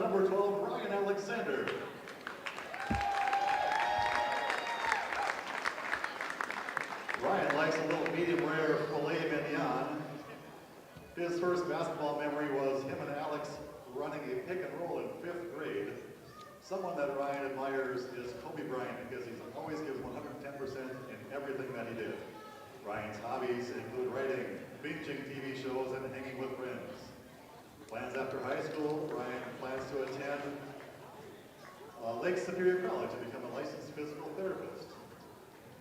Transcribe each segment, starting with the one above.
number 12, Ryan Alexander. Ryan likes a little medium rare filet mignon. His first basketball memory was him and Alex running a pick and roll in 5th grade. Someone that Ryan admires is Kobe Bryant because he's always gives 110% in everything that he did. Ryan's hobbies include writing, binging TV shows, and hanging with friends. Plans after high school, Ryan plans to attend Lake Superior College to become a licensed physical therapist.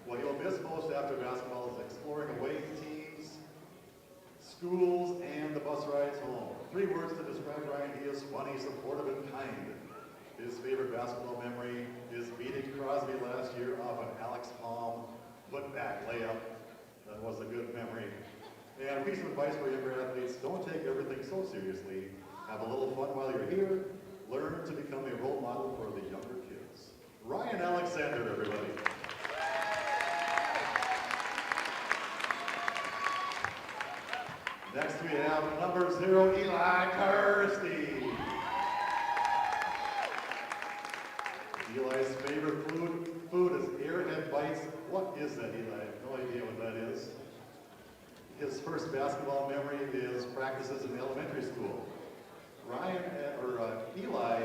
What he'll miss most after basketball is exploring away teams, schools, and the bus rides home. 3 words to describe Ryan: he is funny, supportive, and kind. His favorite basketball memory is beating Crosby last year off an Alex Palm putback layup. That was a good memory. And a piece of advice for younger athletes: don't take everything so seriously. Have a little fun while you're here. Learn to become a role model for the younger kids. Ryan Alexander, everybody. Next we have number 0, Eli Kirsty. Eli's favorite food is Airhead Bites. What is that, Eli? I have no idea what that is. His first basketball memory is practices in elementary school. Eli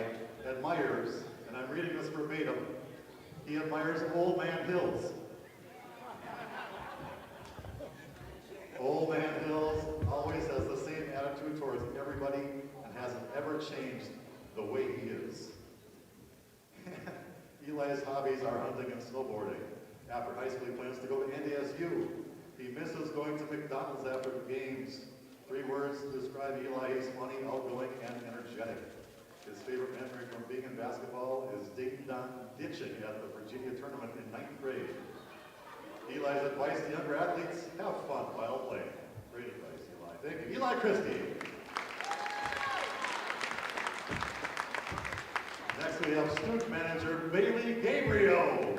admires, and I'm reading this verbatim, he admires Old Man Hills. Old Man Hills always has the same attitude towards everybody and hasn't ever changed the way he is. Eli's hobbies are hunting and snowboarding. After high school, he plans to go to NDSU. He misses going to McDonald's after games. 3 words to describe Eli: he's funny, outgoing, and energetic. His favorite memory from being in basketball is ditching at the Virginia tournament in 9th grade. Eli's advice to younger athletes: have fun while playing. Great advice, Eli. Thank you. Eli Christie. Next we have student manager Bailey Gabriel.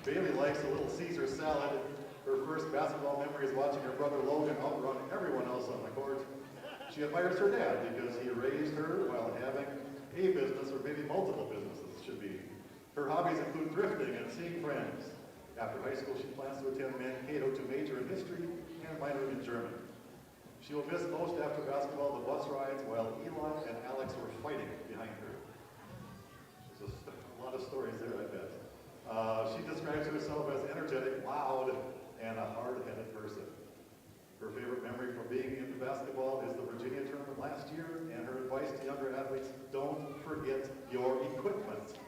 Bailey likes a little Caesar salad. Her first basketball memory is watching her brother Logan outrun everyone else on the court. She admires her dad because he raised her while having a business, or maybe multiple businesses should be. Her hobbies include thrifting and seeing friends. After high school, she plans to attend Mankato to major in history and minoring in German. She will miss most after basketball the bus rides while Eli and Alex were fighting behind her. There's a lot of stories there, I bet. She describes herself as energetic, loud, and a hard-headed person. Her favorite memory from being into basketball is the Virginia tournament last year, and her advice to younger athletes: don't forget your equipment.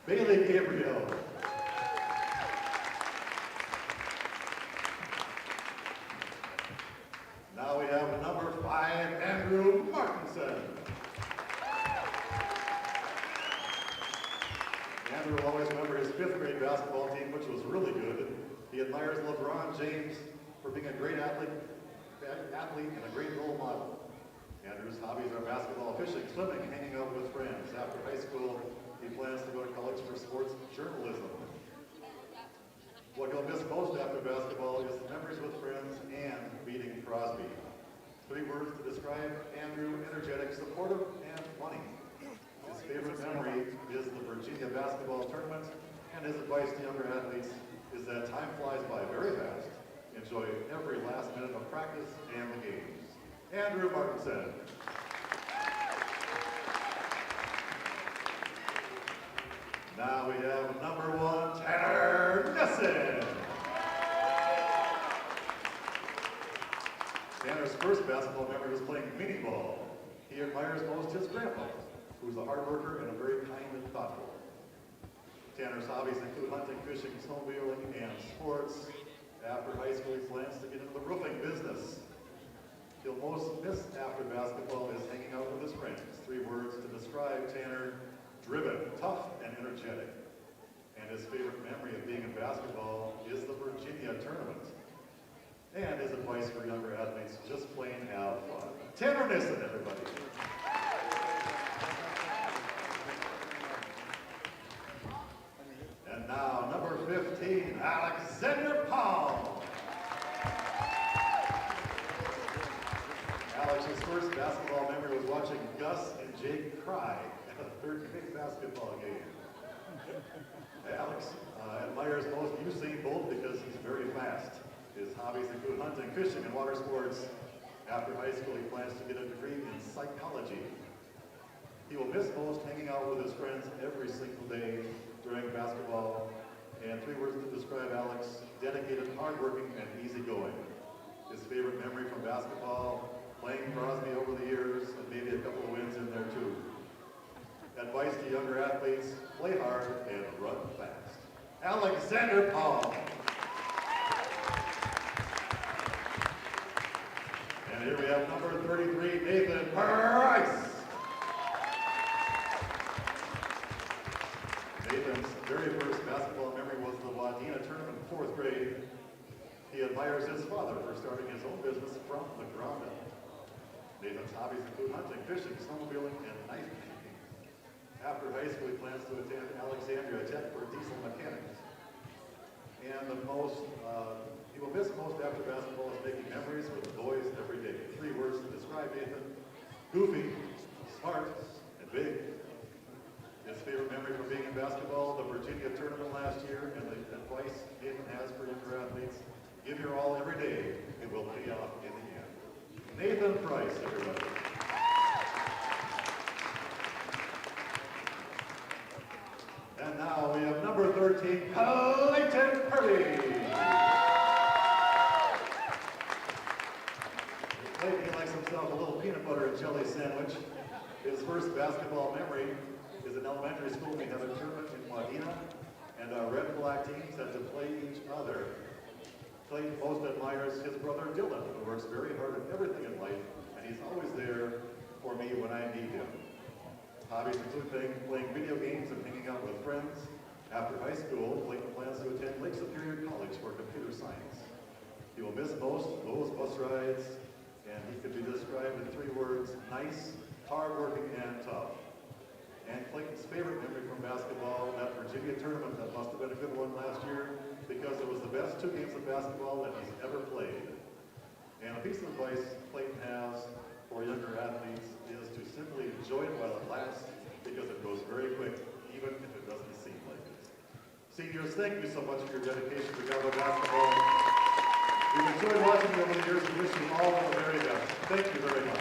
Bailey Gabriel. Now we have number 5, Andrew Martinson. Andrew will always remember his 5th grade basketball team, which was really good. He admires LeBron James for being a great athlete and a great role model. Andrew's hobbies are basketball, fishing, swimming, hanging out with friends. After high school, he plans to go to college for sports journalism. What he'll miss most after basketball is the memories with friends and beating Crosby. 3 words to describe Andrew: energetic, supportive, and funny. His favorite memory is the Virginia basketball tournament, and his advice to younger athletes is that time flies by very fast. Enjoy every last minute of practice and the games. Andrew Martinson. Now we have number 1, Tanner Nissen. Tanner's first basketball memory was playing mini ball. He admires most his grandpa, who's a hard worker and a very kind and thoughtful. Tanner's hobbies include hunting, fishing, snowmobiling, and sports. After high school, he plans to get into the roofing business. He'll most miss after basketball is hanging out with his friends. 3 words to describe Tanner: driven, tough, and energetic. And his favorite memory of being in basketball is the Virginia tournament. And his advice for younger athletes: just plain have fun. Tanner Nissen, everybody. And now, number 15, Alexander Paul. Alex's first basketball memory was watching Gus and Jake cry at a third-grade basketball game. Alex admires most Usain Bolt because he's very fast. His hobbies include hunting, fishing, and water sports. After high school, he plans to get a degree in psychology. He will miss most hanging out with his friends every single day during basketball. And 3 words to describe Alex: dedicated, hardworking, and easygoing. His favorite memory from basketball: playing Crosby over the years, and maybe a couple of wins in there too. Advice to younger athletes: play hard and run fast. Alexander Paul. And here we have number 33, Nathan Price. Nathan's very first basketball memory was the Wadena tournament in 4th grade. He admires his father for starting his own business from the ground up. Nathan's hobbies include hunting, fishing, snowmobiling, and knife making. After high school, he plans to attend Alexandria Tech for diesel mechanics. And he will miss most after basketball is making memories with the boys every day. 3 words to describe Nathan: goofy, smart, and big. His favorite memory from being in basketball: the Virginia tournament last year, and the advice Nathan has for younger athletes: give your all every day. It will pay off in the end. Nathan Price, everybody. And now we have number 13, Clayton Purdy. Clayton likes himself a little peanut butter and jelly sandwich. His first basketball memory is in elementary school. We had a tournament in Wadena, and our red and black teams had to play each other. Clayton most admires his brother Dylan, who works very hard at everything in life, and he's always there for me when I need him. Hobbies include playing video games and hanging out with friends. After high school, Clayton plans to attend Lake Superior College for computer science. He will miss most those bus rides, and he could be described in 3 words: nice, hardworking, and tough. And Clayton's favorite memory from basketball: that Virginia tournament. That must have been a good one last year, because it was the best 2 games of basketball that he's ever played. And a piece of advice Clayton has for younger athletes is to simply enjoy it while it lasts, because it goes very quick, even if it doesn't seem like it. Seniors, thank you so much for your dedication to Government basketball. We've enjoyed watching you over the years and wish you all the very best. Thank you very much.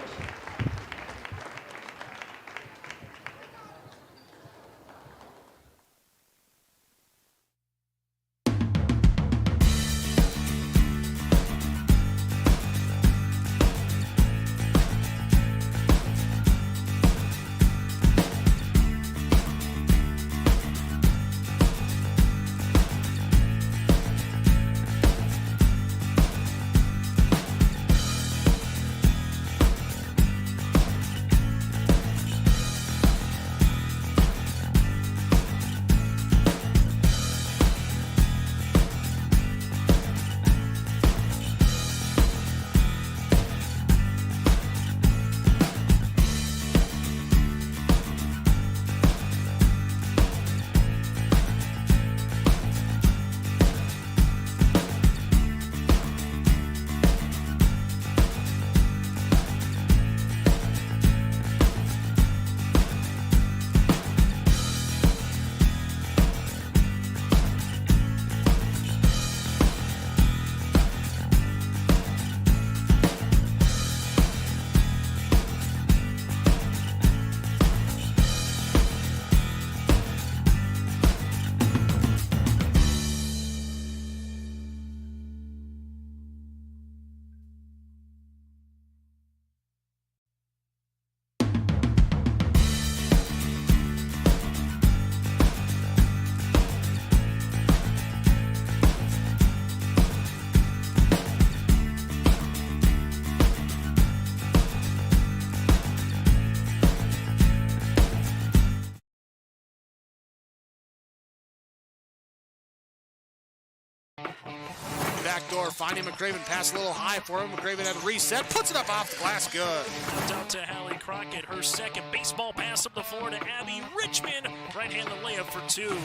Backdoor, finding McCraven, pass a little high for him. McCraven had a reset, puts it up off the glass, good. Out to Hallie Crockett, her second baseball pass up the floor to Abby Richmond. Right-handed layup for 2.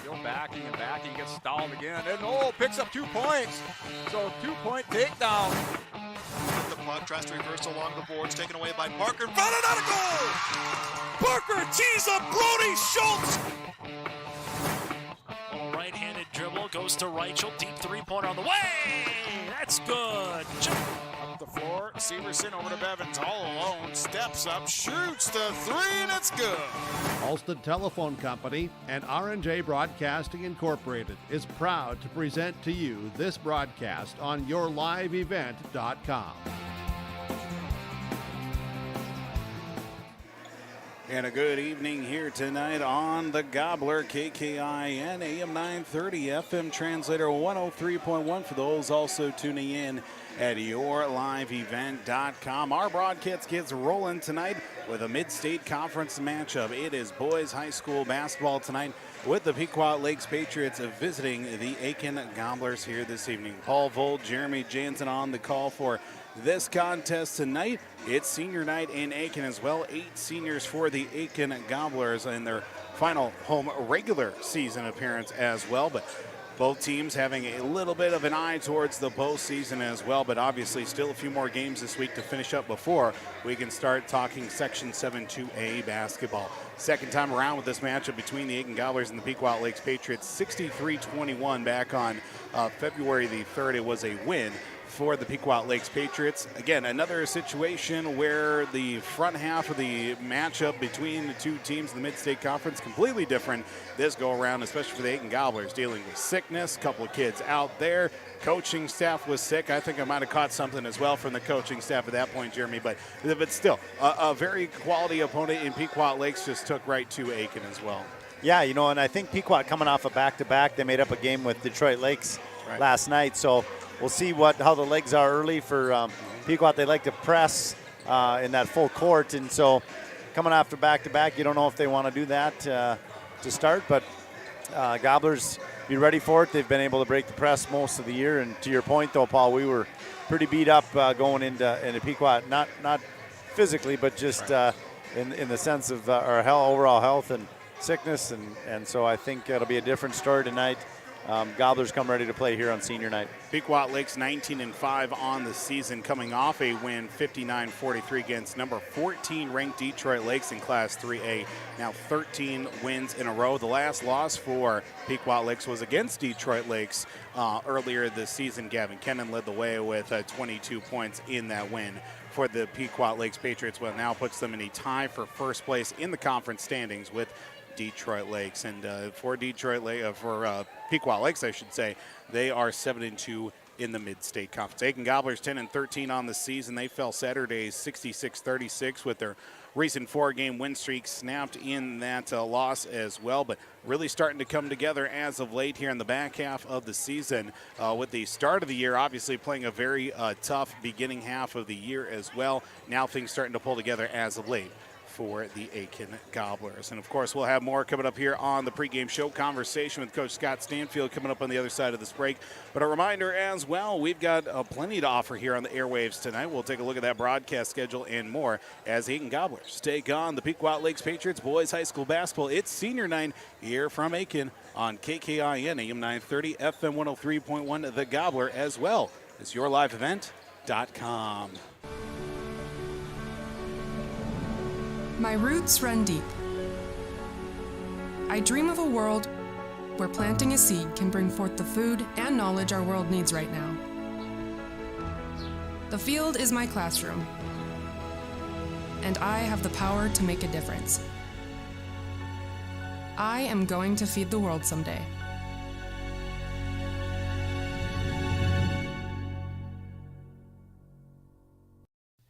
Still backing and backing, gets stalled again, and picks up 2 points. So 2-point takedown. The puck, tries to reverse along the boards, taken away by Parker, in front, another goal! Parker tees up Brody Schultz! Little right-handed dribble, goes to Reichel, deep three-pointer on the way! That's good. Up the floor, Severson over to Bevins, all alone, steps up, shoots the three, and it's good. Ulster Telephone Company and R&J Broadcasting Incorporated is proud to present to you this broadcast on yourliveevent.com. And a good evening here tonight on the Gobbler, KKIN, AM 930, FM translator 103.1 for those also tuning in at yourliveevent.com. Our broadcast gets rolling tonight with a mid-state conference matchup. It is boys high school basketball tonight with the Pequot Lakes Patriots visiting the Aitkin Gobblers here this evening. Paul Vold, Jeremy Jansen on the call for this contest tonight. It's senior night in Aitkin as well. 8 seniors for the Aitkin Gobblers in their final home regular season appearance as well. But both teams having a little bit of an eye towards the postseason as well, but obviously still a few more games this week to finish up before we can start talking Section 7-2A basketball. Second time around with this matchup between the Aitkin Gobblers and the Pequot Lakes Patriots. 63-21 back on February the 3rd. It was a win for the Pequot Lakes Patriots. Again, another situation where the front half of the matchup between the two teams in the Mid-State Conference completely different this go around, especially for the Aitkin Gobblers, dealing with sickness, a couple of kids out there. Coaching staff was sick. I think I might have caught something as well from the coaching staff at that point, Jeremy, but still, a very quality opponent in Pequot Lakes just took right to Aitkin as well. Yeah, you know, and I think Pequot coming off a back-to-back, they made up a game with Detroit Lakes last night, so we'll see how the legs are early for Pequot. They like to press in that full court, and so coming after back-to-back, you don't know if they want to do that to start, but Gobblers be ready for it. They've been able to break the press most of the year, and to your point, though, Paul, we were pretty beat up going into Pequot, not physically, but just in the sense of our overall health and sickness, and so I think it'll be a different story tonight. Gobblers come ready to play here on senior night. Pequot Lakes 19-5 on the season, coming off a win 59-43 against number 14 ranked Detroit Lakes in Class 3A. Now 13 wins in a row. The last loss for Pequot Lakes was against Detroit Lakes earlier this season. Gavin Kennan led the way with 22 points in that win for the Pequot Lakes Patriots. Well, now puts them in a tie for first place in the conference standings with Detroit Lakes. And for Pequot Lakes, I should say, they are 7-2 in the Mid-State Conference. Aitkin Gobblers 10-13 on the season. They fell Saturday 66-36 with their recent 4-game win streak snapped in that loss as well, but really starting to come together as of late here in the back half of the season. With the start of the year, obviously playing a very tough beginning half of the year as well. Now things starting to pull together as of late for the Aitkin Gobblers. And of course, we'll have more coming up here on the pregame show. Conversation with Coach Scott Stanfield coming up on the other side of this break. But a reminder as well, we've got plenty to offer here on the airwaves tonight. We'll take a look at that broadcast schedule and more as Aitkin Gobblers take on the Pequot Lakes Patriots boys high school basketball. It's senior night here from Aitkin on KKIN AM 930, FM 103.1, The Gobbler, as well as yourliveevent.com. My roots run deep. I dream of a world where planting a seed can bring forth the food and knowledge our world needs right now. The field is my classroom, and I have the power to make a difference. I am going to feed the world someday.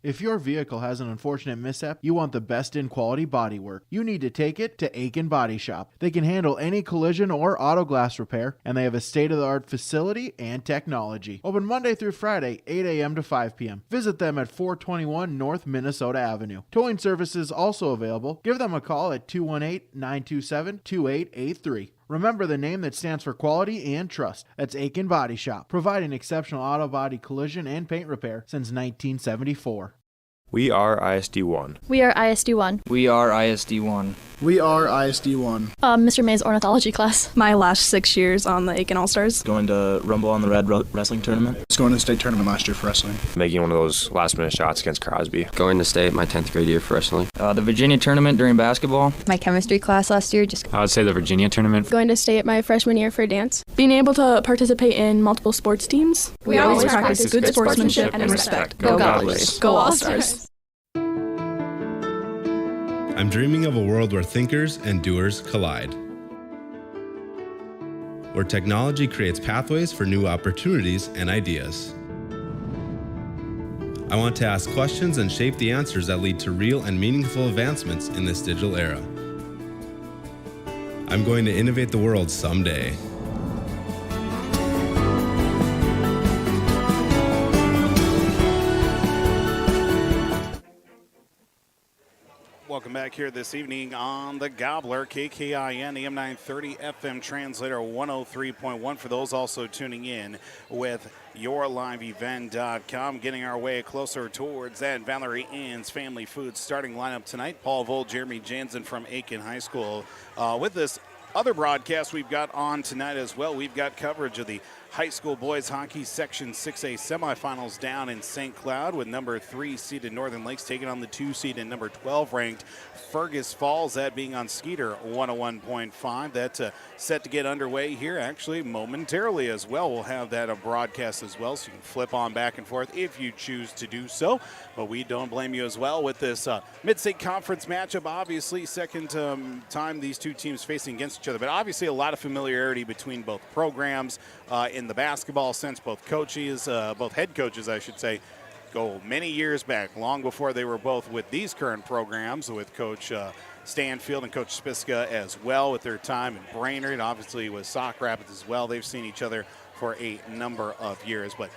If your vehicle has an unfortunate mishap, you want the best in quality bodywork. You need to take it to Aitkin Body Shop. They can handle any collision or auto glass repair, and they have a state-of-the-art facility and technology. Open Monday through Friday, 8 a.m. to 5 p.m. Visit them at 421 North Minnesota Avenue. Towing services also available. Give them a call at 218-927-2883. Remember the name that stands for quality and trust. That's Aitkin Body Shop, providing exceptional auto body collision and paint repair since 1974. We are ISD1. We are ISD1. We are ISD1. We are ISD1. Mr. May's ornithology class. My last 6 years on the Aitkin All-Stars. Going to Rumble on the Red wrestling tournament. Just going to the state tournament last year for wrestling. Making one of those last-minute shots against Crosby. Going to state my 10th grade year for wrestling. The Virginia tournament during basketball. My chemistry class last year. I would say the Virginia tournament. Going to state my freshman year for dance. Being able to participate in multiple sports teams. We always practice good sportsmanship and respect. Go Gobblers. Go All-Stars. I'm dreaming of a world where thinkers and doers collide, where technology creates pathways for new opportunities and ideas. I want to ask questions and shape the answers that lead to real and meaningful advancements in this digital era. I'm going to innovate the world someday. Welcome back here this evening on the Gobbler, KKIN, AM 930, FM translator 103.1. For those also tuning in with yourliveevent.com, getting our way closer towards that Valerie Ann's Family Foods starting lineup tonight. Paul Vold, Jeremy Jansen from Aitkin High School. With this other broadcast we've got on tonight as well, we've got coverage of the high school boys hockey section 6A semifinals down in St. Cloud with number 3 seeded Northern Lakes taking on the 2 seed and number 12 ranked Fergus Falls, that being on Skeeter 101.5. That's set to get underway here actually momentarily as well. We'll have that broadcast as well, so you can flip on back and forth if you choose to do so. But we don't blame you as well with this Mid-State Conference matchup. Obviously, second time these two teams facing against each other, but obviously a lot of familiarity between both programs in the basketball sense. Both coaches, both head coaches, I should say, go many years back, long before they were both with these current programs, with Coach Stanfield and Coach Spiska as well, with their time in Brainerd, obviously with Sauk Rapids as well. They've seen each other for a number of years. But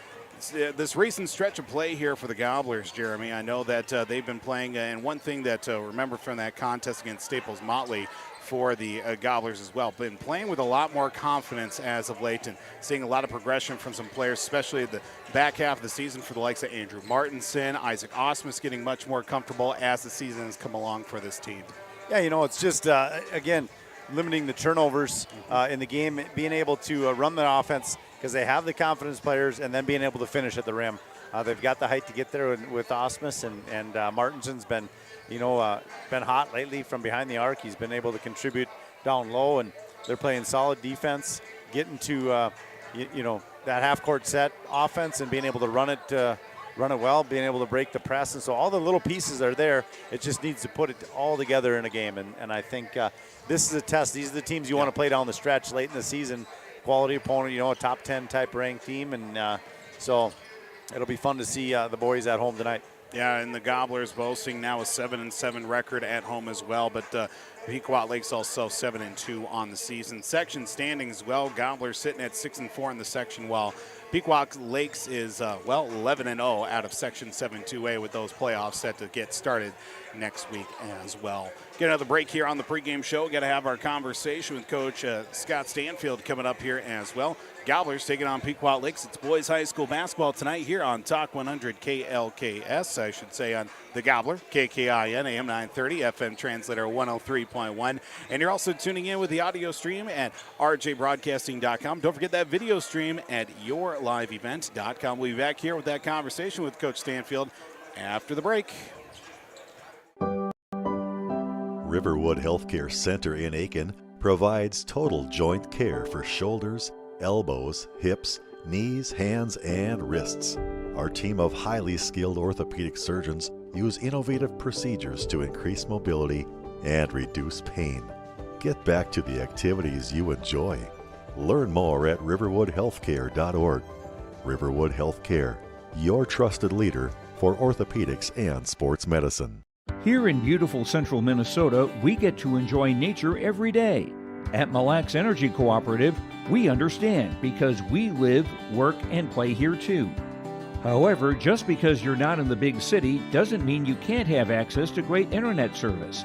this recent stretch of play here for the Gobblers, Jeremy, I know that they've been playing, and one thing that remember from that contest against Staples Motley for the Gobblers as well, been playing with a lot more confidence as of late and seeing a lot of progression from some players, especially at the back half of the season for the likes of Andrew Martinson, Isaac Osmus getting much more comfortable as the season has come along for this team. Yeah, you know, it's just, again, limiting the turnovers in the game, being able to run the offense because they have the confidence players, and then being able to finish at the rim. They've got the height to get there with Osmus, and Martinson's been hot lately from behind the arc. He's been able to contribute down low, and they're playing solid defense, getting to that half-court set offense and being able to run it well, being able to break the press. And so all the little pieces are there. It just needs to put it all together in a game. And I think this is a test. These are the teams you want to play down the stretch late in the season. Quality opponent, a top 10 type ranked team. And so it'll be fun to see the boys at home tonight. Yeah, and the Gobblers boasting now a 7-7 record at home as well, but Pequot Lakes also 7-2 on the season. Section standings as well, Gobblers sitting at 6-4 in the section, while Pequot Lakes is 11-0 out of Section 7-2A with those playoffs set to get started next week as well. Get another break here on the pregame show. Got to have our conversation with Coach Scott Stanfield coming up here as well. Gobblers taking on Pequot Lakes. It's boys high school basketball tonight here on Talk 100 KLKS, I should say, on the Gobbler, KKIN, AM 930, FM translator 103.1. And you're also tuning in with the audio stream at rjbroadcasting.com. Don't forget that video stream at yourliveevent.com. We'll be back here with that conversation with Coach Stanfield after the break. Riverwood Healthcare Center in Aitkin provides total joint care for shoulders, elbows, hips, knees, hands, and wrists. Our team of highly skilled orthopedic surgeons use innovative procedures to increase mobility and reduce pain. Get back to the activities you enjoy. Learn more at riverwoodhealthcare.org. Riverwood Healthcare, your trusted leader for orthopedics and sports medicine. Here in beautiful central Minnesota, we get to enjoy nature every day. At Mille Lacs Energy Cooperative, we understand because we live, work, and play here too. However, just because you're not in the big city doesn't mean you can't have access to great internet service.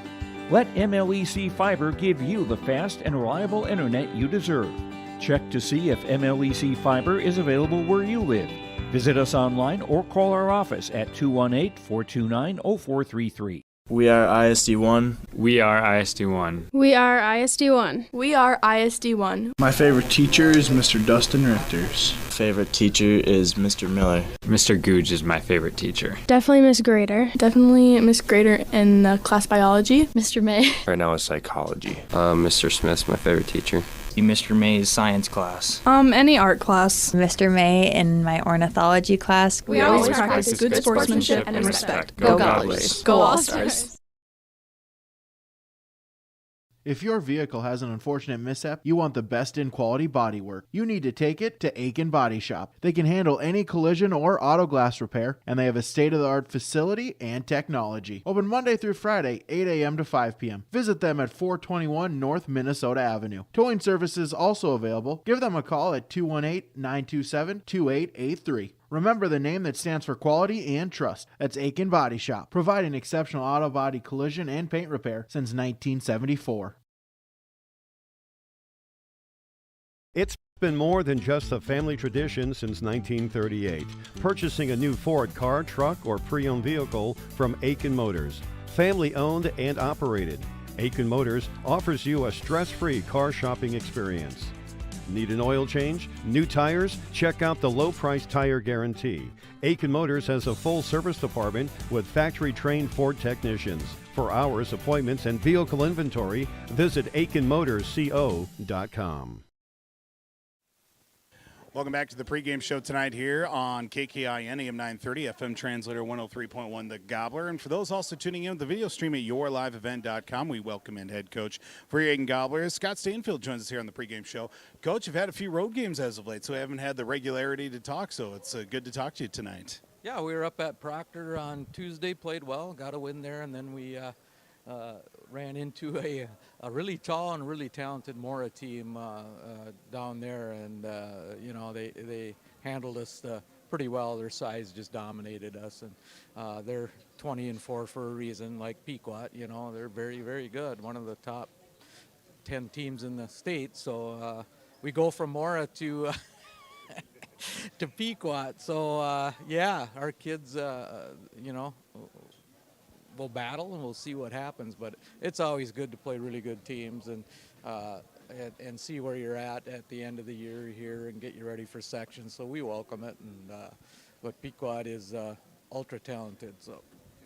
Let MLEC Fiber give you the fast and reliable internet you deserve. Check to see if MLEC Fiber is available where you live. Visit us online or call our office at 218-429-0433. We are ISD1. We are ISD1. We are ISD1. We are ISD1. My favorite teacher is Mr. Dustin Richters. Favorite teacher is Mr. Miller. Mr. Googe is my favorite teacher. Definitely Miss Grader. Definitely Miss Grader in class biology. Mr. May. Right now is psychology. Mr. Smith's my favorite teacher. Mr. May's science class. Any art class. Mr. May in my ornithology class. We always practice good sportsmanship and respect. Go Gobblers. Go All-Stars. If your vehicle has an unfortunate mishap, you want the best in quality bodywork. You need to take it to Aitkin Body Shop. They can handle any collision or auto glass repair, and they have a state-of-the-art facility and technology. Open Monday through Friday, 8 a.m. to 5 p.m. Visit them at 421 North Minnesota Avenue. Towing services also available. Give them a call at 218-927-2883. Remember the name that stands for quality and trust. That's Aitkin Body Shop, providing exceptional auto body collision and paint repair since 1974. It's been more than just a family tradition since 1938. Purchasing a new Ford car, truck, or pre-owned vehicle from Aitkin Motors. Family owned and operated. Aitkin Motors offers you a stress-free car shopping experience. Need an oil change? New tires? Check out the low-price tire guarantee. Aitkin Motors has a full service department with factory-trained Ford technicians. For hours, appointments, and vehicle inventory, visit AitkinMotorsCO.com. Welcome back to the pregame show tonight here on KKIN AM 930, FM translator 103.1 The Gobbler. And for those also tuning in, the video stream at yourliveevent.com, we welcome in head coach for your Aitkin Gobblers. Scott Stainfield joins us here on the pregame show. Coach, you've had a few road games as of late, so we haven't had the regularity to talk, so it's good to talk to you tonight. Yeah, we were up at Proctor on Tuesday, played well, got a win there, and then we ran into a really tall and really talented Mora team down there, and they handled us pretty well. Their size just dominated us, and they're 20-4 for a reason. Like Pequot, they're very, very good. One of the top 10 teams in the state. So we go from Mora to to Pequot. So our kids, we'll battle and we'll see what happens, but it's always good to play really good teams and see where you're at the end of the year here and get you ready for sections. So we welcome it, and but Pequot is ultra talented. So.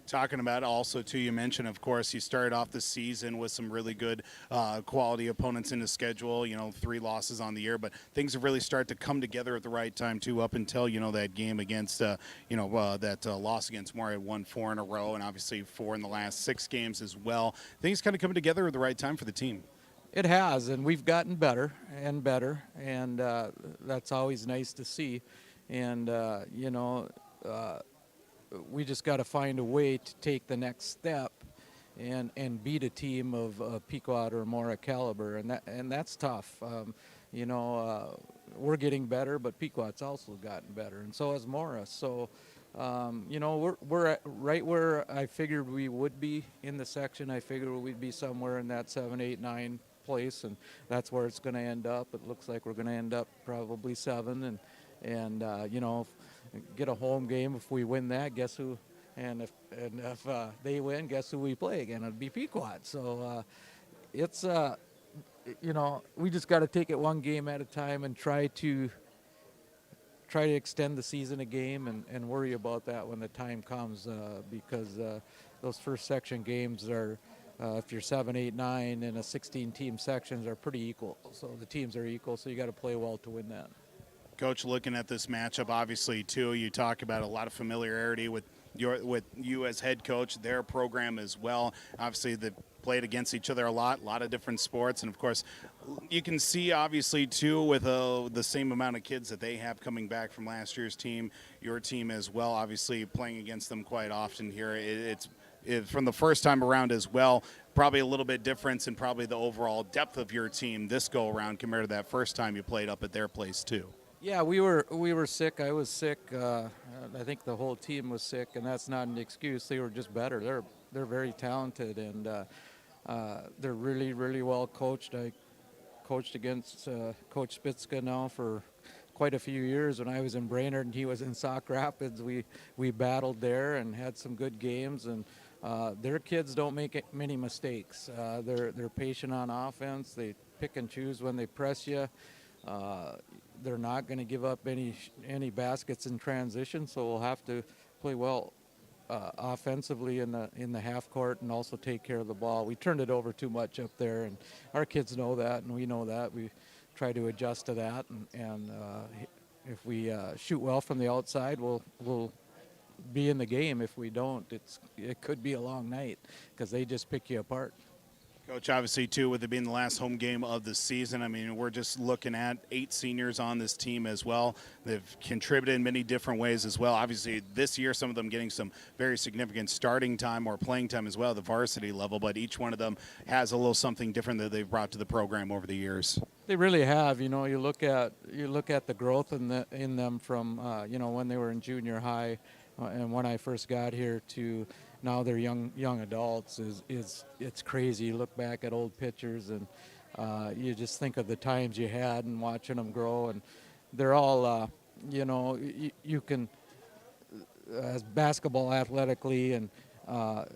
Talking about also, too, you mentioned, of course, you started off the season with some really good quality opponents in the schedule, 3 losses on the year, but things have really started to come together at the right time, too, up until, that game against, that loss against Mora. Had won 4 in a row, and obviously 4 in the last 6 games as well. Things kind of coming together at the right time for the team. It has, and we've gotten better and better, and that's always nice to see. And, we just got to find a way to take the next step and beat a team of Pequot or Mora caliber, and that's tough. We're getting better, but Pequot's also gotten better, and so has Mora. So, we're right where I figured we would be in the section. I figured we'd be somewhere in that 7, 8, 9 place, and that's where it's going to end up. It looks like we're going to end up probably 7, and get a home game. If we win that, guess who? And if they win, guess who we play again? It'd be Pequot. So it's we just got to take it one game at a time and try to extend the season a game and worry about that when the time comes, because those first section games are, if you're 7, 8, 9 and a 16-team sections, are pretty equal. So the teams are equal, so you got to play well to win that. Coach, looking at this matchup, obviously, too, you talk about a lot of familiarity with you as head coach, their program as well. Obviously, they played against each other a lot of different sports. And, of course, you can see, obviously, too, with the same amount of kids that they have coming back from last year's team, your team as well, obviously playing against them quite often here. It's from the first time around as well, probably a little bit difference in probably the overall depth of your team this go-around compared to that first time you played up at their place, too. Yeah, we were sick. I was sick. I think the whole team was sick, and that's not an excuse. They were just better. They're very talented, and they're really, really well coached. I coached against Coach Spitzka now for quite a few years when I was in Brainerd and he was in Sauk Rapids. We battled there and had some good games, and their kids don't make many mistakes. They're patient on offense. They pick and choose when they press you. They're not going to give up any baskets in transition, so we'll have to play well offensively in the half court and also take care of the ball. We turned it over too much up there, and our kids know that, and we know that. We try to adjust to that, and if we shoot well from the outside, we'll be in the game. If we don't, it could be a long night because they just pick you apart. Coach, obviously, too, with it being the last home game of the season, I mean, we're just looking at 8 seniors on this team as well. They've contributed in many different ways as well. Obviously, this year, some of them getting some very significant starting time or playing time as well at the varsity level, but each one of them has a little something different that they've brought to the program over the years. They really have. You know, you look at the growth in them from, when they were in junior high and when I first got here to now they're young adults. It's crazy. You look back at old pictures and you just think of the times you had and watching them grow, and they're all you can as basketball athletically, and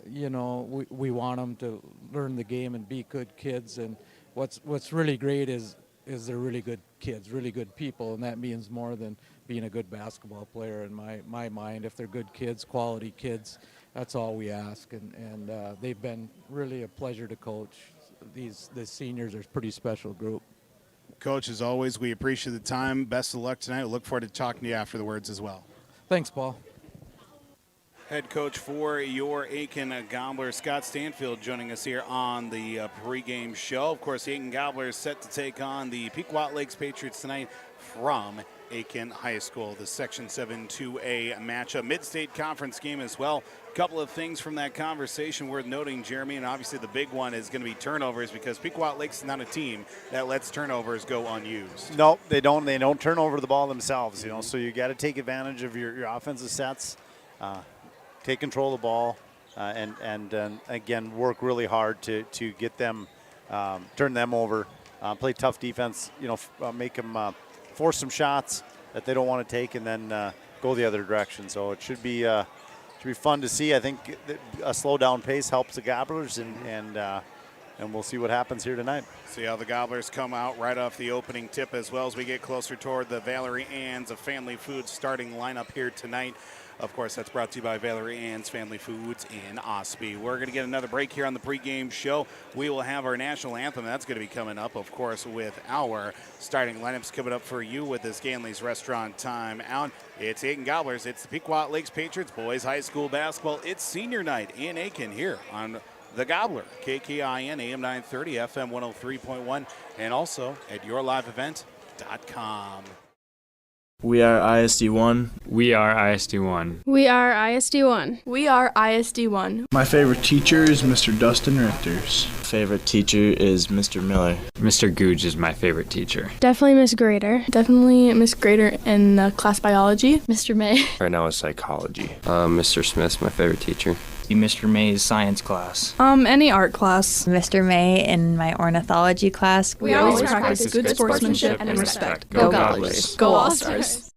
we want them to learn the game and be good kids. And what's really great is they're really good kids, really good people, and that means more than being a good basketball player in my mind. If they're good kids, quality kids, that's all we ask, and they've been really a pleasure to coach. The seniors are a pretty special group. Coach, as always, we appreciate the time. Best of luck tonight. We look forward to talking to you afterwards as well. Thanks, Paul. Head coach for your Aitkin Gobblers, Scott Stanfield, joining us here on the pregame show. Of course, the Aitkin Gobblers set to take on the Pequot Lakes Patriots tonight from Aitkin High School, the Section 7 2A matchup. Mid-state conference game as well. A couple of things from that conversation worth noting, Jeremy, and obviously the big one is going to be turnovers, because Pequot Lakes is not a team that lets turnovers go unused. No, they don't. They don't turn over the ball themselves, so you got to take advantage of your offensive sets, take control of the ball, and again, work really hard to get them, turn them over, play tough defense, make them force some shots that they don't want to take, and then go the other direction. So it should be fun to see. I think a slow down pace helps the Gobblers, and we'll see what happens here tonight. See how the Gobblers come out right off the opening tip, as well as we get closer toward the Valerie Ann's Family Foods starting lineup here tonight. Of course, that's brought to you by Valerie Ann's Family Foods in Ospey. We're going to get another break here on the pregame show. We will have our national anthem. That's going to be coming up, of course, with our starting lineups coming up for you with this Ganley's Restaurant Time Out. It's Aitkin Gobblers. It's the Pequot Lakes Patriots boys high school basketball. It's senior night in Aitkin here on The Gobbler, KKIN, AM 930, FM 103.1, and also at yourliveevent.com. We are ISD1. We are ISD1. We are ISD1. We are ISD1. My favorite teacher is Mr. Dustin Richters. Favorite teacher is Mr. Miller. Mr. Googe is my favorite teacher. Definitely Miss Grader. Definitely Miss Grader in class biology. Mr. May. Right now it's psychology. Mr. Smith's my favorite teacher. Mr. May's science class. Any art class. Mr. May in my ornithology class. We always practice good sportsmanship and respect. Go Gobblers. Go All-Stars.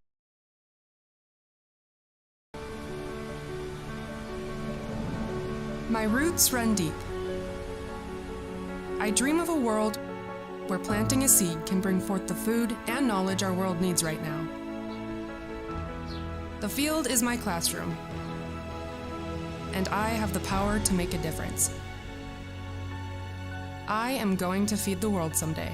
My roots run deep. I dream of a world where planting a seed can bring forth the food and knowledge our world needs right now. The field is my classroom, and I have the power to make a difference. I am going to feed the world someday.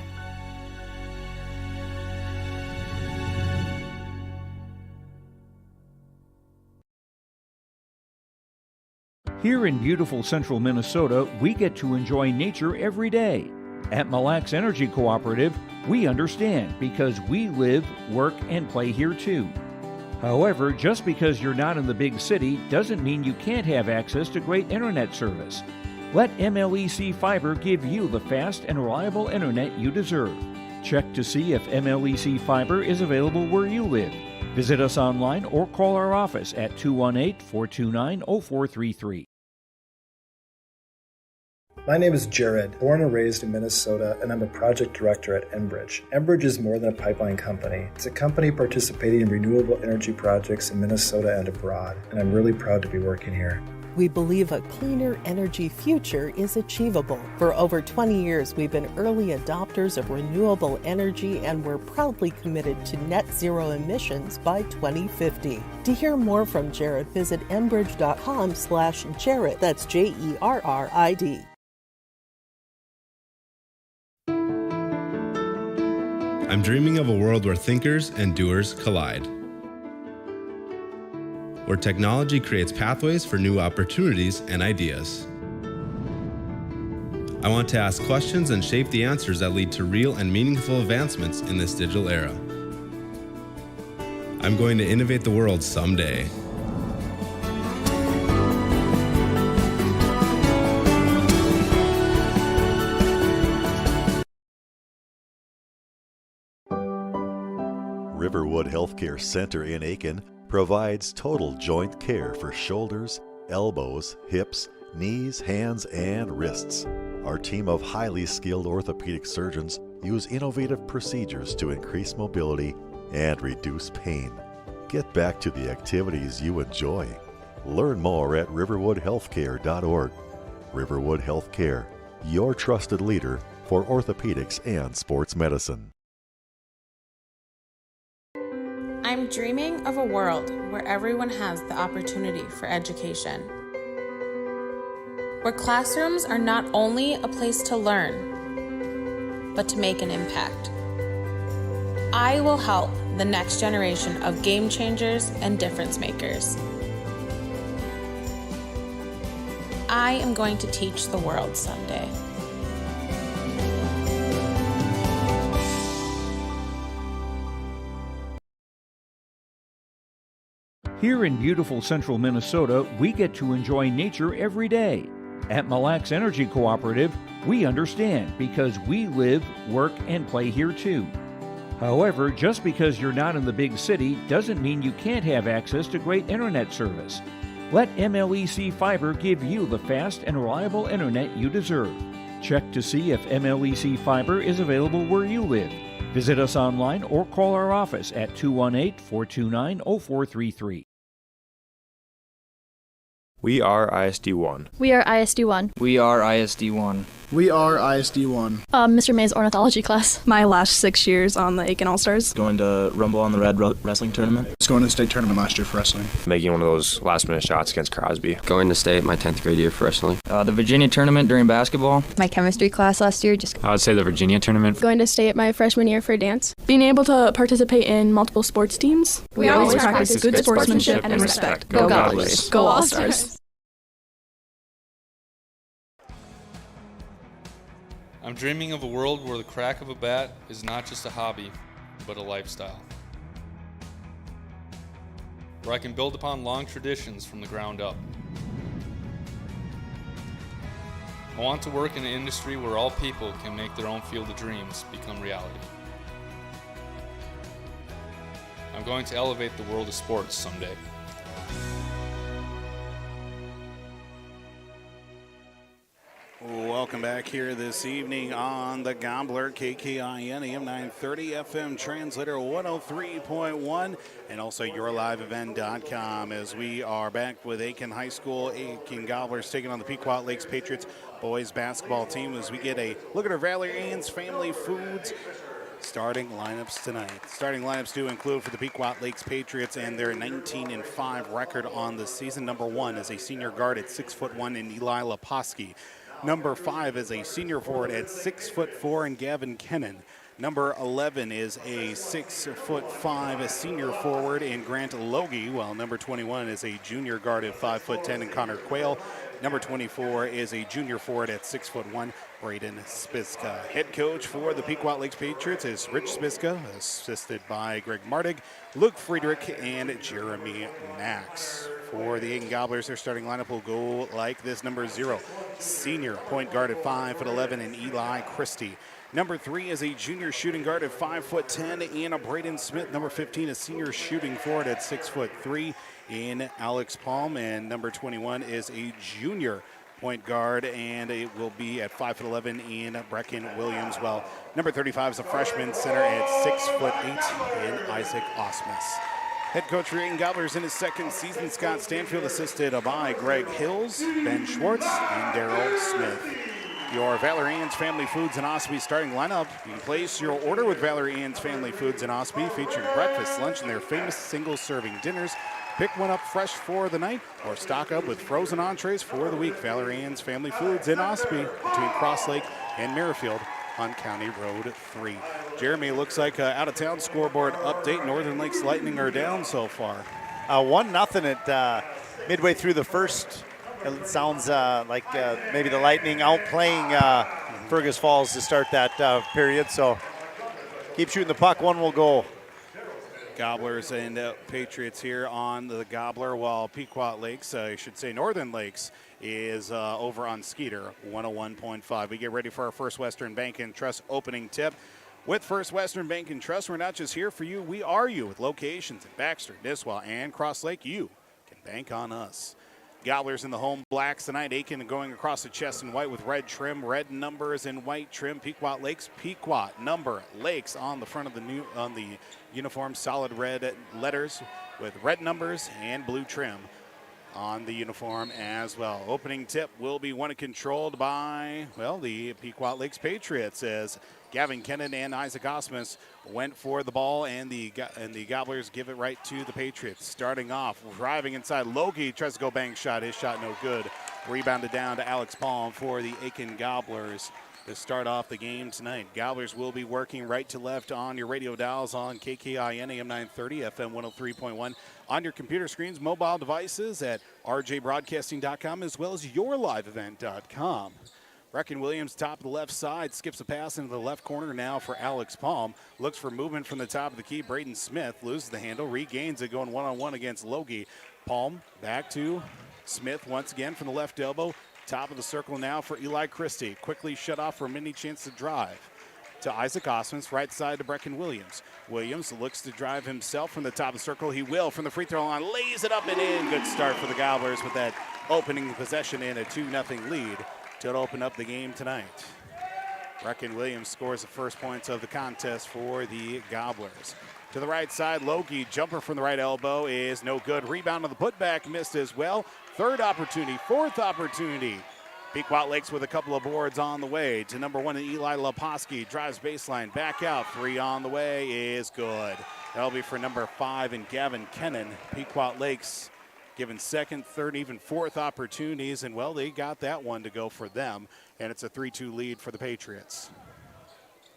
Here in beautiful central Minnesota, we get to enjoy nature every day. At Mille Lacs Energy Cooperative, we understand because we live, work, and play here too. However, just because you're not in the big city doesn't mean you can't have access to great internet service. Let MLEC Fiber give you the fast and reliable internet you deserve. Check to see if MLEC Fiber is available where you live. Visit us online or call our office at 218-429-0433. My name is Jared, born and raised in Minnesota, and I'm a project director at Enbridge. Enbridge is more than a pipeline company. It's a company participating in renewable energy projects in Minnesota and abroad, and I'm really proud to be working here. We believe a cleaner energy future is achievable. For over 20 years, we've been early adopters of renewable energy, and we're proudly committed to net zero emissions by 2050. To hear more from Jared, visit enbridge.com/Jared. That's JERRID. I'm dreaming of a world where thinkers and doers collide, where technology creates pathways for new opportunities and ideas. I want to ask questions and shape the answers that lead to real and meaningful advancements in this digital era. I'm going to innovate the world someday. Riverwood Healthcare Center in Aitkin provides total joint care for shoulders, elbows, hips, knees, hands, and wrists. Our team of highly skilled orthopedic surgeons use innovative procedures to increase mobility and reduce pain. Get back to the activities you enjoy. Learn more at riverwoodhealthcare.org. Riverwood Healthcare, your trusted leader for orthopedics and sports medicine. I'm dreaming of a world where everyone has the opportunity for education, where classrooms are not only a place to learn, but to make an impact. I will help the next generation of game changers and difference makers. I am going to teach the world someday. Here in beautiful central Minnesota, we get to enjoy nature every day. At Mille Lacs Energy Cooperative, we understand because we live, work, and play here too. However, just because you're not in the big city doesn't mean you can't have access to great internet service. Let MLEC Fiber give you the fast and reliable internet you deserve. Check to see if MLEC Fiber is available where you live. Visit us online or call our office at 218-429-0433. We are ISD1. We are ISD1. We are ISD1. We are ISD1. Mr. May's ornithology class. My last 6 years on the Aitkin All-Stars. Going to Rumble on the Red wrestling tournament. I was going to the state tournament last year for wrestling. Making one of those last-minute shots against Crosby. Going to state my 10th grade year for wrestling. The Virginia tournament during basketball. My chemistry class last year. I would say the Virginia tournament. Going to state my freshman year for dance. Being able to participate in multiple sports teams. We always practice good sportsmanship and respect. Go Gobblers. Go All-Stars. I'm dreaming of a world where the crack of a bat is not just a hobby, but a lifestyle. Where I can build upon long traditions from the ground up. I want to work in an industry where all people can make their own field of dreams become reality. I'm going to elevate the world of sports someday. Welcome back here this evening on the Gobbler, KKIN, AM 930, FM translator 103.1, and also yourliveevent.com as we are back with Aitkin High School. Aitkin Gobblers taking on the Pequot Lakes Patriots boys basketball team as we get a look at our Valerian's Family Foods starting lineups tonight. Starting lineups do include for the Pequot Lakes Patriots and their 19-5 record on the season. Number 1 is a senior guard at 6'1" in Eli Leposki. Number 5 is a senior forward at 6'4" in Gavin Kennan. Number 11 is a 6'5" senior forward in Grant Logie, while number 21 is a junior guard at 5'10" in Connor Quayle. Number 24 is a junior forward at 6'1", Braden Spiska. Head coach for the Pequot Lakes Patriots is Rich Spiska, assisted by Greg Martig, Luke Friedrich, and Jeremy Max. For the Aitkin Gobblers, their starting lineup will go like this. Number 0, senior point guard at 5'11" in Eli Christie. Number 3 is a junior shooting guard at 5'10" in Braden Smith. Number 15 is senior shooting forward at 6'3" in Alex Palm. And number 21 is a junior point guard, and it will be at 5'11" in Brecken Williams. Well, number 35 is a freshman center at 6'8" in Isaac Osmus. Head coach for Aitkin Gobblers in his second season, Scott Stanfield, assisted by Greg Hills, Ben Schwartz, and Daryl Smith. Your Valerie Ann's Family Foods in Ospey starting lineup. You can place your order with Valerie Ann's Family Foods in Ospey, featuring breakfast, lunch, and their famous single-serving dinners. Pick one up fresh for the night or stock up with frozen entrees for the week. Valerie Ann's Family Foods in Ospey between Cross Lake and Merrifield on County Road 3. Jeremy, looks like out-of-town scoreboard update. Northern Lakes Lightning are down so far. 1-0 at midway through the first. It sounds like maybe the Lightning outplaying Fergus Falls to start that period. So keep shooting the puck. One will go. Gobblers and Patriots here on the Gobbler, while Pequot Lakes, I should say Northern Lakes, is over on Skeeter, 101.5. We get ready for our First Western Bank and Trust opening tip. With First Western Bank and Trust, we're not just here for you, we are you. With locations in Baxter, Nisswa, and Cross Lake, you can bank on us. Gobblers in the home blacks tonight. Aitkin going across the chest in white with red trim, red numbers in white trim. Pequot Lakes, Pequot number Lakes on the front of the uniform, solid red letters with red numbers and blue trim on the uniform as well. Opening tip will be one controlled by, well, the Pequot Lakes Patriots, as Gavin Kennan and Isaac Osmus went for the ball, and the Gobblers give it right to the Patriots. Starting off, driving inside, Logie tries to go bang shot. His shot no good. Rebounded down to Alex Palm for the Aitkin Gobblers to start off the game tonight. Gobblers will be working right to left on your radio dials on KKIN AM 930, FM 103.1, on your computer screens, mobile devices at rjbroadcasting.com, as well as yourliveevent.com. Brecken Williams, top of the left side, skips a pass into the left corner now for Alex Palm. Looks for movement from the top of the key. Braden Smith loses the handle, regains it, going one-on-one against Logie. Palm back to Smith once again from the left elbow. Top of the circle now for Eli Christie. Quickly shut off for a mini chance to drive. To Isaac Osmus, right side to Brecken Williams. Williams looks to drive himself from the top of the circle. He will from the free throw line. Lays it up and in. Good start for the Gobblers with that opening possession and a 2-0 lead to open up the game tonight. Brecken Williams scores the first points of the contest for the Gobblers. To the right side, Logie, jumper from the right elbow is no good. Rebound on the putback, missed as well. Third opportunity, fourth opportunity. Pequot Lakes with a couple of boards on the way to number 1, Eli Leposki. Drives baseline, back out. 3 on the way is good. That'll be for number 5 and Gavin Kennan. Pequot Lakes given second, third, even fourth opportunities, and, well, they got that one to go for them, and it's a 3-2 lead for the Patriots.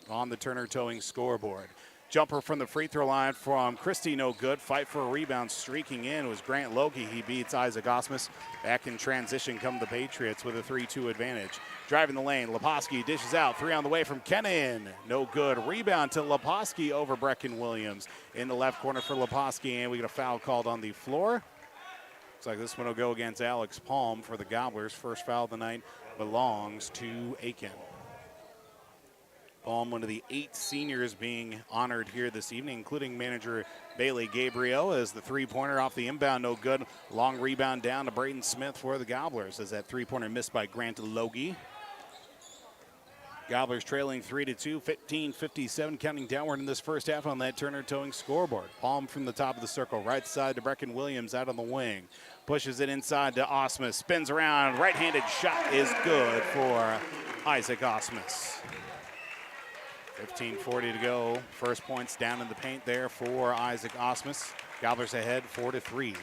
On the Turner Towing scoreboard. Jumper from the free throw line from Christie, no good. Fight for a rebound, streaking in was Grant Logie. He beats Isaac Osmus. Back in transition come the Patriots with a 3-2 advantage. Driving the lane, Leposki dishes out. 3 on the way from Kennan. No good. Rebound to Leposki over Brecken Williams. In the left corner for Leposki, and we get a foul called on the floor. Looks like this one will go against Alex Palm for the Gobblers. First foul of the night belongs to Aitkin. Palm, one of the 8 seniors being honored here this evening, including manager Bailey Gabriel, as the three-pointer off the inbound, no good. Long rebound down to Braden Smith for the Gobblers, as that three-pointer missed by Grant Logie. Gobblers trailing 3-2, 15-57, counting downward in this first half on that Turner Towing scoreboard. Palm from the top of the circle, right side to Brecken Williams out on the wing. Pushes it inside to Osmus, spins around, right-handed shot is good for Isaac Osmus. 15:40 to go. First points down in the paint there for Isaac Osmus. Gobblers ahead 4-3.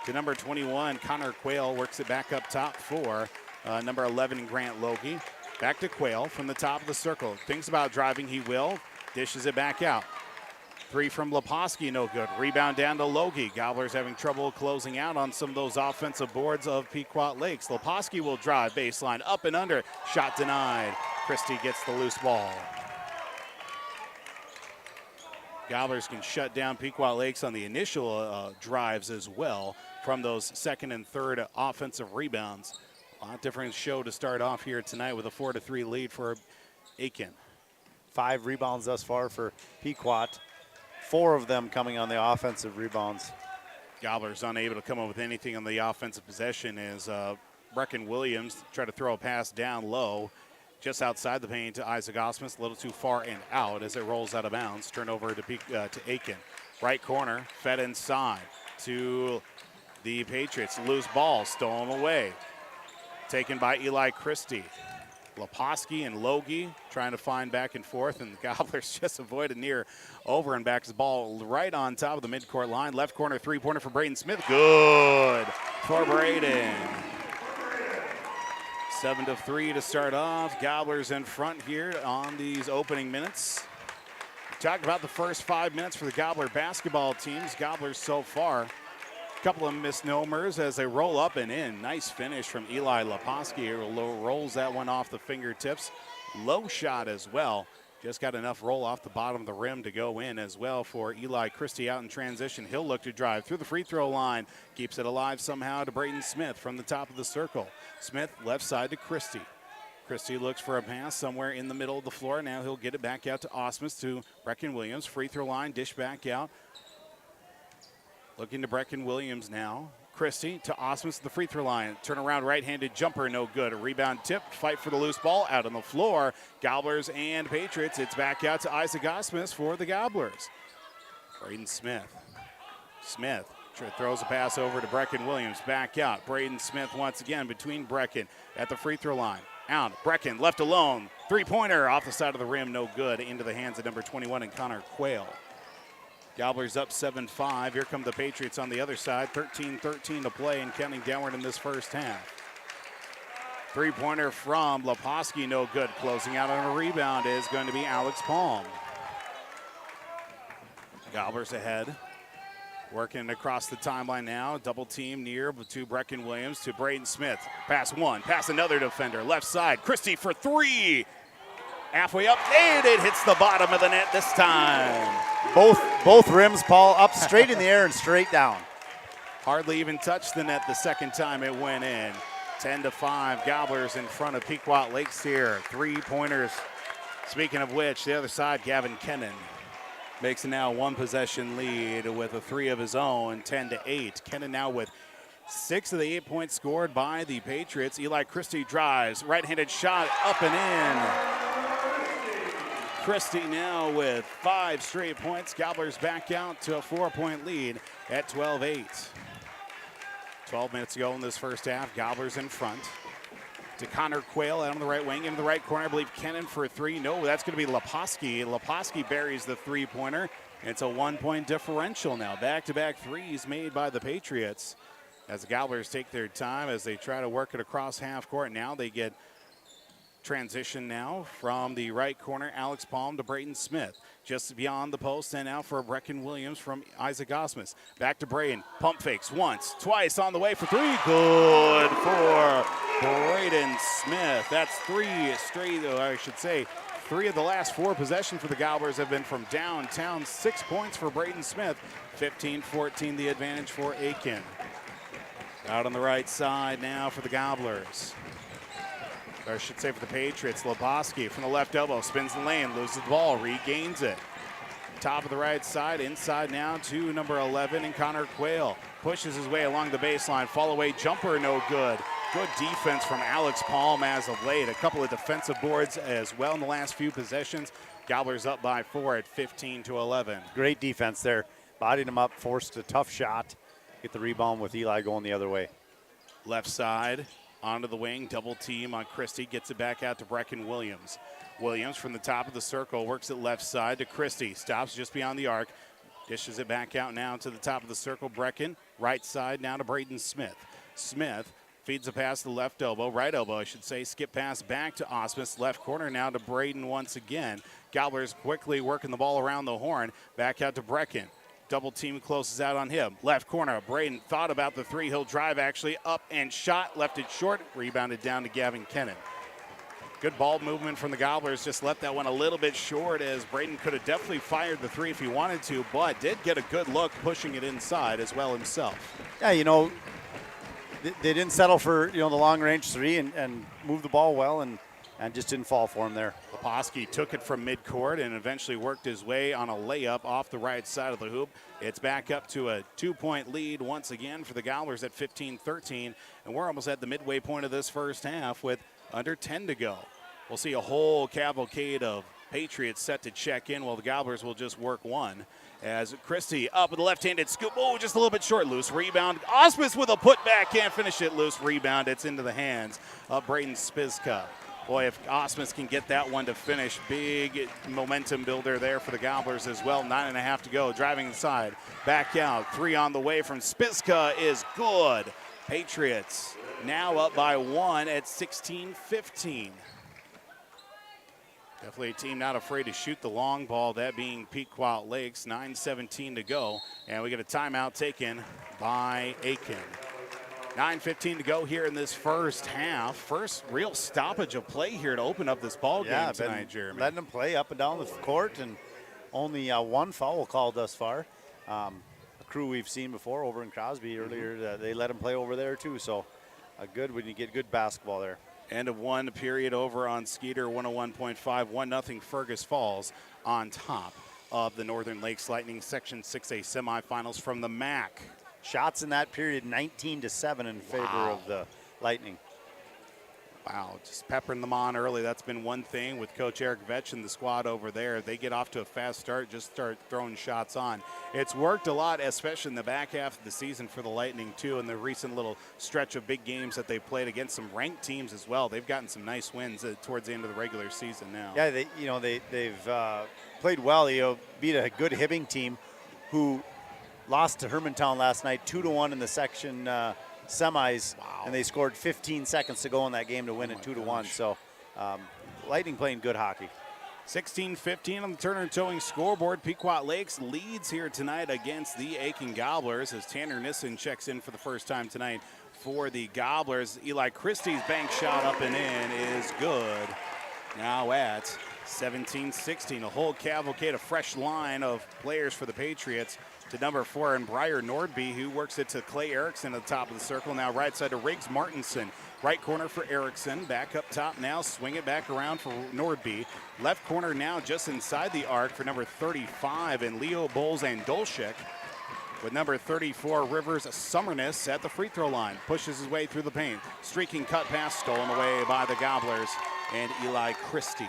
To number 21, Connor Quayle works it back up top for number 11, Grant Logie. Back to Quayle from the top of the circle. Thinks about driving, he will. Dishes it back out. 3 from Leposki, no good. Rebound down to Logie. Gobblers having trouble closing out on some of those offensive boards of Pequot Lakes. Leposki will drive baseline, up and under. Shot denied. Christie gets the loose ball. Gobblers can shut down Pequot Lakes on the initial drives as well from those second and third offensive rebounds. A lot different show to start off here tonight with a 4-3 lead for Aitkin. 5 rebounds thus far for Pequot. 4 of them coming on the offensive rebounds. Gobblers unable to come up with anything on the offensive possession as Brecken Williams try to throw a pass down low, just outside the paint to Isaac Osmus, a little too far and out as it rolls out of bounds. Turnover to Aitkin. Right corner, fed inside to the Patriots. Loose ball, stolen away. Taken by Eli Christie. Leposki and Logie trying to find back and forth, and the Gobblers just avoid a near over and backs the ball right on top of the midcourt line. Left corner, three-pointer for Braden Smith. Good for Braden. 7-3 to start off. Gobblers in front here on these opening minutes. Talk about the first 5 minutes for the Gobbler basketball teams. Gobblers so far, a couple of misnomers as they roll up and in. Nice finish from Eli Leposki. Rolls that one off the fingertips. Low shot as well. Just got enough roll off the bottom of the rim to go in as well for Eli Christie out in transition. He'll look to drive through the free throw line. Keeps it alive somehow to Braden Smith from the top of the circle. Smith left side to Christie. Christie looks for a pass somewhere in the middle of the floor. Now he'll get it back out to Osmus to Brecken Williams. Free throw line, dish back out. Looking to Brecken Williams now. Christie to Osmus at the free throw line. Turnaround right-handed jumper, no good. A rebound tip, fight for the loose ball out on the floor. Gobblers and Patriots. It's back out to Isaac Osmus for the Gobblers. Braden Smith. Smith throws a pass over to Brecken Williams. Back out. Braden Smith once again between Brecken at the free throw line. Out. Brecken left alone. Three-pointer off the side of the rim, no good. Into the hands of number 21 and Connor Quayle. Gobblers up 7-5. Here come the Patriots on the other side. 13-13 to play and counting downward in this first half. Three-pointer from Leposki, no good. Closing out on a rebound is going to be Alex Palm. Gobblers ahead. Working across the timeline now. Double team near to Brecken Williams to Braden Smith. Pass one, pass another defender. Left side, Christie for three. Halfway up, and it hits the bottom of the net this time. Both rims, Paul, up straight in the air and straight down. Hardly even touched the net the second time it went in. 10-5, Gobblers in front of Pequot Lakes here. Three-pointers. Speaking of which, the other side, Gavin Kennan makes a now one-possession lead with a three of his own, 10-8. Kennan now with 6 of the 8 points scored by the Patriots. Eli Christie drives, right-handed shot up and in. Christie now with 5 straight points. Gobblers back out to a 4-point lead at 12-8. 12 minutes to go in this first half. Gobblers in front. To Connor Quayle out on the right wing. Into the right corner, I believe Kennan for a three. No, that's going to be Leposki. Leposki buries the three-pointer. It's a 1-point differential now. Back-to-back threes made by the Patriots as the Gobblers take their time as they try to work it across half court. Now they get transition now from the right corner, Alex Palm to Braden Smith. Just beyond the post and out for Brecken Williams from Isaac Osmus. Back to Braden. Pump fakes once, twice on the way for three. Good for Braden Smith. That's 3 straight, I should say. 3 of the last 4 possessions for the Gobblers have been from downtown. 6 points for Braden Smith. 15-14 the advantage for Aitkin. Out on the right side now for the Gobblers. Or I should say for the Patriots, Leposki from the left elbow, spins the lane, loses the ball, regains it. Top of the right side, inside now to number 11 and Connor Quayle. Pushes his way along the baseline, fall away jumper, no good. Good defense from Alex Palm as of late. A couple of defensive boards as well in the last few possessions. Gobblers up by 4 at 15-11. Great defense there. Bodied him up, forced a tough shot. Get the rebound with Eli going the other way. Left side. Onto the wing, double team on Christie, gets it back out to Brecken Williams. Williams from the top of the circle works it left side to Christie, stops just beyond the arc, dishes it back out now to the top of the circle. Brecken, right side now to Braden Smith. Smith feeds a pass to the left elbow, right elbow I should say, skip pass back to Osmus, left corner now to Braden once again. Gobblers quickly working the ball around the horn, back out to Brecken. Double team closes out on him. Left corner, Braden thought about the three. He'll drive actually up and shot. Left it short, rebounded down to Gavin Kennan. Good ball movement from the Gobblers. Just left that one a little bit short as Braden could have definitely fired the three if he wanted to, but did get a good look pushing it inside as well himself. Yeah, they didn't settle for, the long range three and move the ball well and just didn't fall for him there. Poski took it from midcourt and eventually worked his way on a layup off the right side of the hoop. It's back up to a 2-point lead once again for the Gobblers at 15-13. And we're almost at the midway point of this first half with under 10 to go. We'll see a whole cavalcade of Patriots set to check in while the Gobblers will just work one. As Christie up with a left-handed scoop. Oh, just a little bit short. Loose rebound. Osmus with a putback. Can't finish it. Loose rebound. It's into the hands of Braden Spiska. Boy, if Osmus can get that one to finish, big momentum builder there for the Gobblers as well. 9.5 to go. Driving inside. Back out. 3 on the way from Spiska is good. Patriots now up by 1 at 16-15. Definitely a team not afraid to shoot the long ball, that being Pequot Lakes. 9:17 to go, and we get a timeout taken by Aitkin. 9:15 to go here in this first half. First real stoppage of play here to open up this ball game tonight, Jeremy. Letting them play up and down the court, and only one foul called thus far. A crew we've seen before over in Crosby earlier, they let them play over there too, so good when you get good basketball there. End of one period over on Skeeter, 101.5, 1-0 Fergus Falls on top of the Northern Lakes Lightning Section 6A semifinals from the MAC. Shots in that period, 19-7 in favor of the Lightning. Wow, just peppering them on early. That's been one thing with Coach Eric Vetch and the squad over there. They get off to a fast start, just start throwing shots on. It's worked a lot, especially in the back half of the season for the Lightning, too, and the recent little stretch of big games that they played against some ranked teams as well. They've gotten some nice wins towards the end of the regular season now. Yeah, they've played well. They beat a good Hibbing team who lost to Hermantown last night, 2-1 in the section semis, and they scored 15 seconds to go in that game to win it 2-1. So Lightning playing good hockey. 16-15 on the Turner Towing scoreboard. Pequot Lakes leads here tonight against the Aitkin Gobblers as Tanner Nissen checks in for the first time tonight for the Gobblers. Eli Christie's bank shot up and in is good. Now at 17-16, a whole cavalcade, a fresh line of players for the Patriots. To number 4 and Briar Nordby, who works it to Clay Erickson at the top of the circle. Now right side to Riggs Martinson. Right corner for Erickson. Back up top now. Swing it back around for Nordby. Left corner now just inside the arc for number 35 and Leo Bowles and Dolchik. With number 34, Rivers Summerness at the free throw line. Pushes his way through the paint. Streaking cut pass stolen away by the Gobblers and Eli Christie.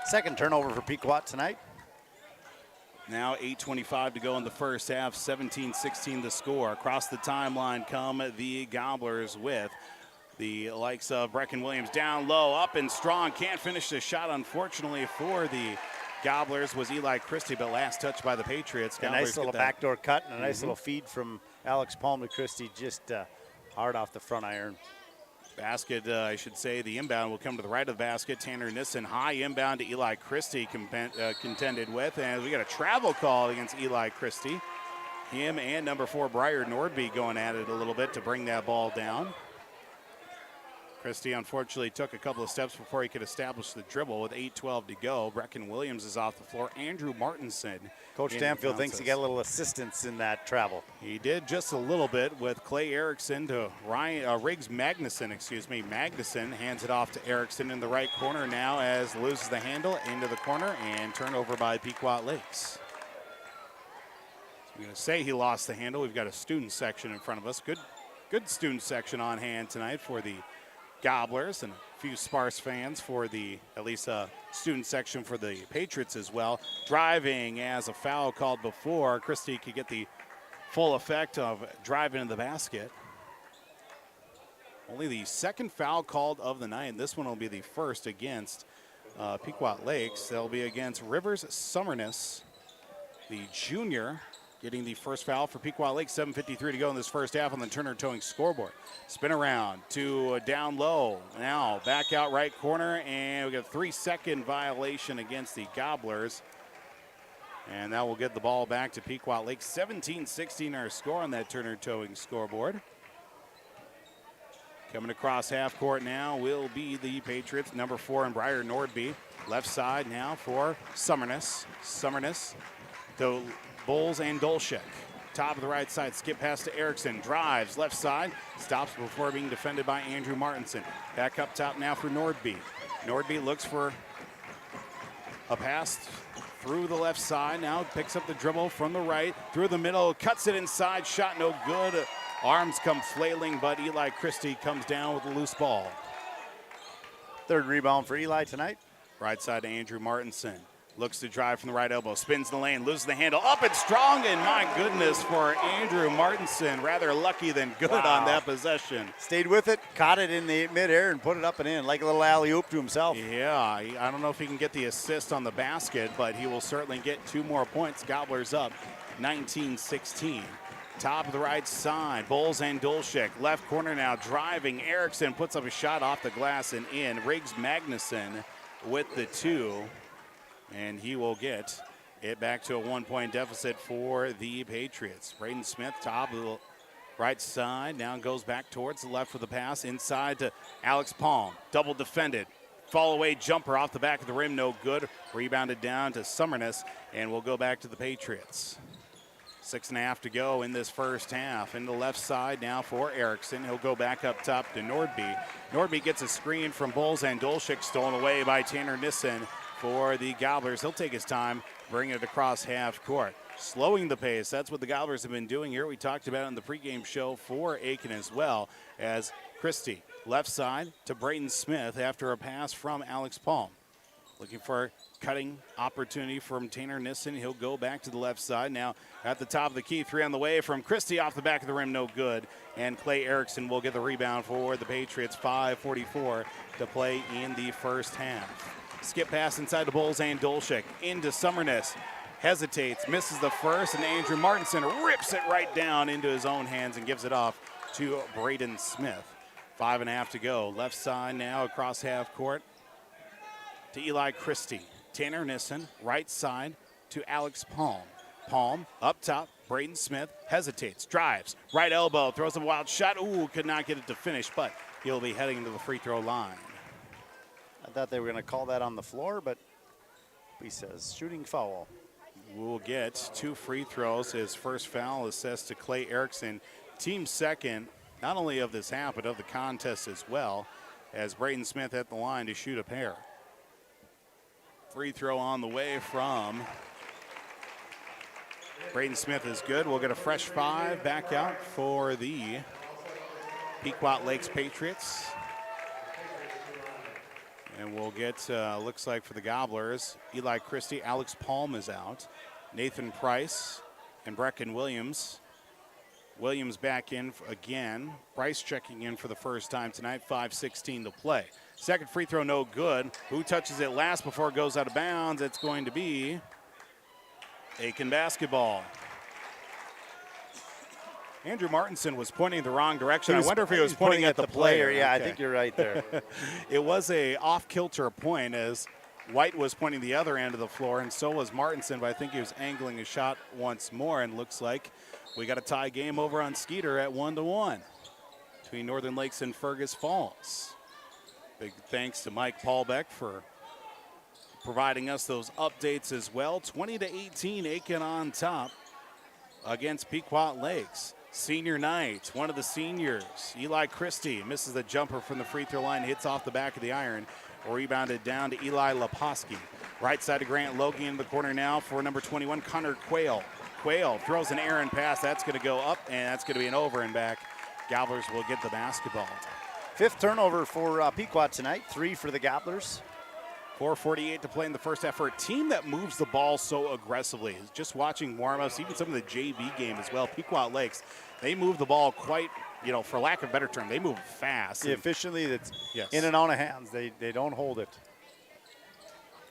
Second turnover for Pequot tonight. Now 8:25 to go in the first half, 17-16 the score. Across the timeline come the Gobblers with the likes of Brecken Williams down low, up and strong. Can't finish the shot, unfortunately, for the Gobblers was Eli Christie, but last touch by the Patriots. A nice little backdoor cut and a nice little feed from Alex Palm to Christie, just hard off the front iron. Basket, I should say, the inbound will come to the right of the basket. Tanner Nissen, high inbound to Eli Christie contended with. And we got a travel call against Eli Christie. Him and number 4, Briar Nordby, going at it a little bit to bring that ball down. Christie unfortunately took a couple of steps before he could establish the dribble with 8:12 to go. Brecken Williams is off the floor. Andrew Martinson. Coach Stanfield thinks he got a little assistance in that travel. He did just a little bit with Clay Erickson to Riggs Magnuson, Magnuson hands it off to Erickson in the right corner now as loses the handle into the corner and turnover by Pequot Lakes. I'm going to say he lost the handle. We've got a student section in front of us. Good student section on hand tonight for the Gobblers and a few sparse fans for the, at least student section for the Patriots as well. Driving as a foul called before. Christie could get the full effect of driving in the basket. Only the second foul called of the night, and this one will be the first against Pequot Lakes. They'll be against Rivers Summerness, the junior, getting the first foul for Pequot Lakes. 7:53 to go in this first half on the Turner Towing scoreboard. Spin around to down low. Now back out right corner, and we got a 3-second violation against the Gobblers. And that will get the ball back to Pequot Lakes. 17-16 our score on that Turner Towing scoreboard. Coming across half court now will be the Patriots. Number 4 and Briar Nordby. Left side now for Summerness. Summerness to Bowles and Dolchik. top of the right side, skip pass to Erickson, drives left side, stops before being defended by Andrew Martinson. Back up top now for Nordby. Nordby looks for a pass through the left side, now picks up the dribble from the right, through the middle, cuts it inside, shot no good. Arms come flailing, but Eli Christie comes down with a loose ball. Third rebound for Eli tonight. Right side to Andrew Martinson. Looks to drive from the right elbow, spins the lane, loses the handle, up and strong, and my goodness for Andrew Martinson. Rather lucky than good on that possession. Stayed with it, caught it in the midair, and put it up and in like a little alley-oop to himself. Yeah, I don't know if he can get the assist on the basket, but he will certainly get 2 more points. Gobblers up 19-16. Top of the right side, Bowles and Dolchik. Left corner now, driving. Erickson puts up a shot off the glass and in. Riggs Magnuson with the 2. And he will get it back to a 1-point deficit for the Patriots. Braden Smith, top of the right side, now goes back towards the left for the pass. Inside to Alex Palm, double defended. Fall away jumper off the back of the rim, no good. Rebounded down to Summerness, and we'll go back to the Patriots. 6.5 to go in this first half. In the left side now for Erickson. He'll go back up top to Nordby. Nordby gets a screen from Bowles and Dolchik, stolen away by Tanner Nissen. For the Gobblers, he'll take his time, bring it across half court. Slowing the pace, that's what the Gobblers have been doing here. We talked about it in the pregame show for Aitkin as well, as Christie, left side to Brayton Smith after a pass from Alex Palm. Looking for a cutting opportunity from Tanner Nissen. He'll go back to the left side. Now at the top of the key, 3 on the way from Christie off the back of the rim, no good. And Clay Erickson will get the rebound for the Patriots. 5:44 to play in the first half. Skip pass inside the Bowles and Dolchik. Into Summerness. Hesitates, misses the first, and Andrew Martinson rips it right down into his own hands and gives it off to Braden Smith. 5.5 to go. Left side now across half court to Eli Christie. Tanner Nissen, right side to Alex Palm. Palm up top. Braden Smith hesitates, drives, right elbow, throws a wild shot. Ooh, could not get it to finish, but he'll be heading to the free throw line. I thought they were going to call that on the floor, but he says shooting foul. We'll get 2 free throws. His first foul assessed to Clay Erickson. Team second, not only of this half, but of the contest as well, as Braden Smith at the line to shoot a pair. Free throw on the way from Braden Smith is good. We'll get a fresh 5 back out for the Pequot Lakes Patriots. And we'll get, looks like for the Gobblers, Eli Christie, Alex Palm is out. Nathan Price and Brecken Williams. Williams back in again. Price checking in for the first time tonight, 5:16 to play. Second free throw, no good. Who touches it last before it goes out of bounds? It's going to be Aitkin basketball. Andrew Martinson was pointing the wrong direction. I wonder if he was pointing at the player. Yeah, okay. I think you're right there. It was a off-kilter point as White was pointing the other end of the floor, and so was Martinson, but I think he was angling his shot once more, and looks like we got a tie game over on Skeeter at 1-1 between Northern Lakes and Fergus Falls. Big thanks to Mike Paulbeck for providing us those updates as well. 20-18, Aitkin on top against Pequot Lakes. Senior night, one of the seniors, Eli Christie, misses the jumper from the free throw line, hits off the back of the iron, rebounded down to Eli Leposki. Right side to Grant Logie in the corner now for number 21, Connor Quayle. Quayle throws an errant pass, that's going to go up, and that's going to be an over and back. Gobblers will get the basketball. 5th turnover for Pequot tonight, 3 for the Gobblers. 4:48 to play in the first half for a team that moves the ball so aggressively. Just watching warm-ups, even some of the JV game as well, Pequot Lakes, they move the ball quite, for lack of a better term, they move fast. Efficiently, that's in and out of hands. They don't hold it.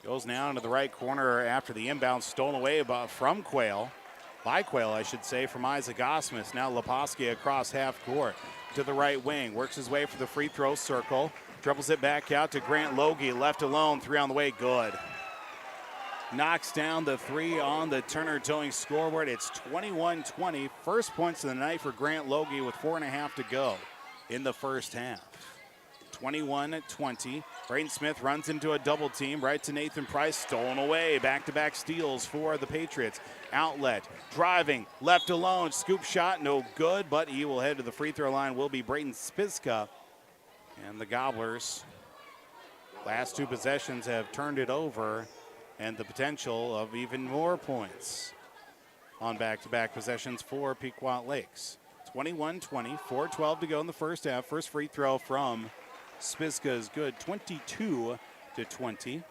Goes now into the right corner after the inbound stolen away from Quayle. By Quayle, I should say, from Isaac Osmus. Now Leposki across half court to the right wing. Works his way for the free throw circle. Dribbles it back out to Grant Logie. Left alone, 3 on the way, good. Knocks down the 3 on the Turner Towing scoreboard. It's 21-20. First points of the night for Grant Logie with 4.5 to go in the first half. 21-20. Braden Smith runs into a double team right to Nathan Price. Stolen away. Back-to-back steals for the Patriots. Outlet. Driving. Left alone. Scoop shot. No good, but he will head to the free throw line. Will be Braden Spiska. And the Gobblers, last two possessions, have turned it over, and the potential of even more points on back-to-back possessions for Pequot Lakes. 21-20, 4:12 to go in the first half. First free throw from Spiska is good, 22-20.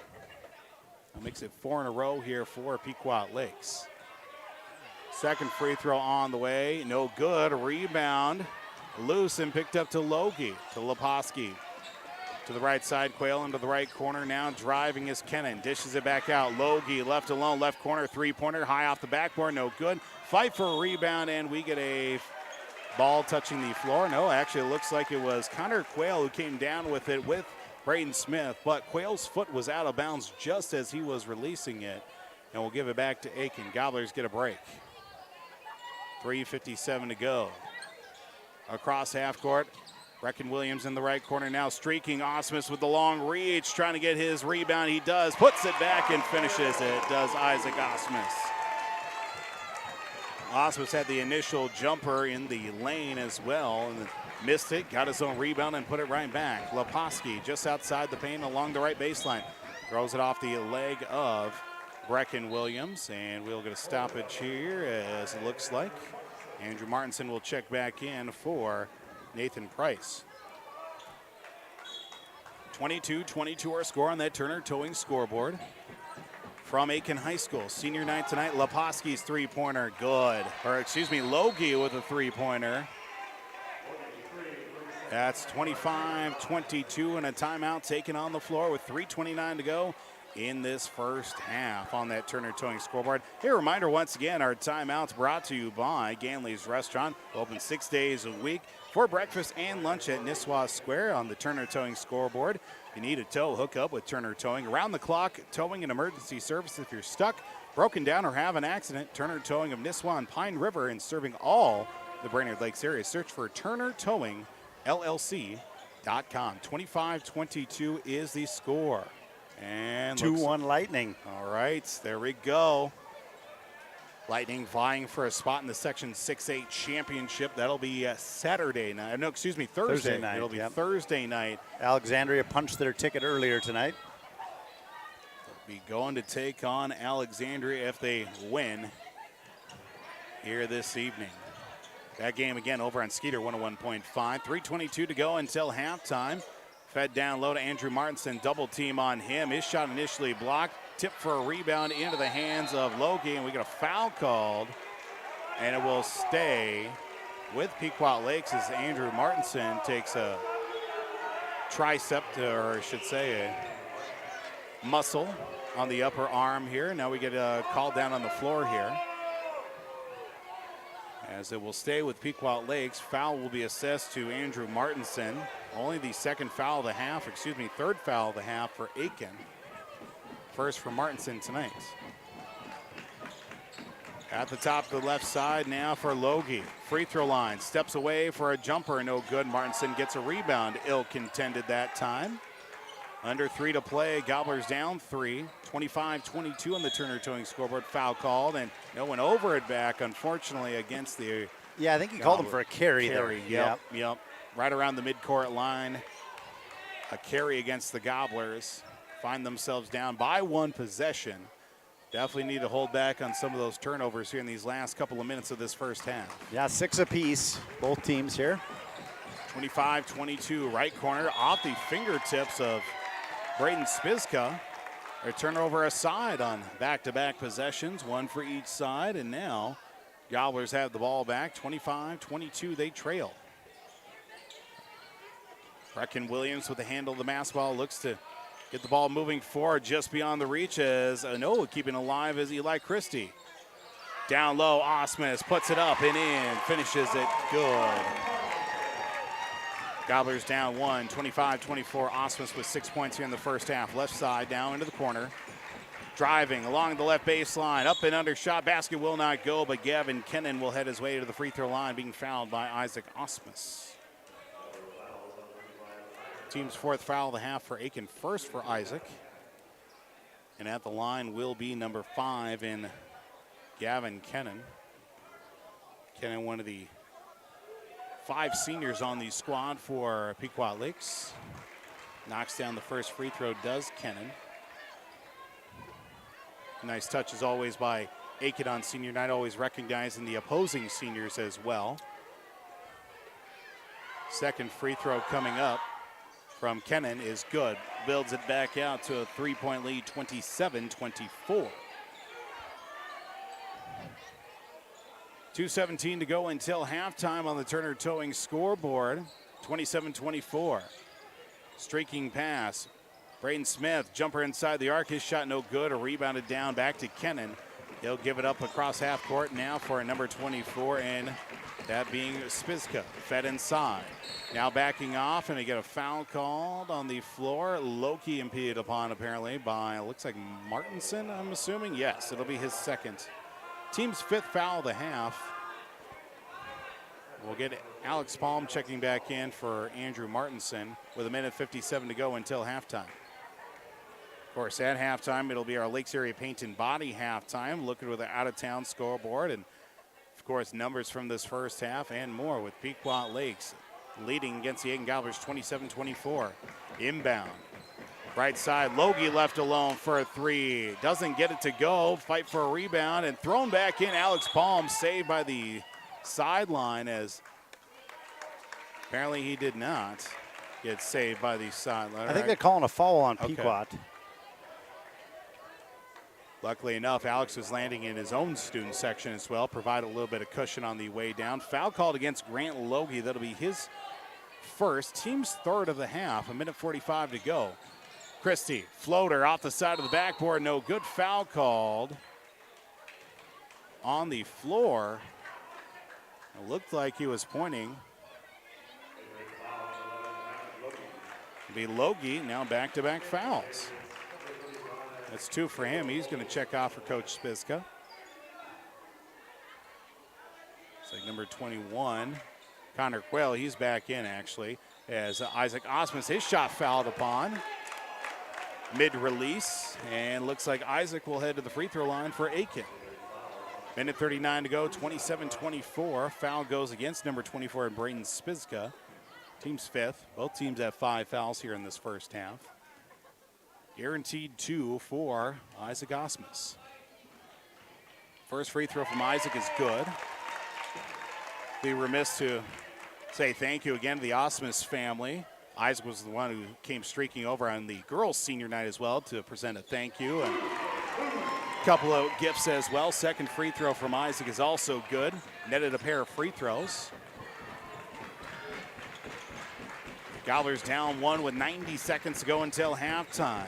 That makes it 4 in a row here for Pequot Lakes. Second free throw on the way, no good. Rebound, loose and picked up to Logie, to Leposki. To the right side, Quayle into the right corner. Now driving is Kennan. Dishes it back out. Logie left alone, left corner, three-pointer, high off the backboard, no good. Fight for a rebound, and we get a ball touching the floor. No, actually it looks like it was Connor Quayle who came down with it with Braden Smith, but Quayle's foot was out of bounds just as he was releasing it. And we'll give it back to Aitkin. Gobblers get a break. 3:57 to go. Across half court, Brecken Williams in the right corner now, streaking. Osmus with the long reach, trying to get his rebound. He does, puts it back and finishes it, does Isaac Osmus. Osmus had the initial jumper in the lane as well, and missed it, got his own rebound and put it right back. Leposki just outside the paint along the right baseline. Throws it off the leg of Brecken Williams, and we'll get a stoppage here as it looks like. Andrew Martinson will check back in for Nathan Price. 22-22 our score on that Turner Towing scoreboard. From Aitkin High School, senior night tonight, Leposki's three-pointer, good. Or excuse me, Logie with a three-pointer. That's 25-22 and a timeout taken on the floor with 3:29 to go in this first half on that Turner Towing scoreboard. Hey, a reminder once again, our timeouts brought to you by Ganley's Restaurant. Open 6 days a week for breakfast and lunch at Nisswa Square on the Turner Towing scoreboard. If you need a tow, hook up with Turner Towing. Around the clock, towing and emergency service if you're stuck, broken down, or have an accident. Turner Towing of Nisswa and Pine River, and serving all the Brainerd Lakes area. Search for Turner Towing LLC.com. 25-22 is the score. And 2-1 Lightning. All right, there we go. Lightning vying for a spot in the Section 6A championship. That'll be Saturday night. No, excuse me, Thursday night. It'll be Thursday night. Alexandria punched their ticket earlier tonight. They'll be going to take on Alexandria if they win here this evening. That game again over on Skeeter 101.5. 3:22 to go until halftime. Fed down low to Andrew Martinson, double team on him. His shot initially blocked, tipped for a rebound into the hands of Logie, and we get a foul called, and it will stay with Pequot Lakes as Andrew Martinson takes a tricep, or I should say a muscle on the upper arm here. Now we get a call down on the floor here. As it will stay with Pequot Lakes. Foul will be assessed to Andrew Martinson. Only the second foul of the half, third foul of the half for Aitkin. First for Martinson tonight. At the top of the left side now for Logie. Free throw line, steps away for a jumper, no good. Martinson gets a rebound, ill contended that time. Under 3 to play, Gobblers down 3. 25-22 on the Turner Towing scoreboard. Foul called, and no one over it back, unfortunately, against the I think he called him for a carry there. Yep. Right around the midcourt line. A carry against the Gobblers. Find themselves down by one possession. Definitely need to hold back on some of those turnovers here in these last couple of minutes of this first half. Yeah, 6 apiece, both teams here. 25-22, right corner, off the fingertips of Braden Spiska. A turnover aside on back-to-back possessions, one for each side, and now Gobblers have the ball back. 25-22, they trail. Brecken Williams with the handle of the basketball, looks to get the ball moving forward just beyond the reach as keeping alive is Eli Christie. Down low, Osmus puts it up and in, finishes it good. Gobblers down 1, 25-24. Osmus with 6 points here in the first half. Left side, down into the corner. Driving along the left baseline, up and under shot. Basket will not go, but Gavin Kennan will head his way to the free throw line, being fouled by Isaac Osmus. Team's fourth foul of the half for Aitkin, first for Isaac. And at the line will be number 5 in Gavin Kennan. Kennan, one of the 5 seniors on the squad for Pequot Lakes. Knocks down the first free throw, does Kennan. Nice touch as always by Aitkin on senior night, always recognizing the opposing seniors as well. Second free throw coming up from Kennan is good. Builds it back out to a 3-point lead, 27-24. 2:17 to go until halftime on the Turner Towing scoreboard. 27-24. Streaking pass. Braden Smith, jumper inside the arc. His shot no good. A rebounded down back to Kennan. He'll give it up across half court now for a number 24, and that being Spiska. Fed inside. Now backing off, and they get a foul called on the floor. Loki impeded upon apparently by, looks like Martinson, I'm assuming. Yes, it'll be his second. Team's 5th foul of the half. We'll get Alex Palm checking back in for Andrew Martinson with 1:57 to go until halftime. Of course, at halftime, it'll be our Lakes Area Paint and Body halftime, looking with an out-of-town scoreboard, and, of course, numbers from this first half and more with Pequot Lakes leading against the Aitkin Gobblers 27-24. Inbound. Right side, Logie left alone for a 3. Doesn't get it to go. Fight for a rebound, and thrown back in. Alex Palm saved by the sideline, as apparently he did not get saved by the sideline. I think they're calling a foul on Pequot. Okay. Luckily enough, Alex was landing in his own student section as well, provided a little bit of cushion on the way down. Foul called against Grant Logie. That'll be his first, team's third of the half. 1:45 to go. Christie, floater off the side of the backboard, no good. Foul called on the floor. It looked like he was pointing. It'll be Logie, now back-to-back fouls. That's 2 for him. He's going to check off for Coach Spiska. It's like number 21, Connor Quayle, he's back in actually, as Isaac Osmus, his shot fouled upon. Mid-release, and looks like Isaac will head to the free throw line for Aitkin. 1:39 to go, 27-24. Foul goes against number 24, Braden Spiska. Team's 5th. Both teams have 5 fouls here in this first half. Guaranteed 2 for Isaac Osmus. First free throw from Isaac is good. Be remiss to say thank you again to the Osmus family. Isaac was the one who came streaking over on the girls' senior night as well to present a thank you, and a couple of gifts as well. Second free throw from Isaac is also good. Netted a pair of free throws. Gobblers down 1 with 90 seconds to go until halftime.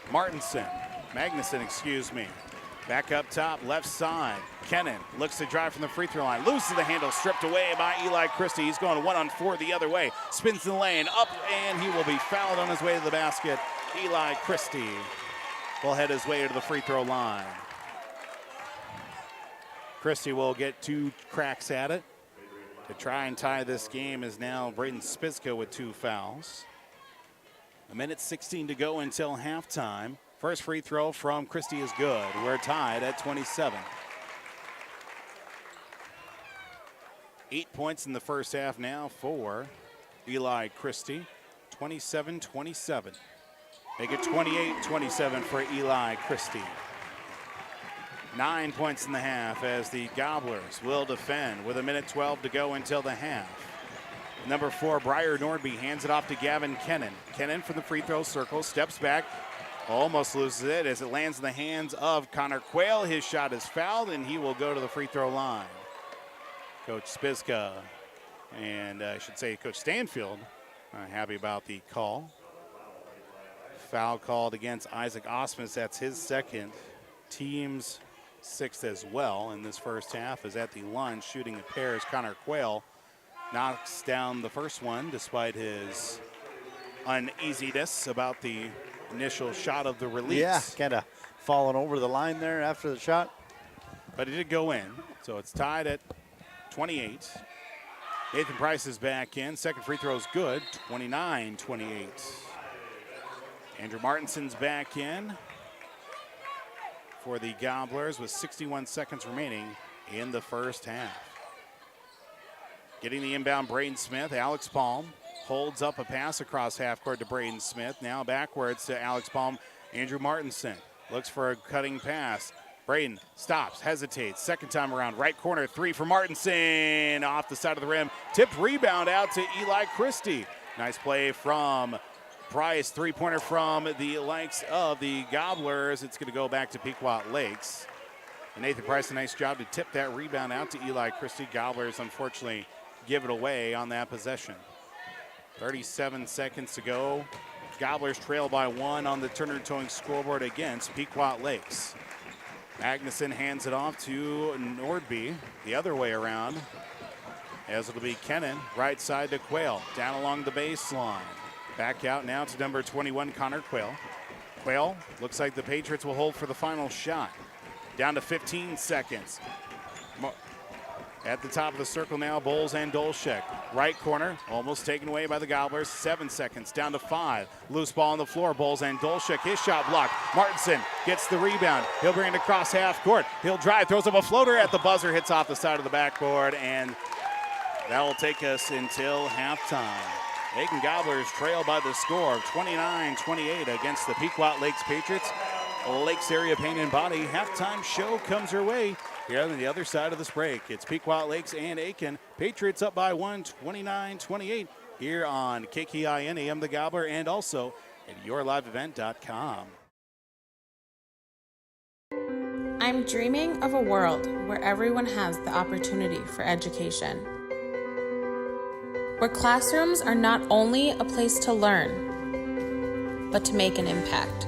Magnuson, excuse me. Back up top, left side. Kennan looks to drive from the free throw line. Loses the handle, stripped away by Eli Christie. He's going 1-on-4 the other way. Spins the lane, up, and he will be fouled on his way to the basket. Eli Christie will head his way to the free throw line. Christie will get 2 cracks at it. To try and tie this game is now Braden Spiska with 2 fouls. 1:16 to go until halftime. First free throw from Christie is good. We're tied at 27. 8 points in the first half now for Eli Christie. 27-27. Make it 28-27 for Eli Christie. 9 points in the half as the Gobblers will defend with 1:12 to go until the half. Number 4, Briar Nordby hands it off to Gavin Kennan. Kennan from the free throw circle, steps back, almost loses it as it lands in the hands of Connor Quayle. His shot is fouled, and he will go to the free throw line. Coach Spiska, and I should say Coach Stanfield, happy about the call. Foul called against Isaac Osmus. That's his second. Team's 6th as well in this first half, is at the line shooting a pair as Connor Quayle knocks down the first one despite his uneasiness about the initial shot of the release. Yeah, kind of falling over the line there after the shot. But it did go in, so it's tied at 28. Nathan Price is back in. Second free throw is good, 29-28. Andrew Martinson's back in for the Gobblers with 61 seconds remaining in the first half. Getting the inbound, Braden Smith. Alex Palm holds up a pass across half court to Braden Smith. Now backwards to Alex Palm. Andrew Martinson looks for a cutting pass. Braden stops, hesitates. Second time around, right corner, three for Martinson. Off the side of the rim. Tipped rebound out to Eli Christie. Nice play from Price. Three-pointer from the likes of the Gobblers. It's going to go back to Pequot Lakes. And Nathan Price, a nice job to tip that rebound out to Eli Christie. Gobblers, unfortunately, give it away on that possession. 37 seconds to go. Gobblers trail by 1 on the Turner Towing scoreboard against Pequot Lakes. Magnuson hands it off to Nordby, the other way around, as it'll be Kennan, right side to Quayle, down along the baseline. Back out now to number 21, Connor Quayle. Quayle, looks like the Patriots will hold for the final shot. Down to 15 seconds. At the top of the circle now, Bowles and Dolchek. Right corner, almost taken away by the Gobblers. 7 seconds, down to 5. Loose ball on the floor, Bowles and Dolchek. His shot blocked. Martinson gets the rebound. He'll bring it across half court. He'll drive, throws up a floater at the buzzer, hits off the side of the backboard, and that will take us until halftime. Aitkin Gobblers trail by the score of 29-28 against the Pequot Lakes Patriots. Lakes Area Paint and Body halftime show comes your way here on the other side of this break. It's Pequot Lakes and Aitkin. Patriots up by 1, 29-28 here on KKIN AM The Gobbler and also at yourliveevent.com. I'm dreaming of a world where everyone has the opportunity for education. Where classrooms are not only a place to learn, but to make an impact.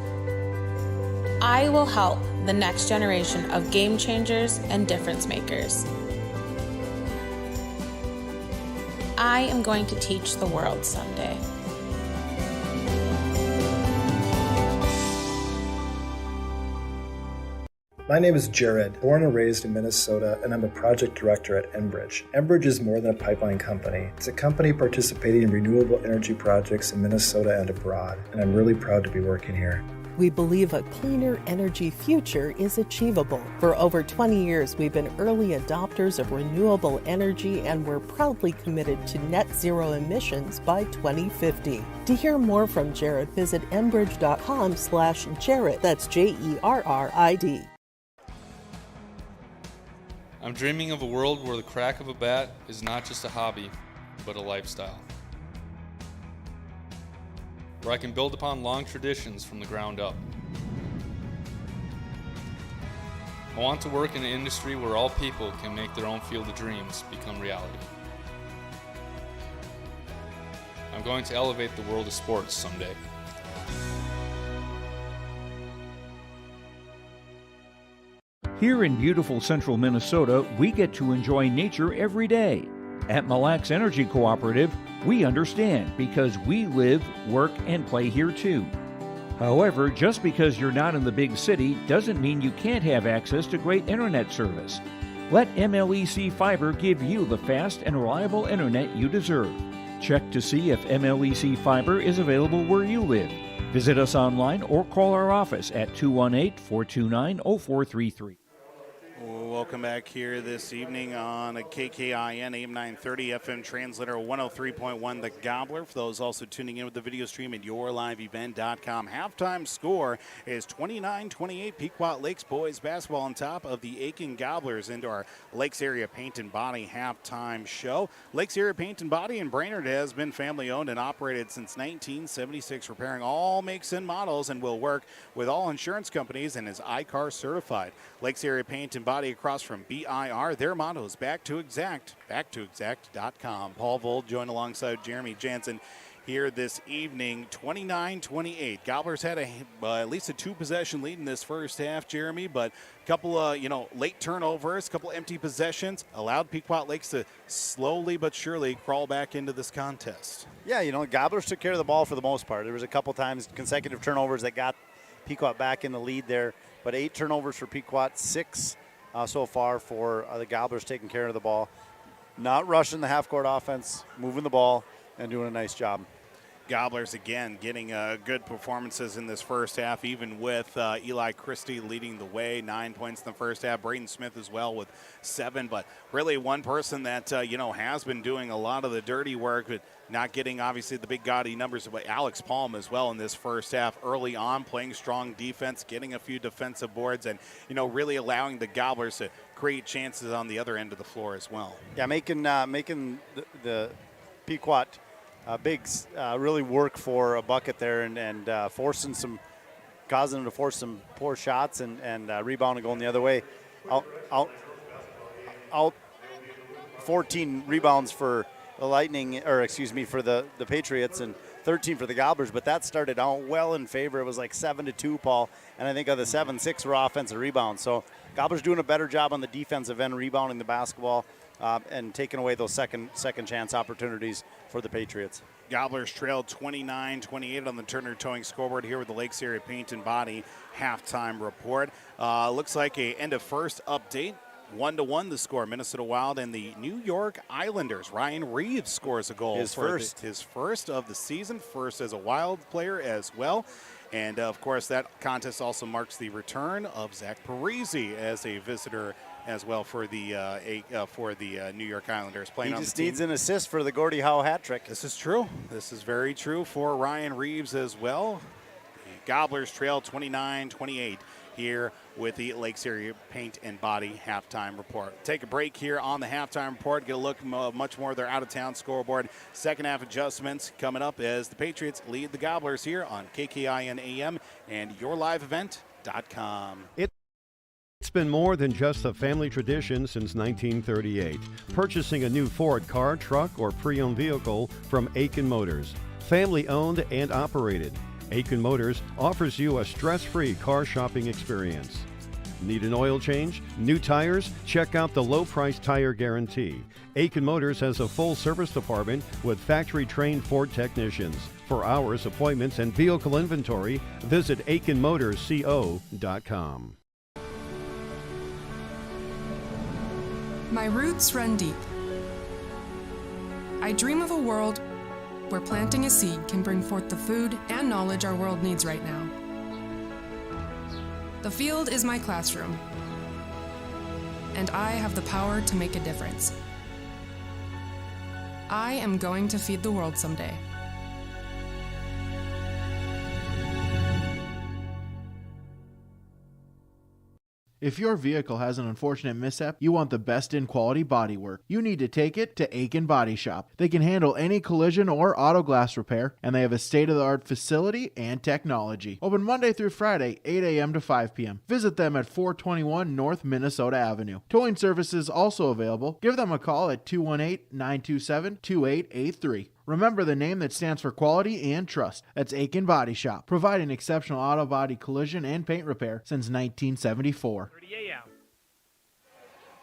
I will help the next generation of game changers and difference makers. I am going to teach the world someday. My name is Jared, born and raised in Minnesota, and I'm a project director at Enbridge. Enbridge is more than a pipeline company. It's a company participating in renewable energy projects in Minnesota and abroad, and I'm really proud to be working here. We believe a cleaner energy future is achievable. For over 20 years, we've been early adopters of renewable energy, and we're proudly committed to net zero emissions by 2050. To hear more from Jared, visit enbridge.com/Jared. That's JERRID. I'm dreaming of a world where the crack of a bat is not just a hobby, but a lifestyle. Where I can build upon long traditions from the ground up. I want to work in an industry where all people can make their own field of dreams become reality. I'm going to elevate the world of sports someday. Here in beautiful central Minnesota, we get to enjoy nature every day. At Mille Lacs Energy Cooperative, we understand because we live, work, and play here too. However, just because you're not in the big city doesn't mean you can't have access to great internet service. Let MLEC Fiber give you the fast and reliable internet you deserve. Check to see if MLEC Fiber is available where you live. Visit us online or call our office at 218-429-0433. Welcome back here this evening on a KKIN AM 930 FM translator 103.1 The Gobbler. For those also tuning in with the video stream at yourliveevent.com. Halftime score is 29-28. Pequot Lakes boys basketball on top of the Aitkin Gobblers into our Lakes Area Paint and Body halftime show. Lakes Area Paint and Body in Brainerd has been family owned and operated since 1976, repairing all makes and models, and will work with all insurance companies and is ICAR certified. Lakes Area Paint and Body across from BIR. Their motto is back to exact, backtoexact.com. Paul Vold joined alongside Jeremy Jansen here this evening. 29-28. Gobblers had at least a 2-possession lead in this first half, Jeremy, but a couple late turnovers, a couple empty possessions allowed Pequot Lakes to slowly but surely crawl back into this contest. Yeah, Gobblers took care of the ball for the most part. There was a couple times consecutive turnovers that got Pequot back in the lead there, but 8 turnovers for Pequot, 6 so far for the Gobblers taking care of the ball. not rushing the half-court offense, moving the ball, and doing a nice job. Gobblers again getting good performances in this first half, even with Eli Christie leading the way, 9 points in the first half. Braden Smith as well with 7, but really one person that has been doing a lot of the dirty work, but not getting obviously the big gaudy numbers, but Alex Palm as well in this first half, early on playing strong defense, getting a few defensive boards, and really allowing the Gobblers to create chances on the other end of the floor as well. Yeah, making the Pequot bigs really work for a bucket there, and causing them to force some poor shots and rebounding going the other way. Out 14 rebounds for the Lightning, or excuse me, for the Patriots, and 13 for the Gobblers, but that started out well in favor. It was like 7-2, Paul, and I think of the 7-6 were offensive rebounds. So Gobblers doing a better job on the defensive end, rebounding the basketball and taking away those second chance opportunities for the Patriots. Gobblers trailed 29-28 on the Turner Towing scoreboard here with the Lakes Area Paint and Body halftime report. Looks like a end of first update. 1-1 the score. Minnesota Wild and the New York Islanders. Ryan Reeves scores a goal. His first of the season, first as a Wild player as well. And of course, that contest also marks the return of Zach Parisi as a visitor as well for the New York Islanders. Playing he on just the team. needs an assist for the Gordie Howe hat trick. This is true. This is very true for Ryan Reeves as well. The Gobblers trail 29-28 here with the Lakes Area Paint and Body halftime report. Take a break here on the halftime report. Get a look much more of their out-of-town scoreboard. Second half adjustments coming up as the Patriots lead the Gobblers here on KKIN AM and yourliveevent.com. It's been more than just a family tradition since 1938. Purchasing a new Ford car, truck, or pre-owned vehicle from Aitkin Motors. Family owned and operated. Aitkin Motors offers you a stress-free car shopping experience. Need an oil change? New tires? Check out the low-price tire guarantee. Aitkin Motors has a full service department with factory-trained Ford technicians. For hours, appointments, and vehicle inventory, visit AitkinMotorsCO.com. My roots run deep. I dream of a world where planting a seed can bring forth the food and knowledge our world needs right now. The field is my classroom, and I have the power to make a difference. I am going to feed the world someday. If your vehicle has an unfortunate mishap, you want the best in quality bodywork. You need to take it to Aitkin Body Shop. They can handle any collision or auto glass repair, and they have a state-of-the-art facility and technology. Open Monday through Friday, 8 a.m. to 5 p.m. Visit them at 421 North Minnesota Avenue. Towing services also available. Give them a call at 218-927-2883. Remember the name that stands for quality and trust. That's Aitkin Body Shop, providing exceptional auto body collision and paint repair since 1974.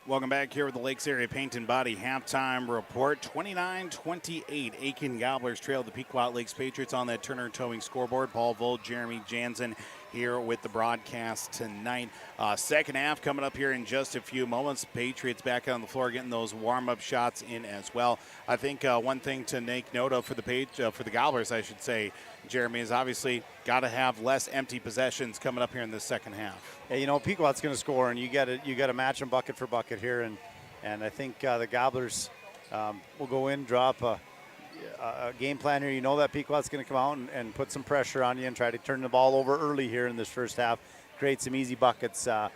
Welcome back here with the Lakes Area Paint and Body halftime report. 29-28. Aitkin Gobblers trail the Pequot Lakes Patriots on that Turner Towing scoreboard. Paul Vold, Jeremy Jansen here with the broadcast tonight. Second half coming up here in just a few moments. Patriots back on the floor getting those warm-up shots in as well. I think one thing to make note of for the Gobblers, I should say, Jeremy, is obviously got to have less empty possessions coming up here in the second half. Yeah, Pequot's going to score, and you got to match them bucket for bucket here, and I think the Gobblers will go in, drop a game plan here. You know that Pequot's going to come out and put some pressure on you and try to turn the ball over early here in this first half, create some easy buckets to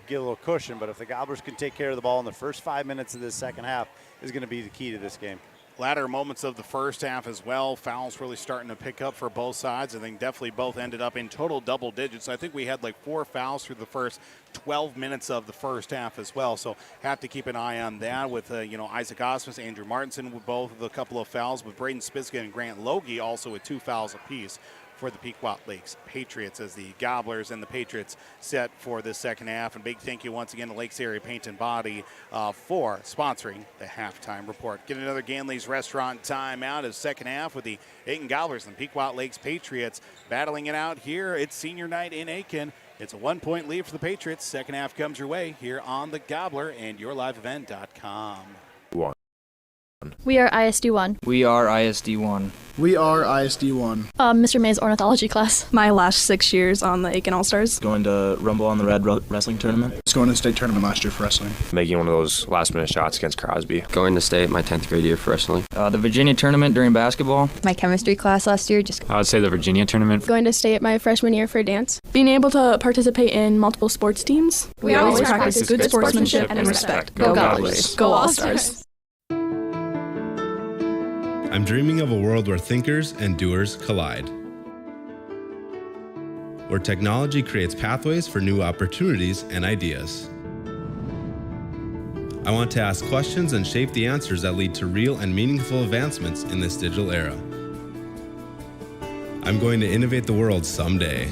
get a little cushion. But if the Gobblers can take care of the ball in the first 5 minutes of this second half, is going to be the key to this game. Latter moments of the first half as well. Fouls really starting to pick up for both sides. I think definitely both ended up in total double digits. I think we had like 4 fouls through the first 12 minutes of the first half as well. So have to keep an eye on that with, Isaac Osmus, Andrew Martinson with both of a couple of fouls, with Braden Spiska and Grant Logie also with 2 fouls apiece for the Pequot Lakes Patriots as the Gobblers and the Patriots set for the second half. And big thank you once again to Lakes Area Paint and Body for sponsoring the halftime report. Get another Ganley's Restaurant timeout as second half with the Aitkin Gobblers and Pequot Lakes Patriots battling it out here. It's senior night in Aitkin. It's a 1-point lead for the Patriots. Second half comes your way here on the Gobbler and yourliveevent.com. We are ISD1. We are ISD1. We are ISD1. Mr. May's ornithology class. My last 6 years on the Aitkin All-Stars. Going to Rumble on the Red Wrestling Tournament. Just going to the state tournament last year for wrestling. Making one of those last-minute shots against Crosby. Going to state my 10th grade year for wrestling. The Virginia Tournament during basketball. My chemistry class last year. I would say the Virginia Tournament. Going to state my freshman year for dance. Being able to participate in multiple sports teams. We always practice good sportsmanship and respect. Go Gobblers. Go All-Stars. I'm dreaming of a world where thinkers and doers collide. Where technology creates pathways for new opportunities and ideas. I want to ask questions and shape the answers that lead to real and meaningful advancements in this digital era. I'm going to innovate the world someday.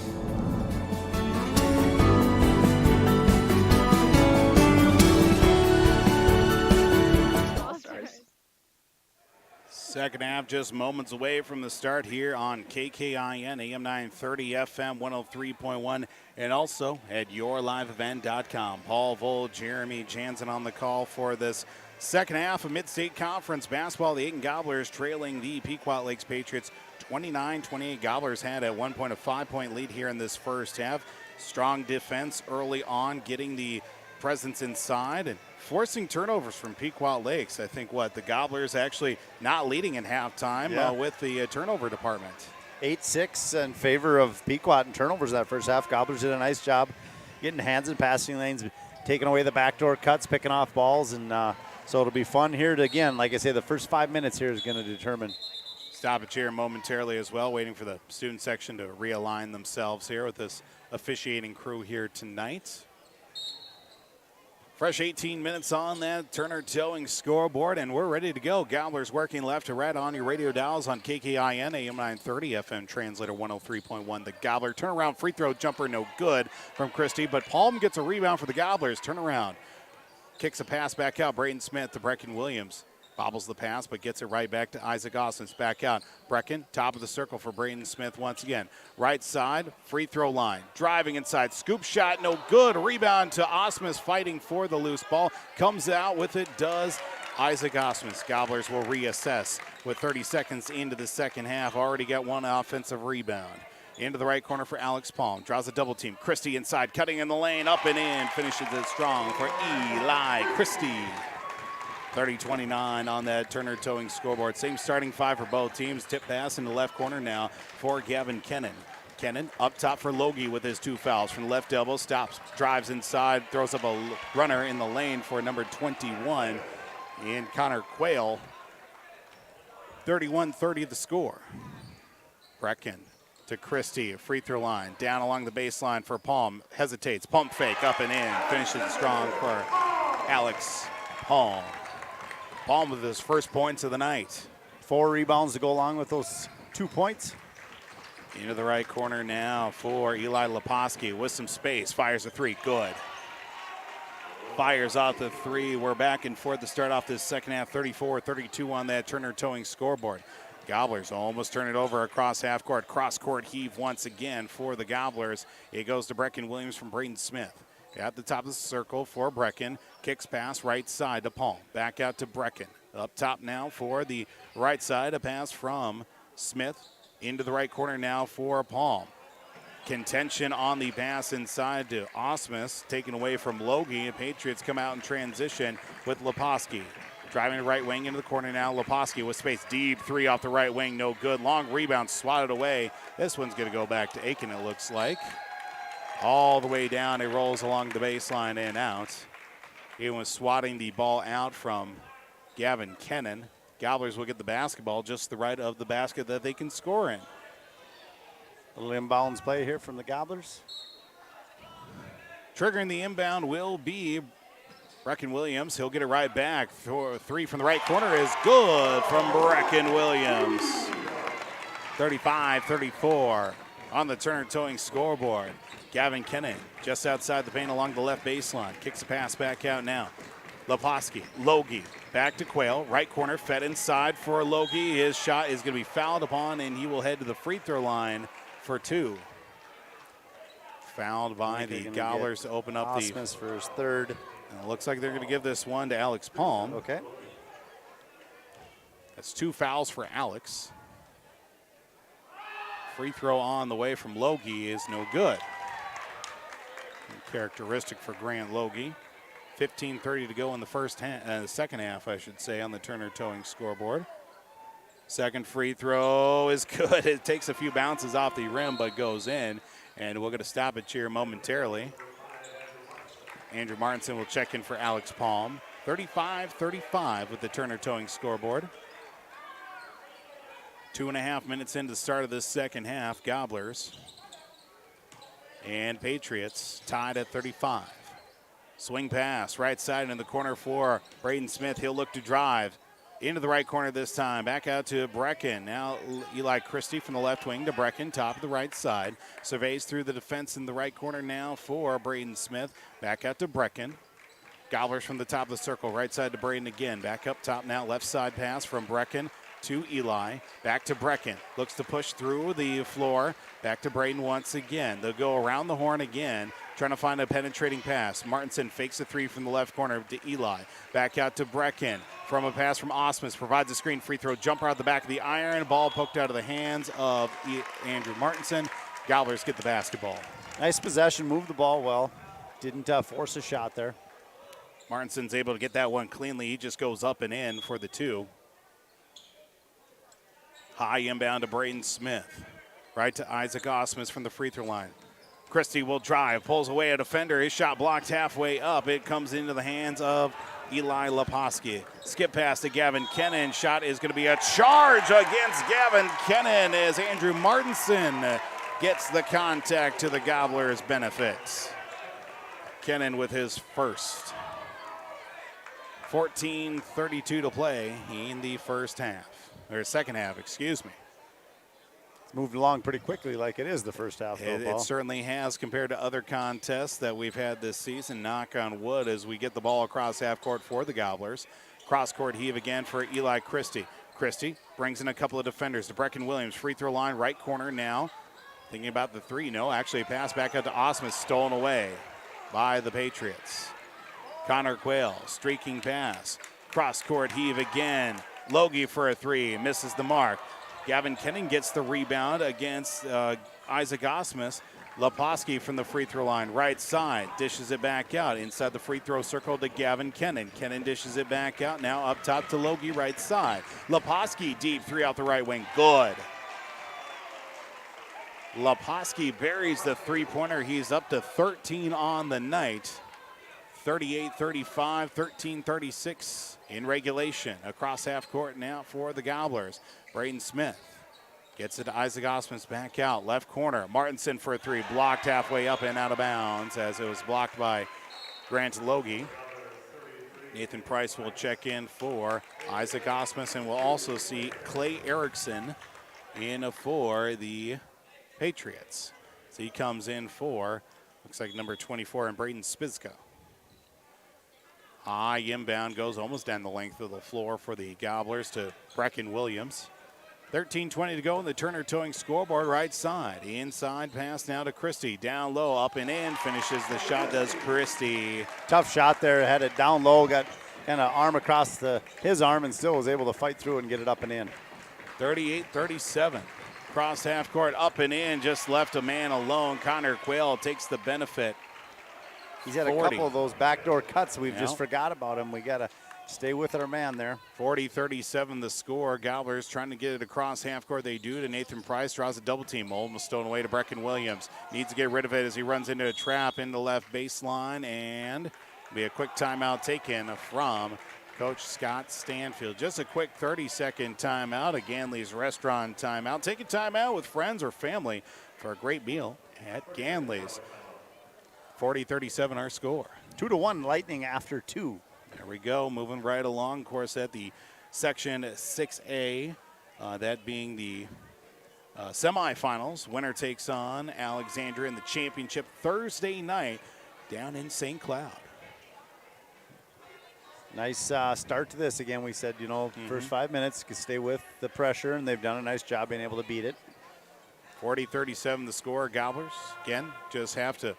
Second half just moments away from the start here on KKIN, AM 930, FM 103.1, and also at yourliveevent.com. Paul Vold, Jeremy Jansen on the call for this second half of Mid-State Conference basketball. The Aitkin Gobblers trailing the Pequot Lakes Patriots 29-28. Gobblers had at one point a 5-point lead here in this first half. Strong defense early on, getting the presence inside and forcing turnovers from Pequot Lakes. I think the Gobblers actually not leading in halftime with the turnover department. 8-6 in favor of Pequot in turnovers that first half. Gobblers did a nice job getting hands in passing lanes, taking away the backdoor cuts, picking off balls, and so it'll be fun here to, again, like I say, the first 5 minutes here is going to determine. Stoppage here momentarily as well, waiting for the student section to realign themselves here with this officiating crew here tonight. Fresh 18 minutes on that Turner Towing scoreboard, and we're ready to go. Gobblers working left to right on your radio dials on KKIN, AM 930, FM translator 103.1. The Gobbler turnaround free throw jumper, no good from Christie, but Palm gets a rebound for the Gobblers. Turnaround. Kicks a pass back out. Braden Smith to Brecken Williams. Bobbles the pass, but gets it right back to Isaac Osmond. Back out. Brecken, top of the circle for Braden Smith once again. Right side, free throw line. Driving inside, scoop shot, no good. Rebound to Osmond, fighting for the loose ball. Comes out with it, does Isaac Osmond. Gobblers will reassess with 30 seconds into the second half. Already got one offensive rebound. Into the right corner for Alex Palm. Draws a double team. Christie inside, cutting in the lane, up and in. Finishes it strong for Eli Christie. 30-29 on that Turner Towing scoreboard. Same starting five for both teams. Tip pass in the left corner now for Gavin Kennan. Kennan up top for Logie with his two fouls. From the left elbow, stops, drives inside, throws up a runner in the lane for number 21 in Connor Quayle. 31-30 the score. Brecken to Christie, free throw line, down along the baseline for Palm. Hesitates, pump fake, up and in. Finishes strong for Alex Palm. Palm with his first points of the night. 4 rebounds to go along with those 2 points. Into the right corner now for Eli Leposki with some space. Fires a three, good. Fires out the three. We're back and forth to start off this second half. 34-32 on that Turner Towing scoreboard. Gobblers almost turn it over across half court. Cross court heave once again for the Gobblers. It goes to Brecken Williams from Braden Smith. At the top of the circle for Brecken. Kicks pass right side to Palm. Back out to Brecken. Up top now for the right side. A pass from Smith into the right corner now for Palm. Contention on the pass inside to Osmus. Taken away from Logie. And Patriots come out in transition with Leposki. Driving the right wing into the corner now. Leposki with space. Deep three off the right wing. No good. Long rebound swatted away. This one's going to go back to Aitkin, it looks like. All the way down. It rolls along the baseline and out. He was swatting the ball out from Gavin Kennan. Gobblers will get the basketball just the right of the basket that they can score in. A little inbounds play here from the Gobblers. Triggering the inbound will be Brecken Williams. He'll get it right back. Three from the right corner is good from Brecken Williams. 35-34 on the Turner Towing scoreboard. Gavin Kennan just outside the paint along the left baseline. Kicks the pass back out now. Leposki, Logie, back to Quayle. Right corner, fed inside for Logie. His shot is going to be fouled upon, and he will head to the free throw line for two. Fouled by the Gobblers to open up Osmus for his third. And it looks like they're going to give this one to Alex Palm. Okay. That's 2 fouls for Alex. Free throw on the way from Logie is no good. Characteristic for Grant Logie. 15:30 to go in the second half, I should say, on the Turner Towing scoreboard. Second free throw is good. It takes a few bounces off the rim, but goes in. And we're going to stop it here momentarily. Andrew Martinson will check in for Alex Palm. 35-35 with the Turner Towing scoreboard. 2.5 minutes into the start of this second half. Gobblers and Patriots tied at 35. Swing pass, right side in the corner for Braden Smith. He'll look to drive into the right corner this time. Back out to Brecken. Now Eli Christie from the left wing to Brecken, top of the right side. Surveys through the defense in the right corner now for Braden Smith. Back out to Brecken. Gobblers from the top of the circle, right side to Braden again. Back up top now, left side pass from Brecken to Eli. Back to Brecken. Looks to push through the floor. Back to Braden once again. They'll go around the horn again, trying to find a penetrating pass. Martinson fakes a three from the left corner to Eli. Back out to Brecken. From a pass from Osmus, provides a screen, free throw, jumper out the back of the iron. Ball poked out of the hands of Andrew Martinson. Gobblers get the basketball. Nice possession, moved the ball well. Didn't force a shot there. Martinson's able to get that one cleanly. He just goes up and in for the 2. High inbound to Braden Smith. Right to Isaac Osmus from the free throw line. Christie will drive, pulls away a defender. His shot blocked halfway up. It comes into the hands of Eli Leposki. Skip pass to Gavin Kennan. Shot is going to be a charge against Gavin Kennan as Andrew Martinson gets the contact to the Gobblers' benefit. Kennan with his first. 14:32 to play in the second half, excuse me. It's moved along pretty quickly like it is the first half. It certainly has compared to other contests that we've had this season. Knock on wood as we get the ball across half court for the Gobblers. Cross court heave again for Eli Christie. Christie brings in a couple of defenders to Brecken Williams. Free throw line, right corner now. Thinking about the 3. No, actually a pass back out to Osmus, stolen away by the Patriots. Connor Quayle, streaking pass. Cross court heave again. Logie for a 3, misses the mark. Gavin Kennan gets the rebound against Isaac Osmus. Leposki from the free throw line, right side, dishes it back out. Inside the free throw circle to Gavin Kennan. Kennan dishes it back out, now up top to Logie, right side. Leposki deep 3 out the right wing, good. Leposki buries the three-pointer. He's up to 13 on the night. 38-35, 13-36 in regulation. Across half court now for the Gobblers. Braden Smith gets it to Isaac Osmus, back out. Left corner, Martinson for a 3. Blocked halfway up and out of bounds as it was blocked by Grant Logie. Nathan Price will check in for Isaac Osmus, and we'll also see Clay Erickson in for the Patriots. So he comes in for, looks like number 24, and Braden Spiska. High inbound goes almost down the length of the floor for the Gobblers to Brecken Williams. 13:20 to go in the Turner Towing scoreboard, right side. Inside pass now to Christie. Down low, up and in. Finishes the shot, does Christie. Tough shot there. Had it down low, got kind of arm across his arm, and still was able to fight through and get it up and in. 38-37. Cross half court, up and in. Just left a man alone. Connor Quayle takes the benefit. He's had 40. A couple of those backdoor cuts. We've just forgot about him. We got to stay with our man there. 40-37 the score. Gobblers trying to get it across half court. They do to Nathan Price. Draws a double team. Almost stolen away to Brecken Williams. Needs to get rid of it as he runs into a trap in the left baseline. And be a quick timeout taken from Coach Scott Stanfield. Just a quick 30-second timeout. A Ganley's Restaurant timeout. Take a timeout with friends or family for a great meal at Ganley's. 40-37 our score. 2-1 Lightning after 2. There we go, moving right along. Of course, at the Section 6A, that being the semifinals. Winner takes on Alexandria in the championship Thursday night down in St. Cloud. Nice start to this. Again, we said, first 5 minutes, could stay with the pressure, and they've done a nice job being able to beat it. 40-37 the score. Gobblers, again, just have to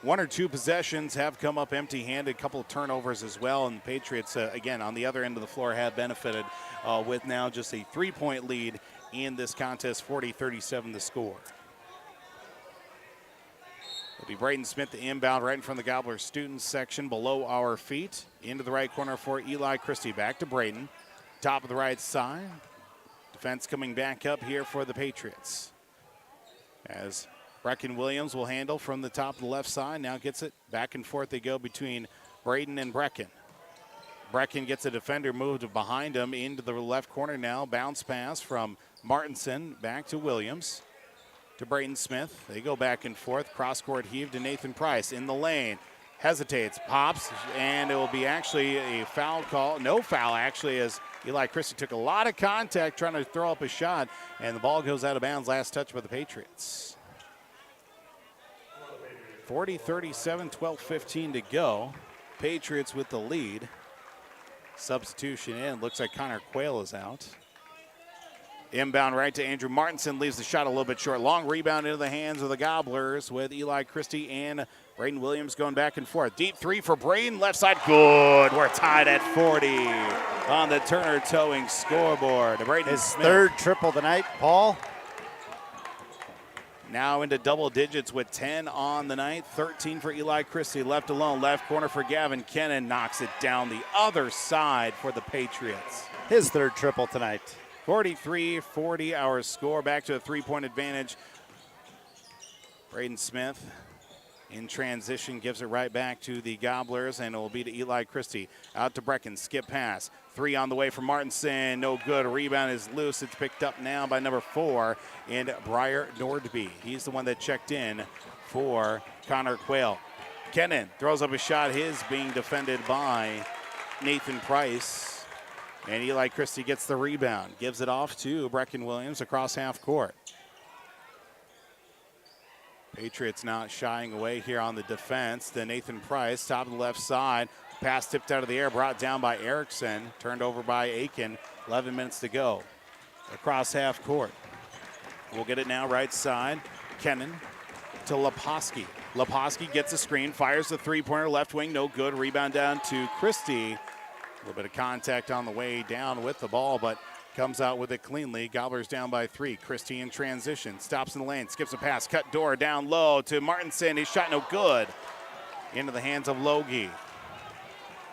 one or two possessions have come up empty-handed, a couple of turnovers as well, and the Patriots, again, on the other end of the floor have benefited with now just a 3-point lead in this contest, 40-37 the score. It'll be Braden Smith, the inbound right in front of the Gobbler students section below our feet. Into the right corner for Eli Christie. Back to Braden. Top of the right side. Defense coming back up here for the Patriots. As Brecken Williams will handle from the top of the left side. Now gets it back and forth they go between Braden and Brecken. Brecken gets a defender moved behind him into the left corner now. Bounce pass from Martinson back to Williams. To Braden Smith. They go back and forth. Cross-court heave to Nathan Price in the lane. Hesitates, pops, and it will be actually a foul call. No foul, actually, as Eli Christie took a lot of contact trying to throw up a shot, and the ball goes out of bounds. Last touch by the Patriots. 40-37, 12-15 to go. Patriots with the lead. Substitution in. Looks like Connor Quayle is out. Inbound right to Andrew Martinson, leaves the shot a little bit short. Long rebound into the hands of the Gobblers with Eli Christie and Braden Williams going back and forth. Deep three for Braden, left side, good. We're tied at 40 on the Turner Towing scoreboard. His third triple tonight, Paul. Now into double digits with 10 on the night. 13 for Eli Christie, left alone. Left corner for Gavin Kennan, knocks it down the other side for the Patriots. His third triple tonight. 43-40 our score, back to a 3-point advantage. Braden Smith in transition gives it right back to the Gobblers, and it will be to Eli Christie. Out to Brecken, skip pass. 3 on the way from Martinson, no good. A rebound is loose. It's picked up now by number 4 in Briar Nordby. He's the one that checked in for Connor Quayle. Kennan throws up a shot, his being defended by Nathan Price. And Eli Christie gets the rebound, gives it off to Brecken Williams across half court. Patriots not shying away here on the defense. Then Nathan Price, top of the left side. Pass tipped out of the air, brought down by Erickson, turned over by Aitkin. 11 minutes to go. Across half court. We'll get it now right side. Kennan to Leposki. Leposki gets a screen, fires the three-pointer left wing, no good. Rebound down to Christie. A little bit of contact on the way down with the ball, but comes out with it cleanly. Gobblers down by 3. Christie in transition. Stops in the lane. Skips a pass. Cut door down low to Martinson. His shot no good. Into the hands of Logie.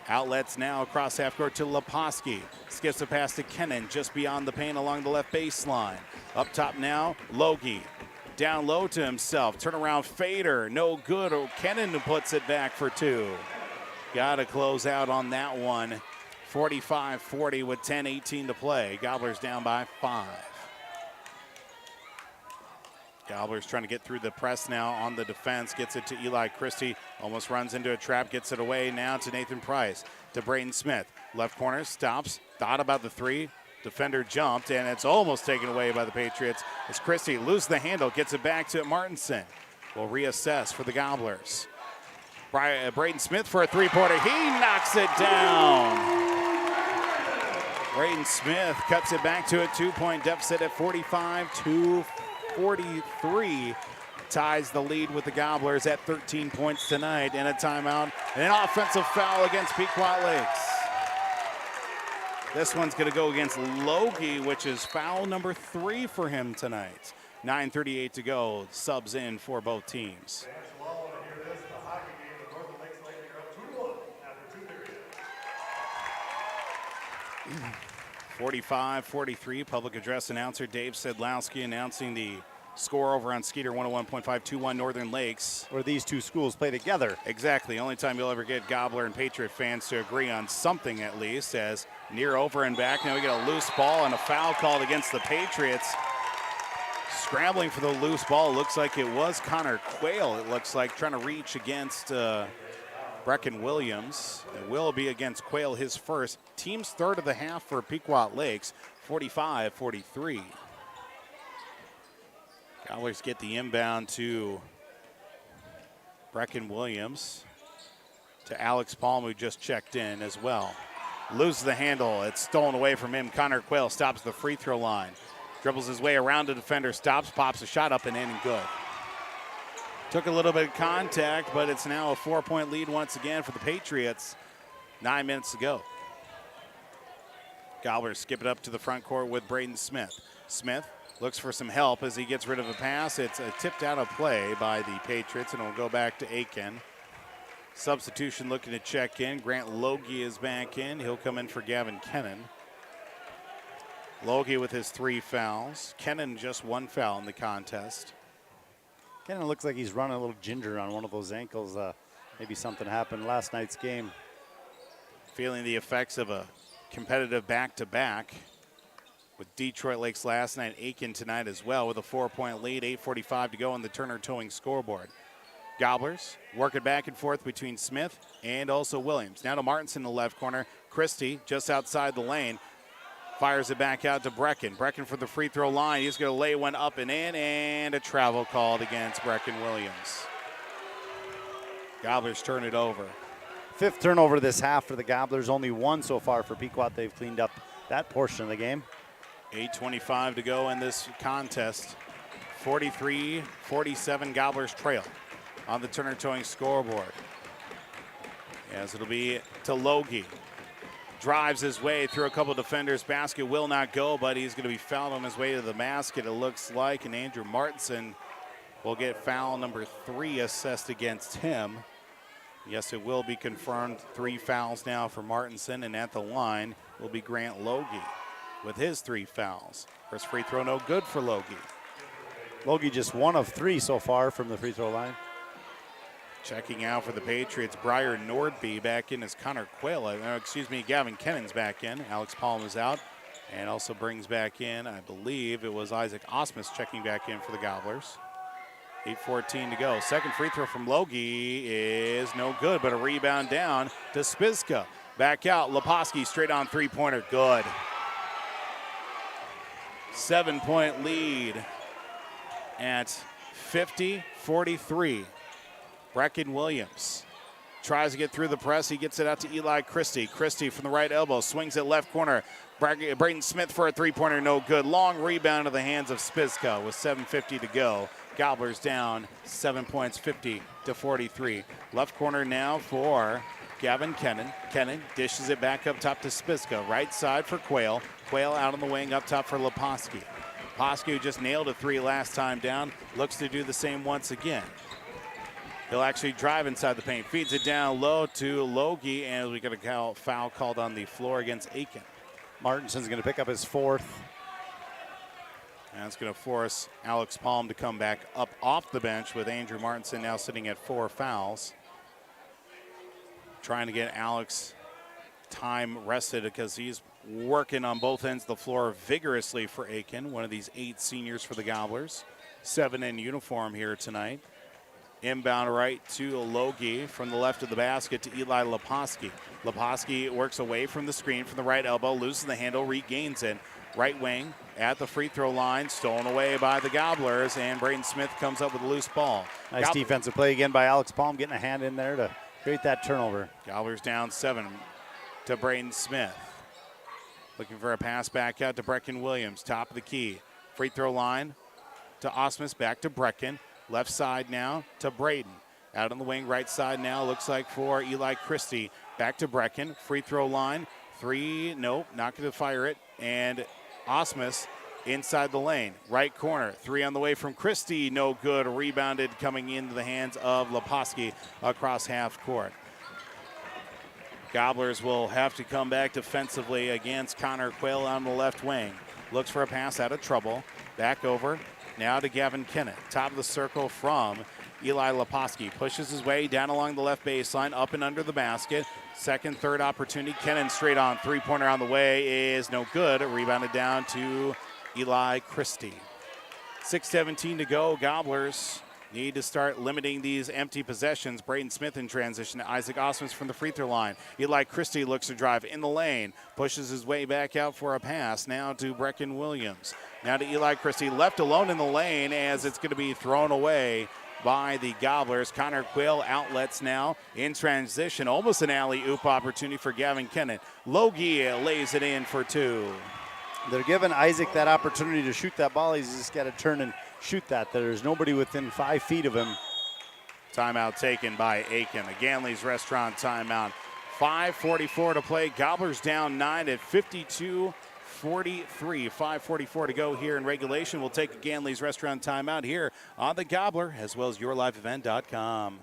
Outlets now across half court to Leposki. Skips a pass to Kennan just beyond the paint along the left baseline. Up top now, Logie. Down low to himself. Turnaround fader. No good. Kennan puts it back for 2. Got to close out on that one. 45-40 with 10:18 to play. Gobblers down by 5. Gobblers trying to get through the press now on the defense. Gets it to Eli Christie. Almost runs into a trap. Gets it away now to Nathan Price. To Braden Smith. Left corner. Stops. Thought about the 3. Defender jumped. And it's almost taken away by the Patriots. As Christie loses the handle. Gets it back to Martinson. Will reassess for the Gobblers. Braden Smith for a 3-pointer. He knocks it down. Braden Smith cuts it back to a 2-point deficit at 45-43. Ties the lead with the Gobblers at 13 points tonight. And a timeout and an offensive foul against Pequot Lakes. This one's going to go against Logie, which is foul number 3 for him tonight. 9:38 to go. Subs in for both teams. 45-43, public address announcer Dave Sedlowski announcing the score over on Skeeter 101.521 Northern Lakes. Where these two schools play together. Exactly. Only time you'll ever get Gobbler and Patriot fans to agree on something at least, as near over and back. Now we get a loose ball and a foul called against the Patriots. Scrambling for the loose ball. Looks like it was Connor Quayle, it looks like, trying to reach against Brecken Williams. It will be against Quayle, his first. Team's third of the half for Pequot Lakes, 45-43. Gobblers get the inbound to Brecken Williams. To Alex Palm, who just checked in as well. Loses the handle. It's stolen away from him. Connor Quayle stops the free throw line. Dribbles his way around the defender, stops, pops a shot up and in and good. Took a little bit of contact, but it's now a 4-point lead once again for the Patriots. 9 minutes to go. Gobblers skip it up to the front court with Braden Smith. Smith looks for some help as he gets rid of a pass. It's a tipped out of play by the Patriots, and it will go back to Aitkin. Substitution looking to check in. Grant Logie is back in. He'll come in for Gavin Kennan. Logie with his 3 fouls. Kennan just 1 foul in the contest. Kennan looks like he's running a little ginger on one of those ankles. Maybe something happened last night's game. Feeling the effects of a competitive back-to-back with Detroit Lakes last night, Aitkin tonight as well with a 4-point lead, 8:45 to go on the Turner Towing scoreboard. Gobblers working back and forth between Smith and also Williams. Now to Martinson in the left corner. Christie just outside the lane. Fires it back out to Brecken. Brecken for the free throw line. He's going to lay one up and in, and a travel called against Brecken Williams. Gobblers turn it over. 5th turnover this half for the Gobblers. Only 1 so far for Pequot. They've cleaned up that portion of the game. 8:25 to go in this contest. 43-47 Gobblers trail on the Turner Towing scoreboard. As it'll be to Logie. Drives his way through a couple defenders. Basket will not go, but he's going to be fouled on his way to the basket, it looks like. And Andrew Martinson will get foul number 3 assessed against him. Yes, it will be confirmed. 3 fouls now for Martinson, and at the line will be Grant Logie with his 3 fouls. First free throw no good for Logie. Logie just 1 of 3 so far from the free throw line. Checking out for the Patriots, Briar Nordby back in as Connor Quayle. Gavin Kennan's back in. Alex Palm is out. And also brings back in, I believe it was Isaac Osmus checking back in for the Gobblers. 8:14 to go. Second free throw from Logie is no good, but a rebound down to Spiska. Back out, Leposki straight on 3-pointer, good. 7-point lead at 50-43. Brecken Williams tries to get through the press. He gets it out to Eli Christie. Christie from the right elbow swings it left corner. Braden Smith for a 3-pointer, no good. Long rebound to the hands of Spiska with 7:50 to go. Gobblers down 7 points, 50-43. Left corner now for Gavin Kennan. Kennan dishes it back up top to Spiska. Right side for Quayle. Quayle out on the wing up top for Leposki. Leposki, who just nailed a 3 last time down, looks to do the same once again. He'll actually drive inside the paint, feeds it down low to Logie, and we got a foul called on the floor against Aitkin. Martinson's going to pick up his 4th. And that's going to force Alex Palm to come back up off the bench with Andrew Martinson now sitting at 4 fouls. Trying to get Alex time rested because he's working on both ends of the floor vigorously for Aitkin, one of these 8 seniors for the Gobblers. 7 in uniform here tonight. Inbound right to Logie from the left of the basket to Eli Leposki. Leposki works away from the screen from the right elbow, loses the handle, regains it. Right wing at the free throw line, stolen away by the Gobblers, and Braden Smith comes up with a loose ball. Nice defensive play again by Alex Palm, getting a hand in there to create that turnover. Gobblers down 7 to Braden Smith. Looking for a pass back out to Brecken Williams, top of the key. Free throw line to Osmus, back to Brecken. Left side now to Braden. Out on the wing, right side now, looks like for Eli Christie. Back to Brecken, free throw line. 3, nope, not going to fire it. And Osmus inside the lane, right corner. 3 on the way from Christie, no good. Rebounded coming into the hands of Leposki across half court. Gobblers will have to come back defensively against Connor Quayle on the left wing. Looks for a pass out of trouble. Back over. Now to Gavin Kennan, top of the circle from Eli Leposki. Pushes his way down along the left baseline, up and under the basket. Second, third opportunity. Kennan straight on. 3-pointer on the way is no good. Rebounded down to Eli Christie. 6:17 to go. Gobblers need to start limiting these empty possessions. Braden Smith in transition to Isaac Osmus from the free throw line. Eli Christie looks to drive in the lane. Pushes his way back out for a pass. Now to Brecken Williams. Now to Eli Christie, left alone in the lane as it's going to be thrown away by the Gobblers. Connor Quayle outlets now in transition. Almost an alley-oop opportunity for Gavin Kennan. Logie lays it in for 2. They're giving Isaac that opportunity to shoot that ball. He's just got to turn and shoot that. There's nobody within 5 feet of him. Timeout taken by Aitkin. The Ganley's Restaurant timeout. 5:44 to play. Gobblers down 9 at 52-43. 5:44 to go here in regulation. We'll take a Ganley's Restaurant timeout here on the Gobbler, as well as yourliveevent.com.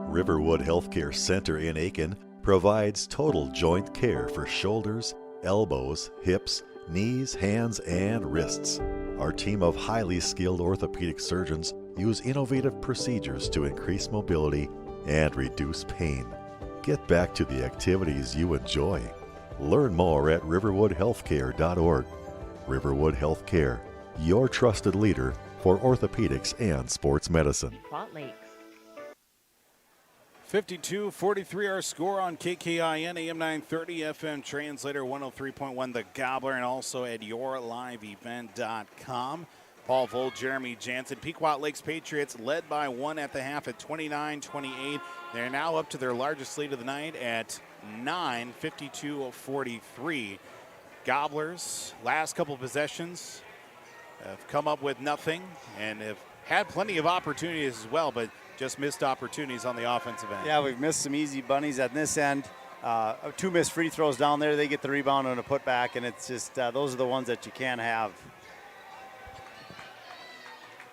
Riverwood Healthcare Center in Aitkin provides total joint care for shoulders, elbows, hips, knees, hands, and wrists. Our team of highly skilled orthopedic surgeons use innovative procedures to increase mobility and reduce pain. Get back to the activities you enjoy. Learn more at riverwoodhealthcare.org. Riverwood Healthcare, your trusted leader for orthopedics and sports medicine. 52-43 our score on KKIN AM 930 FM translator 103.1 The Gobbler, and also at yourliveevent.com. Paul Volt, Jeremy Jansen. Pequot Lakes Patriots led by 1 at the half at 29-28. They're now up to their largest lead of the night at 9, 52-43. Gobblers, last couple possessions, have come up with nothing and have had plenty of opportunities as well, but just missed opportunities on the offensive end. Yeah, we've missed some easy bunnies at this end. 2 missed free throws down there. They get the rebound and a putback, and it's just those are the ones that you can't have.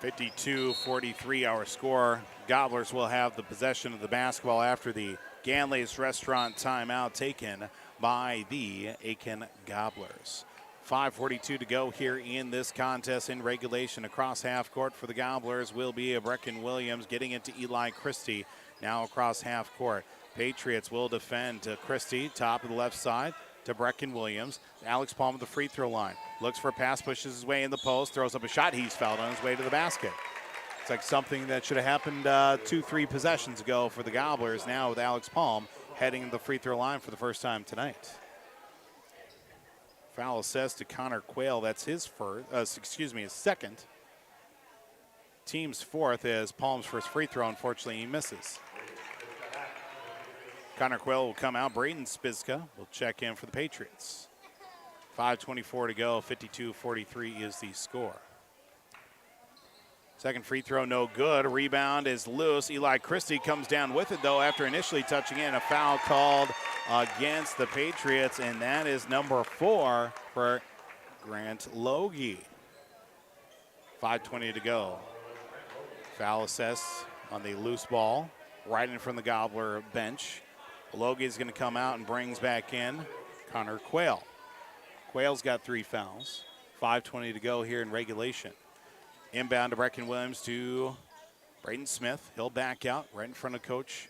52-43 our score. Gobblers will have the possession of the basketball after the Ganley's Restaurant timeout taken by the Aitkin Gobblers. 5:42 to go here in this contest in regulation. Across half court for the Gobblers will be a Brecken Williams getting into Eli Christie now across half court. Patriots will defend to Christie, top of the left side to Brecken Williams. Alex Palm at the free throw line. Looks for a pass, pushes his way in the post, throws up a shot. He's fouled on his way to the basket. It's like something that should have happened 2-3 possessions ago for the Gobblers. Now with Alex Palm heading to the free throw line for the first time tonight. Foul assessed to Connor Quayle. That's his his second. Team's fourth is Palm's first free throw. Unfortunately, he misses. Connor Quayle will come out. Braden Spiska will check in for the Patriots. 5:24 to go. 52-43 is the score. Second free throw, no good. Rebound is loose. Eli Christie comes down with it, though, after initially touching in. A foul called against the Patriots, and that is number 4 for Grant Logie. 5:20 to go. Foul assessed on the loose ball right in front of the Gobbler bench. Logie is going to come out and brings back in Connor Quayle. Quayle's got 3 fouls. 5:20 to go here in regulation. Inbound to Brecken Williams to Braden Smith. He'll back out right in front of Coach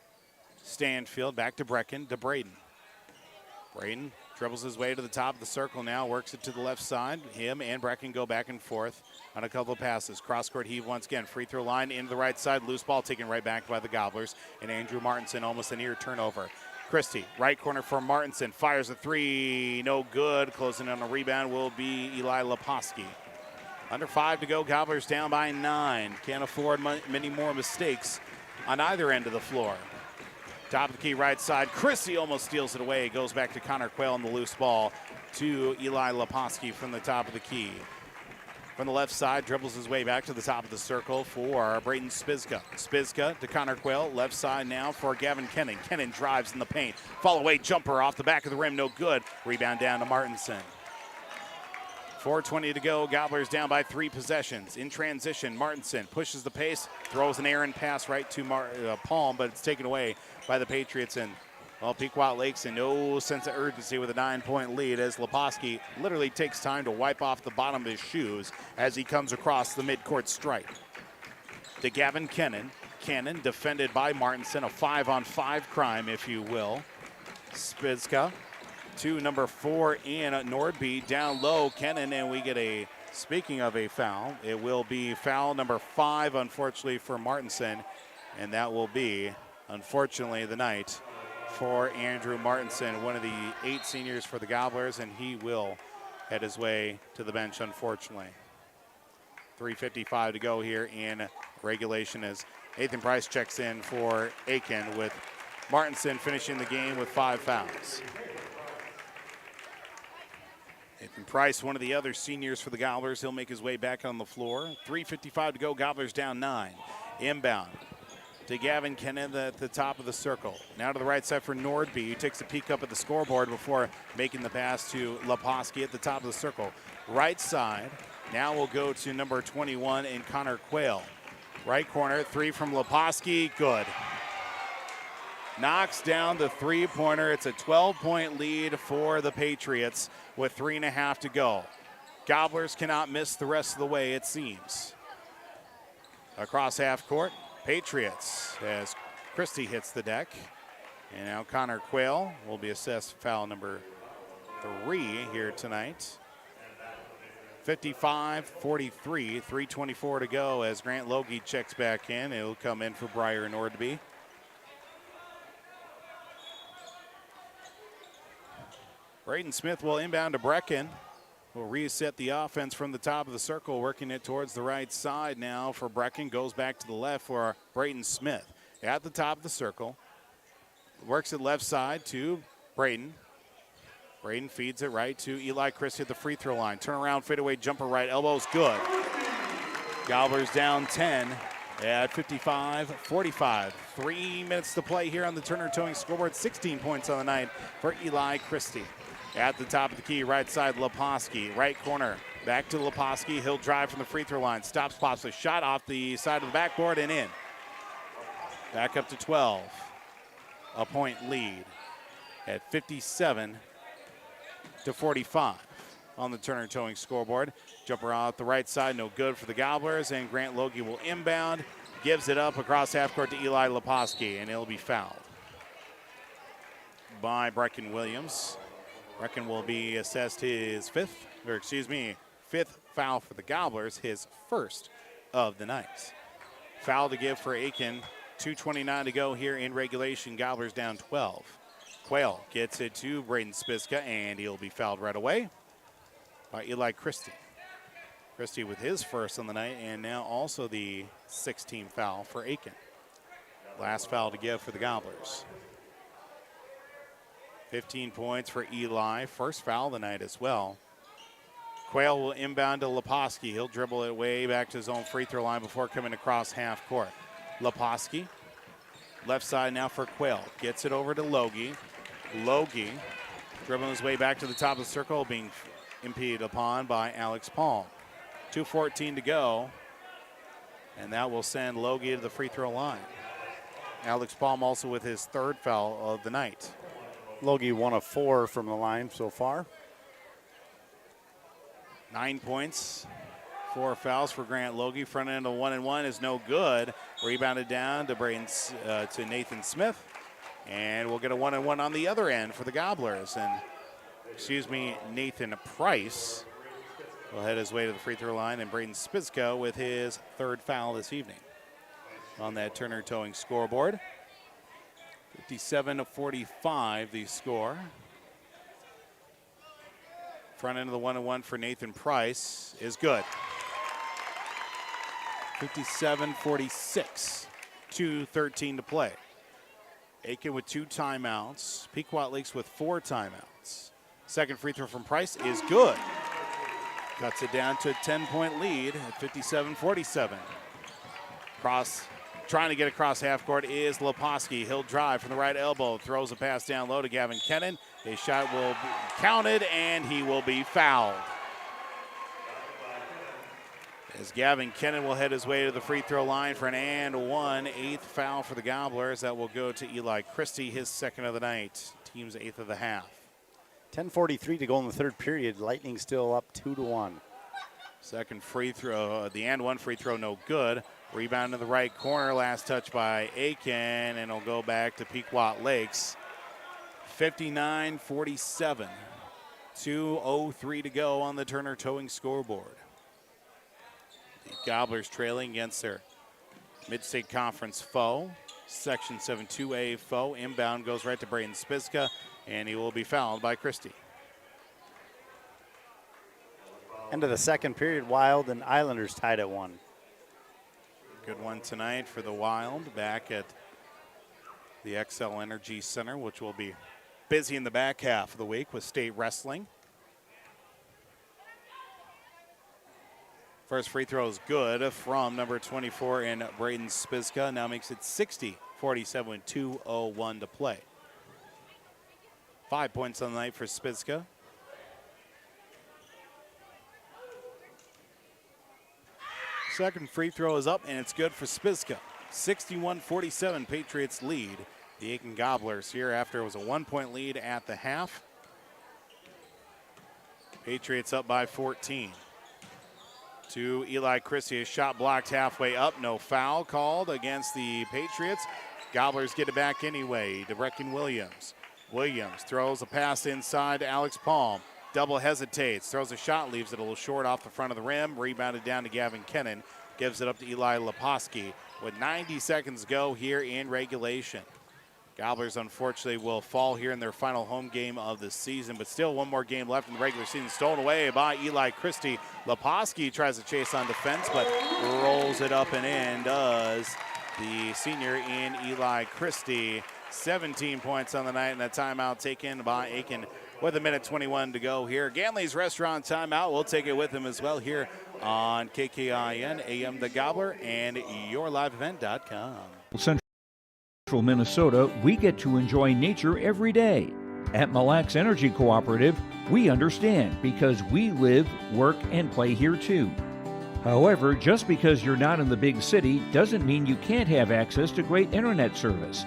Stanfield. Back to Brecken, to Braden. Braden dribbles his way to the top of the circle now, works it to the left side. Him and Brecken go back and forth on a couple of passes. Cross-court heave once again. Free throw line into the right side. Loose ball taken right back by the Gobblers. And Andrew Martinson, almost a near turnover. Christie, right corner for Martinson. Fires a 3, no good. Closing on a rebound will be Eli Leposki. Under 5 to go, Gobblers down by 9. Can't afford many more mistakes on either end of the floor. Top of the key right side, Christie almost steals it away. Goes back to Connor Quayle on the loose ball to Eli Leposki from the top of the key. From the left side, dribbles his way back to the top of the circle for Braden Spiska. Spiska to Connor Quayle, left side now for Gavin Kennan. Kennan drives in the paint. Fall away jumper off the back of the rim, no good. Rebound down to Martinson. 4:20 to go. Gobblers down by 3 possessions. In transition, Martinson pushes the pace, throws an errant pass right to Palm, but it's taken away by the Patriots. And, well, Pequot Lakes in no sense of urgency with a 9-point lead as Leposki literally takes time to wipe off the bottom of his shoes as he comes across the midcourt stripe. To Gavin Kennan. Kennan defended by Martinson, a 5-on-5 crime, if you will. Spiska to number 4 in Nordby, down low, Kennan, and we get a, speaking of a foul, it will be foul number 5, unfortunately, for Martinson, and that will be, unfortunately, the night for Andrew Martinson, one of the 8 seniors for the Gobblers, and he will head his way to the bench, unfortunately. 3:55 to go here in regulation as Nathan Price checks in for Aitkin, with Martinson finishing the game with 5 fouls. Nathan Price, one of the other seniors for the Gobblers, he'll make his way back on the floor. 3:55 to go, Gobblers down 9. Inbound to Gavin Kennan at the top of the circle. Now to the right side for Nordby, who takes a peek up at the scoreboard before making the pass to Leposki at the top of the circle. Right side, now we'll go to number 21 in Connor Quayle. Right corner, 3 from Leposki, good. Knocks down the three-pointer. It's a 12-point lead for the Patriots with 3.5 to go. Gobblers cannot miss the rest of the way, it seems. Across half court, Patriots as Christie hits the deck. And now Connor Quayle will be assessed foul number 3 here tonight. 55-43, 3:24 to go as Grant Logie checks back in. It'll come in for Briar Nordby. Braden Smith will inbound to Brecken. Will reset the offense from the top of the circle, working it towards the right side now for Brecken. Goes back to the left for Braden Smith. At the top of the circle. Works it left side to Braden. Braden feeds it right to Eli Christie at the free throw line. Turnaround fadeaway jumper right elbow's good. Gobblers down 10 at 55-45. 3 minutes to play here on the Turner Towing scoreboard. 16 points on the night for Eli Christie. At the top of the key, right side, Leposki. Right corner, back to Leposki. He'll drive from the free throw line. Stops, pops a shot off the side of the backboard and in. Back up to 12. A point lead at 57-45 on the Turner Towing scoreboard. Jumper out the right side, no good for the Gobblers, and Grant Logie will inbound. Gives it up across half court to Eli Leposki, and he'll be fouled by Brecken Williams. Brecken will be assessed his fifth foul for the Gobblers, his first of the night. Foul to give for Aitkin. 2:29 to go here in regulation. Gobblers down 12. Quayle gets it to Braden Spiska, and he'll be fouled right away by Eli Christie. Christie with his first on the night, and now also the 16th foul for Aitkin. Last foul to give for the Gobblers. 15 points for Eli. First foul of the night as well. Quayle will inbound to Leposki. He'll dribble it way back to his own free throw line before coming across half court. Leposki, left side now for Quayle. Gets it over to Logie. Logie dribbling his way back to the top of the circle, being impeded upon by Alex Palm. 2:14 to go, and that will send Logie to the free throw line. Alex Palm also with his third foul of the night. Logie 1 of 4 from the line so far. 9 points, 4 fouls for Grant Logie. Front end of 1-and-1 is no good. Rebounded down to to Nathan Smith. And we'll get a 1-and-1 on the other end for the Gobblers. And, Nathan Price will head his way to the free throw line. And Braden Spiska with his third foul this evening on that Turner Towing scoreboard. 57-45 the score. Front end of the 1-and-1 for Nathan Price is good. 57-46, 2:13 to play. Aitkin with 2 timeouts. Pequot Lakes with 4 timeouts. Second free throw from Price is good. Cuts it down to a 10-point lead at 57-47. Trying to get across half court is Leposki. He'll drive from the right elbow, throws a pass down low to Gavin Kennan. His shot will be counted, and he will be fouled. As Gavin Kennan will head his way to the free throw line for an and one. 8th foul for the Gobblers. That will go to Eli Christie, his second of the night. Team's 8th of the half. 10:43 to go in the third period. Lightning still up 2-1. Second free throw, the and one free throw, no good. Rebound in the right corner, last touch by Aitkin, and it'll go back to Pequot Lakes. 59-47, 2:03 to go on the Turner Towing scoreboard. The Gobblers trailing against their Mid-State Conference foe, Section 7 2A foe. Inbound goes right to Braden Spiska, and he will be fouled by Christie. End of the second period, Wild and Islanders tied at 1. Good one tonight for the Wild back at the XL Energy Center, which will be busy in the back half of the week with state wrestling. First free throw is good from number 24 in Braden Spiska. Now makes it 60-47 with 2:01 to play. 5 points on the night for Spiska. Second free throw is up, and it's good for Spiska. 61-47, Patriots lead the Aitkin Gobblers here after it was a 1-point lead at the half. Patriots up by 14. To Eli Christie, a shot blocked halfway up, no foul called against the Patriots. Gobblers get it back anyway to Brecken Williams. Williams throws a pass inside to Alex Palm. Double hesitates, throws a shot, leaves it a little short off the front of the rim. Rebounded down to Gavin Kennan. Gives it up to Eli Leposki with 90 seconds to go here in regulation. Gobblers, unfortunately, will fall here in their final home game of the season, but still one more game left in the regular season. Stolen away by Eli Christie. Leposki tries to chase on defense, but rolls it up and in, does the senior in Eli Christie. 17 points on the night, and a timeout taken by Aitkin with 1:21 to go here. Ganley's Restaurant timeout. We'll take it with him as well here on KKIN, AM The Gobbler, and YourLiveEvent.com. Central Minnesota, we get to enjoy nature every day. At Mille Lacs Energy Cooperative, we understand because we live, work, and play here too. However, just because you're not in the big city doesn't mean you can't have access to great internet service.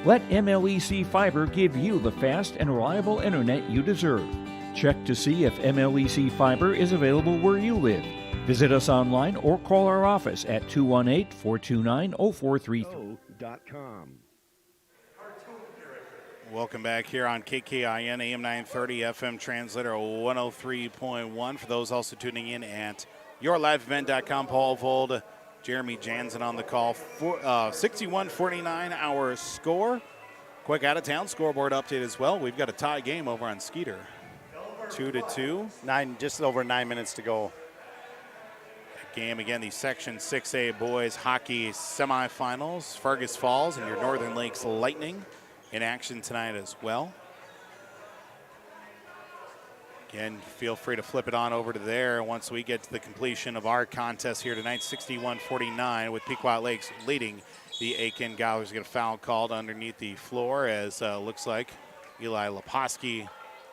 Let MLEC Fiber give you the fast and reliable internet you deserve. Check to see if MLEC Fiber is available where you live. Visit us online or call our office at 218-429-0433. Welcome back here on KKIN, AM 930, FM translator 103.1. For those also tuning in at YourLiveEvent.com, Paul Vold, Jeremy Jansen on the call. 61-49 our score. Quick out-of-town scoreboard update as well. We've got a tie game over on Skeeter. 2-2. Just over 9 minutes to go. Game again, the Section 6A boys hockey semifinals. Fergus Falls and your Northern Lakes Lightning in action tonight as well. Again, feel free to flip it on over to there once we get to the completion of our contest here tonight. 61-49 with Pequot Lakes leading the Aitkin Gobblers. Get a foul called underneath the floor as looks like Eli Leposki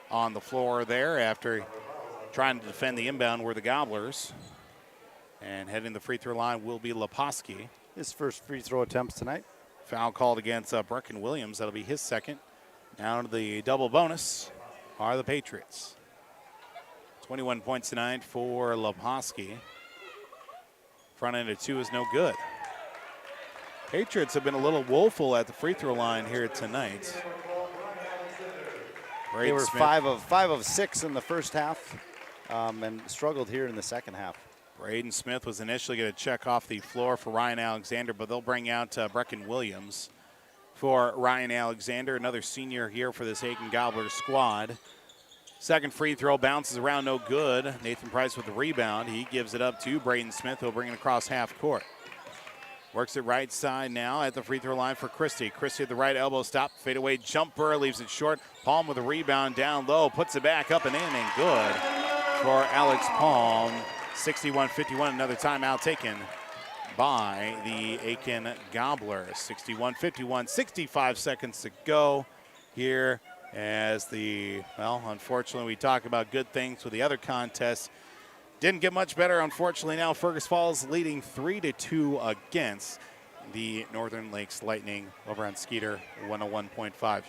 on the floor there after trying to defend the inbound were the Gobblers. And heading the free throw line will be Leposki. His first free throw attempts tonight. Foul called against Brecken Williams. That'll be his second. Now to the double bonus are the Patriots. 21 points tonight for Leposki. Front end of two is no good. Patriots have been a little woeful at the free throw line here tonight. They were 5 of 6 in the first half and struggled here in the second half. Braden Smith was initially going to check off the floor for Ryan Alexander, but they'll bring out Brecken Williams for Ryan Alexander, another senior here for this Aitkin Gobblers squad. Second free throw bounces around, no good. Nathan Price with the rebound. He gives it up to Braden Smith, who'll bring it across half court. Works it right side now at the free throw line for Christie. Christie at the right elbow stop, fadeaway jumper, leaves it short. Palm with a rebound down low, puts it back up and in, and good for Alex Palm. 61-51, another timeout taken by the Aitkin Gobblers. 61-51, 65 seconds to go here as unfortunately we talk about good things with the other contests. Didn't get much better, unfortunately. Now Fergus Falls leading 3-2 against the Northern Lakes Lightning over on Skeeter, 101.5.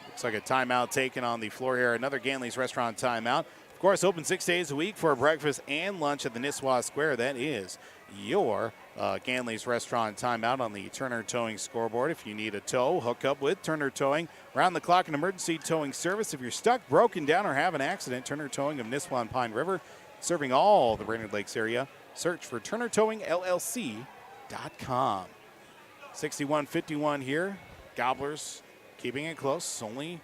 Looks like a timeout taken on the floor here. Another Ganley's Restaurant timeout. Of course, open 6 days a week for breakfast and lunch at the Nisswa Square. That is your Ganley's Restaurant timeout on the Turner Towing scoreboard. If you need a tow, hook up with Turner Towing. Round the clock and emergency towing service. If you're stuck, broken down, or have an accident, Turner Towing of Nisswa and Pine River, serving all the Brainerd Lakes area. Search for TurnerTowingLLC.com. 61-51 here. Gobblers keeping it close. Only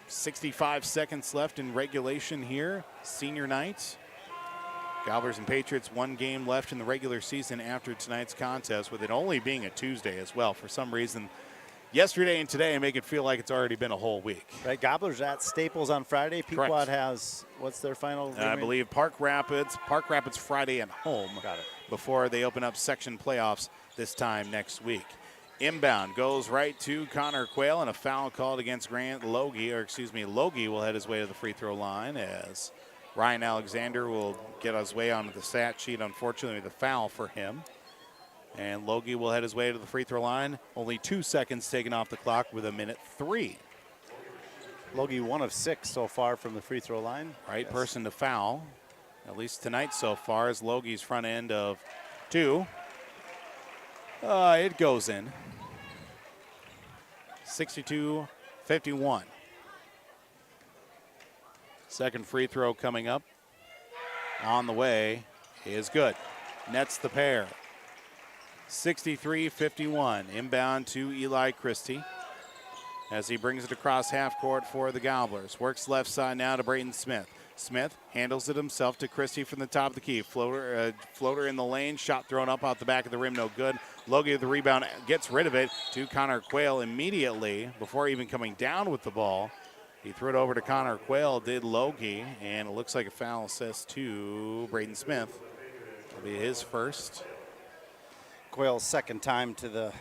65 seconds left in regulation here. Senior night. Gobblers and Patriots, one game left in the regular season after tonight's contest, with it only being a Tuesday as well. For some reason, yesterday and today and make it feel like it's already been a whole week. Right, Gobblers at Staples on Friday. Pequot Correct. has, what's their final? I believe Park Rapids Friday at home. Got it. Before they open up section playoffs this time next week. Inbound goes right to Connor Quayle, and a foul called against Grant Logie, Logie will head his way to the free throw line as Ryan Alexander will get his way onto the stat sheet. Unfortunately, the foul for him. And Logie will head his way to the free throw line. Only 2 seconds taken off the clock with 1:03. Logie 1 of 6 so far from the free throw line. Right person to foul, at least tonight so far, is Logie's front end of 2. It goes in. 62-51. Second free throw coming up. On the way is good. Nets the pair. 63-51. Inbound to Eli Christie as he brings it across half court for the Gobblers. Works left side now to Braden Smith. Smith handles it himself to Christie from the top of the key. Floater in the lane. Shot thrown up out the back of the rim. No good. Logie with the rebound. Gets rid of it to Connor Quayle immediately before even coming down with the ball. He threw it over to Connor Quayle, did Logie, and it looks like a foul assessed to Braden Smith. It'll be his first. Quayle's second time to the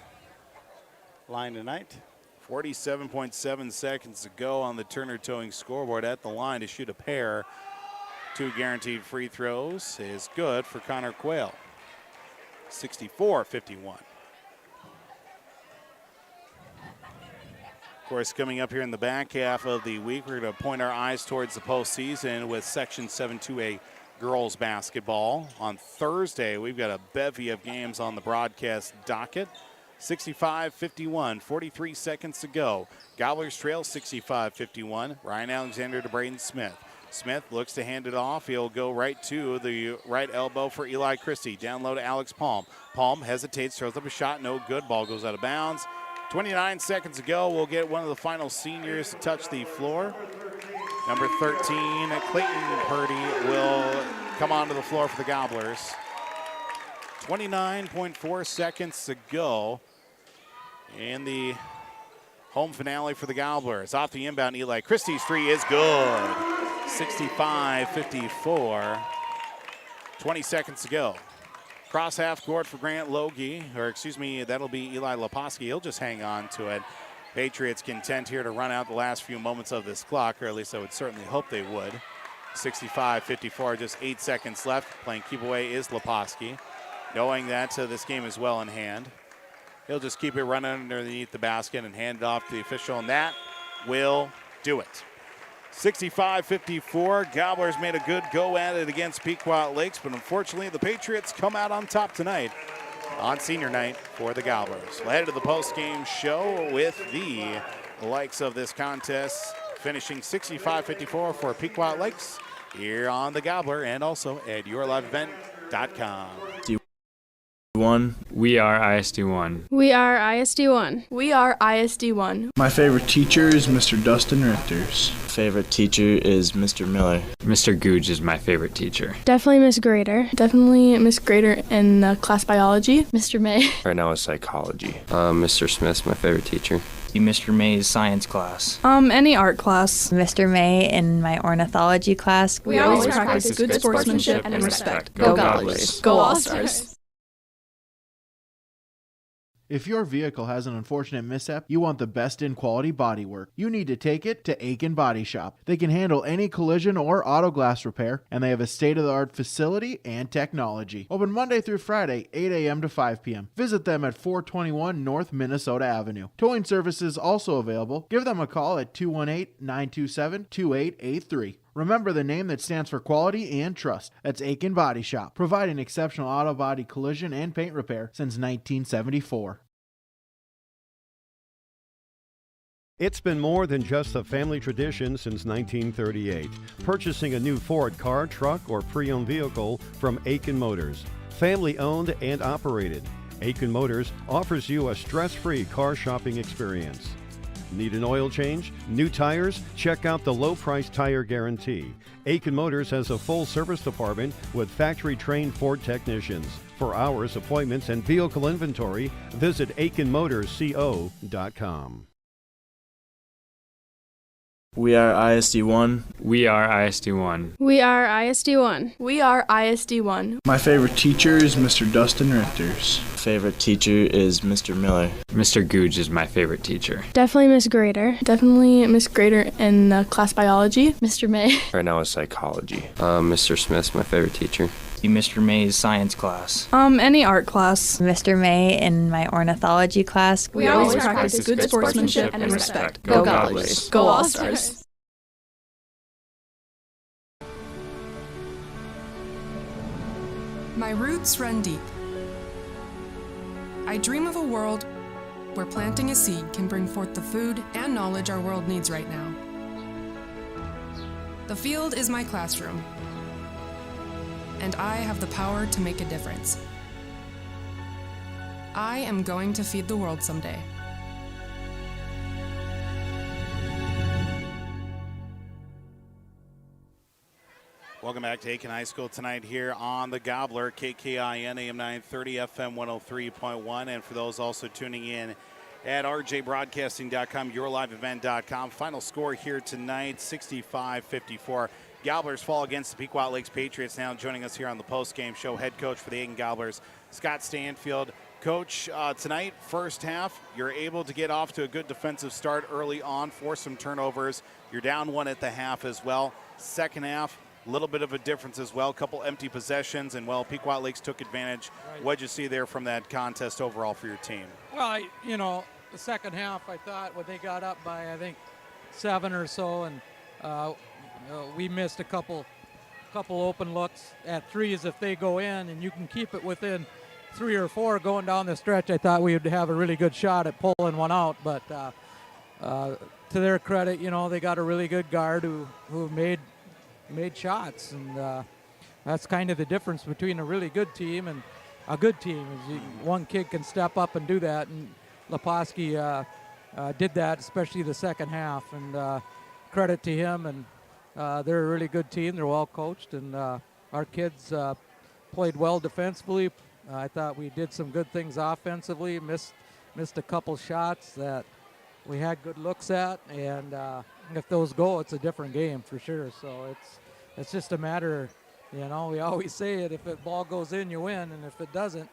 line tonight. 47.7 seconds to go on the Turner Towing scoreboard at the line to shoot a pair. 2 guaranteed free throws is good for Connor Quayle. 64-51. Of course, coming up here in the back half of the week, we're going to point our eyes towards the postseason with Section 7-2A girls basketball. On Thursday, we've got a bevy of games on the broadcast docket. 65-51, 43 seconds to go. Gobblers trail 65-51. Ryan Alexander to Braden Smith. Smith looks to hand it off. He'll go right to the right elbow for Eli Christie. Down low to Alex Palm. Palm hesitates, throws up a shot. No good. Ball goes out of bounds. 29 seconds to go. We'll get one of the final seniors to touch the floor. Number 13, Clayton Purdy, will come onto the floor for the Gobblers. 29.4 seconds to go in the home finale for the Gobblers. Off the inbound, Eli Christie's three is good. 65-54. 20 seconds to go. Cross half court for Grant Logie, that'll be Eli Leposki. He'll just hang on to it. Patriots content here to run out the last few moments of this clock, or at least I would certainly hope they would. 65-54, just 8 seconds left. Playing keep away is Leposki. Knowing that this game is well in hand, he'll just keep it running underneath the basket and hand it off to the official, and that will do it. 65-54, Gobblers made a good go at it against Pequot Lakes, but unfortunately the Patriots come out on top tonight on senior night for the Gobblers. We'll head to the post-game show with the likes of this contest, finishing 65-54 for Pequot Lakes here on the Gobbler and also at yourliveevent.com. We are ISD1. We are ISD1. We are ISD1. My favorite teacher is Mr. Dustin Richters. Favorite teacher is Mr. Miller. Mr. Googe is my favorite teacher. Definitely Miss Grader. Definitely Miss Grader in class biology. Mr. May. Right now is psychology. Mr. Smith's my favorite teacher. Mr. May's science class. Any art class. Mr. May in my ornithology class. We always practice good sportsmanship and respect. Go Gobblers. Go All-Stars. If your vehicle has an unfortunate mishap, you want the best in quality bodywork. You need to take it to Aitkin Body Shop. They can handle any collision or auto glass repair, and they have a state-of-the-art facility and technology. Open Monday through Friday, 8 a.m. to 5 p.m. Visit them at 421 North Minnesota Avenue. Towing services also available. Give them a call at 218-927-2883. Remember the name that stands for quality and trust. That's Aitkin Body Shop, providing exceptional auto body collision and paint repair since 1974. It's been more than just a family tradition since 1938. Purchasing a new Ford car, truck, or pre-owned vehicle from Aitkin Motors. Family owned and operated. Aitkin Motors offers you a stress-free car shopping experience. Need an oil change? New tires? Check out the low price tire guarantee. Aitkin Motors has a full service department with factory trained Ford technicians. For hours, appointments, and vehicle inventory, visit AitkinMotorsCO.com. We are ISD1. We are ISD1. We are ISD1. We are ISD1. My favorite teacher is Mr. Dustin Richters. Favorite teacher is Mr. Miller. Mr. Googe is my favorite teacher. Definitely Miss Grader. Definitely Miss Grader in class biology. Mr. May. Right now is psychology. Mr. Smith's my favorite teacher. Mr. May's science class. Any art class. Mr. May in my ornithology class. We always practice good sportsmanship and respect. Go Gobblers. Go All-Stars. My roots run deep. I dream of a world where planting a seed can bring forth the food and knowledge our world needs right now. The field is my classroom, and I have the power to make a difference. I am going to feed the world someday. Welcome back to Aitkin High School tonight here on the Gobbler, KKIN AM 930, FM 103.1. And for those also tuning in at rjbroadcasting.com, yourliveevent.com. Final score here tonight, 65-54. Gobblers fall against the Pequot Lakes Patriots. Now joining us here on the post-game show, head coach for the Aitkin Gobblers, Scott Stanfield. Coach, tonight, first half, you're able to get off to a good defensive start early on, force some turnovers. You're down one at the half as well. Second half, a little bit of a difference as well. A couple empty possessions, and, well, Pequot Lakes took advantage. Right. What'd you see there from that contest overall for your team? Well, the second half, I thought when they got up by, I think, 7 or so, and we missed a couple open looks at threes. If they go in and you can keep it within 3 or 4 going down the stretch, I thought we would have a really good shot at pulling one out. But to their credit, they got a really good guard who made shots, and that's kind of the difference between a really good team and a good team. One kid can step up and do that, and Leposki did that, especially the second half, and credit to him. And they're a really good team. They're well coached, and our kids played well defensively. I thought we did some good things offensively, missed a couple shots that we had good looks at, and if those go, it's a different game for sure. So it's just a matter, we always say it, if the ball goes in, you win, and if it doesn't,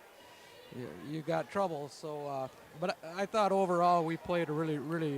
you got trouble. So, but I thought overall we played a really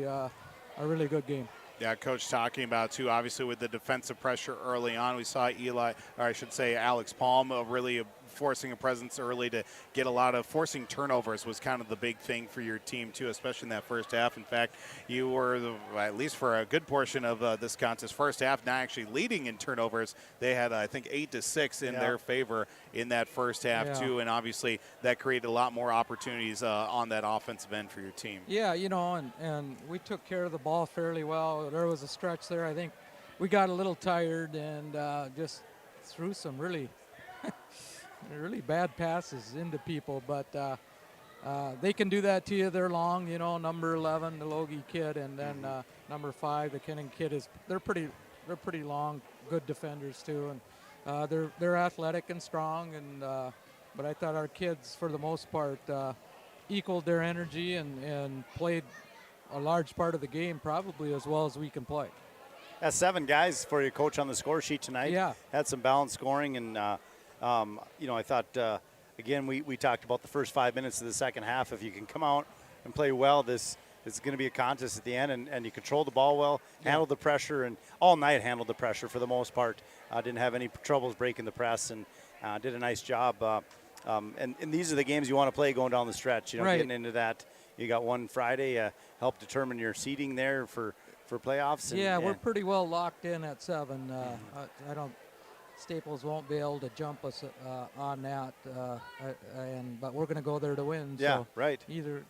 good game. Yeah, Coach talking about, too, obviously with the defensive pressure early on, we saw Alex Palm really forcing a presence early to get a lot of forcing turnovers was kind of the big thing for your team, too, especially in that first half. In fact, you were, at least for a good portion of this contest, first half, not actually leading in turnovers. They had, I think, 8-6 in their favor in that first half, too, and obviously that created a lot more opportunities on that offensive end for your team. Yeah, and we took care of the ball fairly well. There was a stretch there, I think we got a little tired and just threw some really bad passes into people, but they can do that to you. They're long, number 11, the Logie kid, and then number 5, the Kenning kid, they're pretty long, good defenders too, and they're athletic and strong, and but I thought our kids, for the most part, equaled their energy and played a large part of the game probably as well as we can play. That's 7 guys for your coach on the score sheet tonight. Yeah. Had some balanced scoring, and I thought, again, we talked about the first 5 minutes of the second half. If you can come out and play well, this is going to be a contest at the end, and you control the ball well, handled the pressure, and all night handled the pressure for the most part. Didn't have any troubles breaking the press, and did a nice job. And these are the games you want to play going down the stretch. Getting into that. You got one Friday, help determine your seeding there for playoffs. And, we're pretty well locked in at 7. I don't. Staples won't be able to jump us on that, but we're going to go there to win. Yeah, so right. Either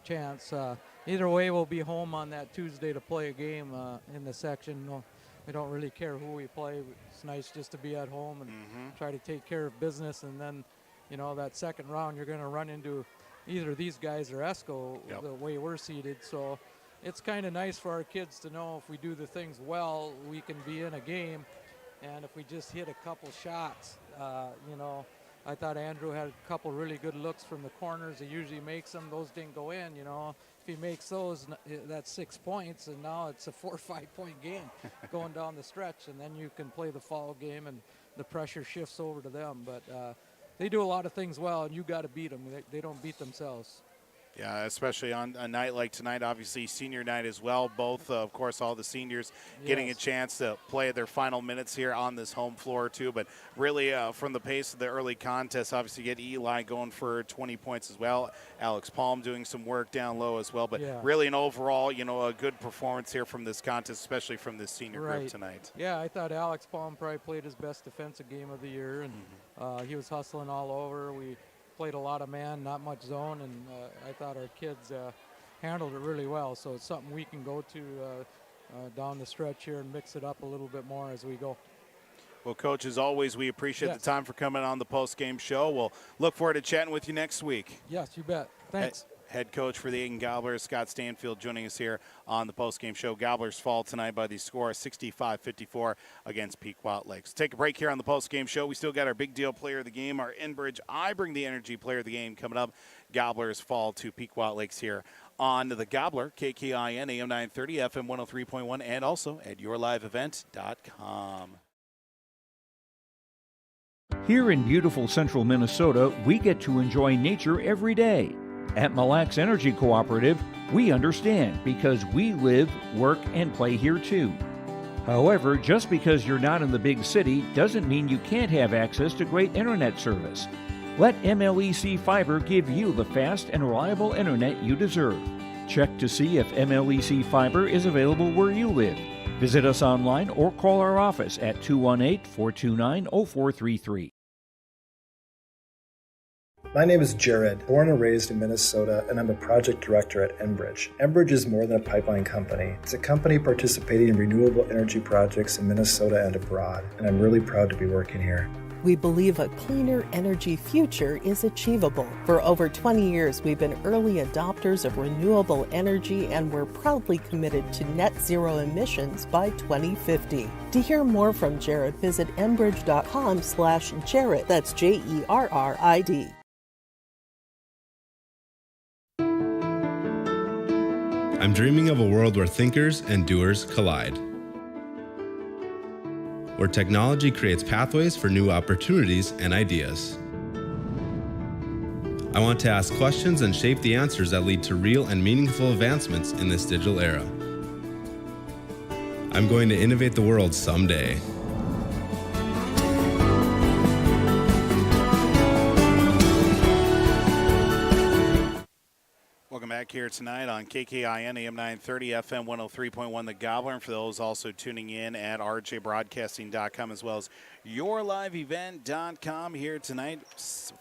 chance. Either way, we'll be home on that Tuesday to play a game in the section. We don't really care who we play. It's nice just to be at home and try to take care of business. And then, that second round, you're going to run into either these guys or ESCO the way we're seated. So it's kind of nice for our kids to know if we do the things well, we can be in a game. And if we just hit a couple shots, I thought Andrew had a couple really good looks from the corners. He usually makes them. Those didn't go in, you know. If he makes those, that's 6 points, and now it's a 4 or 5 point game going down the stretch, and then you can play the foul game, and the pressure shifts over to them. But they do a lot of things well, and you got to beat them. They don't beat themselves. Yeah, especially on a night like tonight, obviously senior night as well. Both, of course, all the seniors getting a chance to play their final minutes here on this home floor too. But really, from the pace of the early contest, obviously you get Eli going for 20 points as well. Alex Palm doing some work down low as well. But really, an overall, you know, a good performance here from this contest, especially from this senior group tonight. Yeah, I thought Alex Palm probably played his best defensive game of the year, and he was hustling all over. We played a lot of man, not much zone, and I thought our kids handled it really well. So it's something we can go to down the stretch here and mix it up a little bit more as we go. Well, Coach, as always, we appreciate the time for coming on the post-game show. We'll look forward to chatting with you next week. Yes, you bet. Thanks. Head coach for the Aitkin Gobblers, Scott Stanfield, joining us here on the postgame show. Gobblers fall tonight by the score of 65-54 against Pequot Lakes. Take a break here on the postgame show. We still got our big deal player of the game, our Enbridge I Bring the Energy player of the game coming up. Gobblers fall to Pequot Lakes here on the Gobbler, KKIN, AM 930, FM 103.1, and also at yourliveevent.com. Here in beautiful central Minnesota, we get to enjoy nature every day. At Mille Lacs Energy Cooperative, we understand because we live, work, and play here too. However, just because you're not in the big city doesn't mean you can't have access to great internet service. Let MLEC Fiber give you the fast and reliable internet you deserve. Check to see if MLEC Fiber is available where you live. Visit us online or call our office at 218-429-0433. My name is Jared, born and raised in Minnesota, and I'm a project director at Enbridge. Enbridge is more than a pipeline company. It's a company participating in renewable energy projects in Minnesota and abroad, and I'm really proud to be working here. We believe a cleaner energy future is achievable. For over 20 years, we've been early adopters of renewable energy, and we're proudly committed to net zero emissions by 2050. To hear more from Jared, visit enbridge.com/Jared. That's JERRID. I'm dreaming of a world where thinkers and doers collide, where technology creates pathways for new opportunities and ideas. I want to ask questions and shape the answers that lead to real and meaningful advancements in this digital era. I'm going to innovate the world someday. Welcome back here tonight on KKIN AM 930 FM 103.1 The Gobbler, and for those also tuning in at rjbroadcasting.com as well as yourliveevent.com here tonight.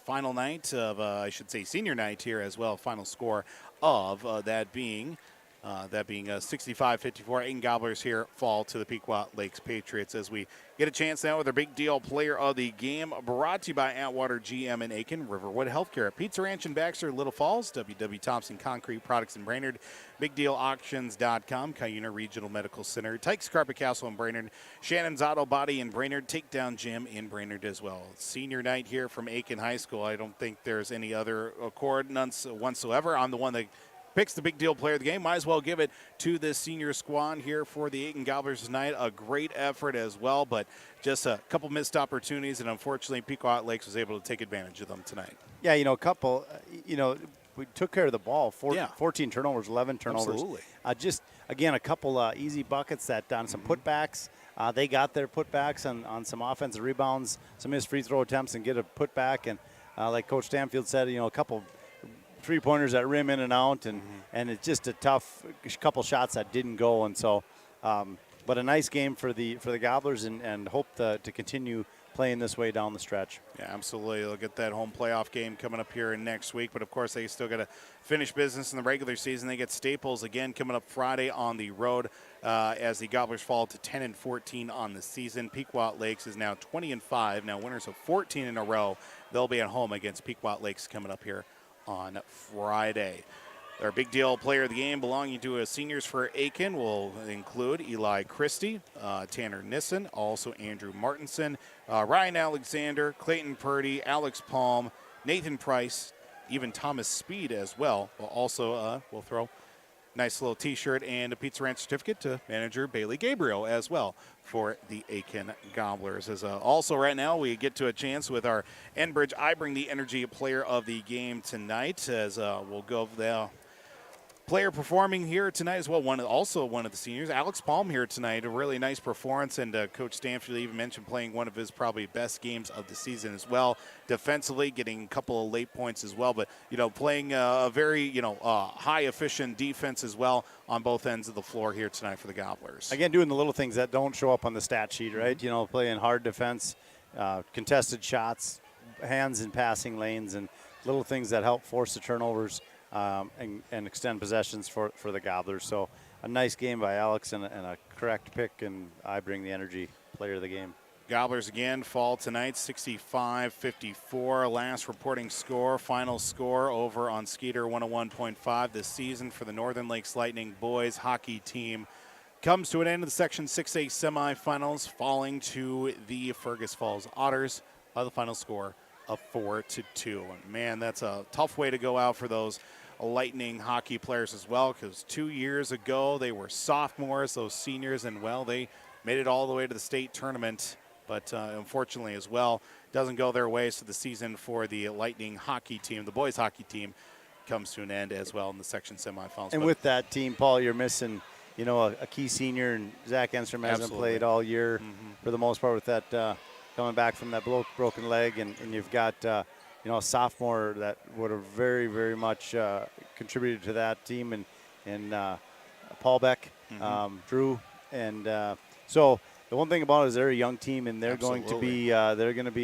Final night of, senior night here as well. Final score of that being 65-54. Aitkin Gobblers here fall to the Pequot Lakes Patriots as we get a chance now with our big deal player of the game, brought to you by Atwater GM in Aitkin, Riverwood Healthcare, Pizza Ranch in Baxter, Little Falls, W.W. Thompson Concrete Products in Brainerd, BigDealAuctions.com, Cuyuna Regional Medical Center, Tykes Carpet Castle in Brainerd, Shannon's Auto Body in Brainerd, Takedown Gym in Brainerd as well. Senior night here from Aitkin High School. I don't think there's any other coordinates whatsoever. I'm the one that picks the big deal player of the game. Might as well give it to this senior squad here for the Aitkin Gobblers tonight. A great effort as well, but just a couple missed opportunities, and unfortunately Pequot Lakes was able to take advantage of them tonight. Yeah, a couple, we took care of the ball. 14 turnovers, 11 turnovers. Absolutely. Just, again, a couple easy buckets that on some putbacks. They got their putbacks on some offensive rebounds, some missed free throw attempts, and get a putback. And like Coach Stanfield said, a couple three-pointers that rim in and out, and it's just a tough couple shots that didn't go. And so, but a nice game for the Gobblers, and hope to continue playing this way down the stretch. Yeah, absolutely. They'll get that home playoff game coming up here in next week, but of course they still got to finish business in the regular season. They get Staples again coming up Friday on the road as the Gobblers fall to 10-14 on the season. Pequot Lakes is now 20-5, now winners of 14 in a row. They'll be at home against Pequot Lakes coming up here on Friday. Our big deal player of the game belonging to seniors for Aitkin will include Eli Christie, Tanner Nissen, also Andrew Martinson, Ryan Alexander, Clayton Purdy, Alex Palm, Nathan Price, even Thomas Speed as well. We'll throw nice little T-shirt and a Pizza Ranch certificate to manager Bailey Gabriel as well for the Aitkin Gobblers. Also right now we get to a chance with our Enbridge I Bring the Energy player of the game tonight, as we'll go over the player performing here tonight as well. One of the seniors, Alex Palm, here tonight. A really nice performance, and Coach Stanfield even mentioned playing one of his probably best games of the season as well. Defensively, getting a couple of late points as well, but playing a very high efficient defense as well on both ends of the floor here tonight for the Gobblers. Again, doing the little things that don't show up on the stat sheet, right? Playing hard defense, contested shots, hands in passing lanes, and little things that help force the turnovers. And extend possessions for the Gobblers. So a nice game by Alex and a correct pick, and I Bring the Energy player of the game. Gobblers again fall tonight 65-54. Last reporting score, final score over on Skeeter 101.5 this season for the Northern Lakes Lightning boys hockey team comes to an end of the Section 6A semifinals, falling to the Fergus Falls Otters by the final score of 4-2. Man, that's a tough way to go out for those Lightning hockey players as well, because 2 years ago they were sophomores, those seniors, and they made it all the way to the state tournament, but unfortunately as well doesn't go their way. So the season for the Lightning hockey team, the boys hockey team, comes to an end as well in the section semifinals. And with that team, Paul, you're missing a key senior, and Zach Enstrom hasn't played all year for the most part with that coming back from that broken leg, and you've got a sophomore that would have very, very much contributed to that team, and Paul Beck, Drew, and so the one thing about it is they're a young team, and they're going to be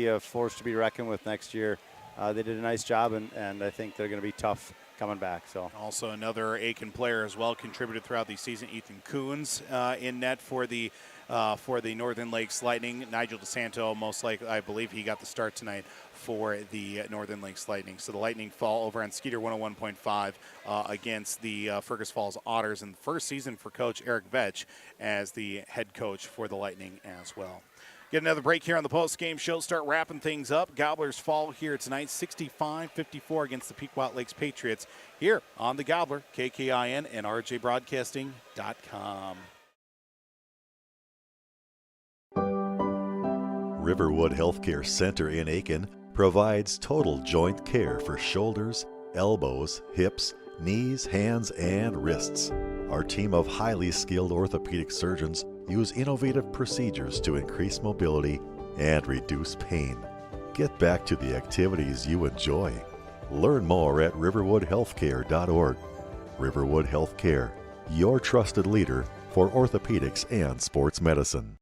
a force to be reckoned with next year. They did a nice job, and I think they're going to be tough coming back. So also another Aitkin player as well contributed throughout the season, Ethan Coons in net for the Northern Lakes Lightning. Nigel DeSanto, most likely, I believe he got the start tonight for the Northern Lakes Lightning. So the Lightning fall over on Skeeter 101.5 against the Fergus Falls Otters in the first season for Coach Eric Vetch as the head coach for the Lightning as well. Get another break here on the post-game show. Start wrapping things up. Gobblers fall here tonight, 65-54 against the Pequot Lakes Patriots here on the Gobbler, KKIN and RJBroadcasting.com. Riverwood Healthcare Center in Aitkin provides total joint care for shoulders, elbows, hips, knees, hands, and wrists. Our team of highly skilled orthopedic surgeons use innovative procedures to increase mobility and reduce pain. Get back to the activities you enjoy. Learn more at riverwoodhealthcare.org. Riverwood Healthcare, your trusted leader for orthopedics and sports medicine.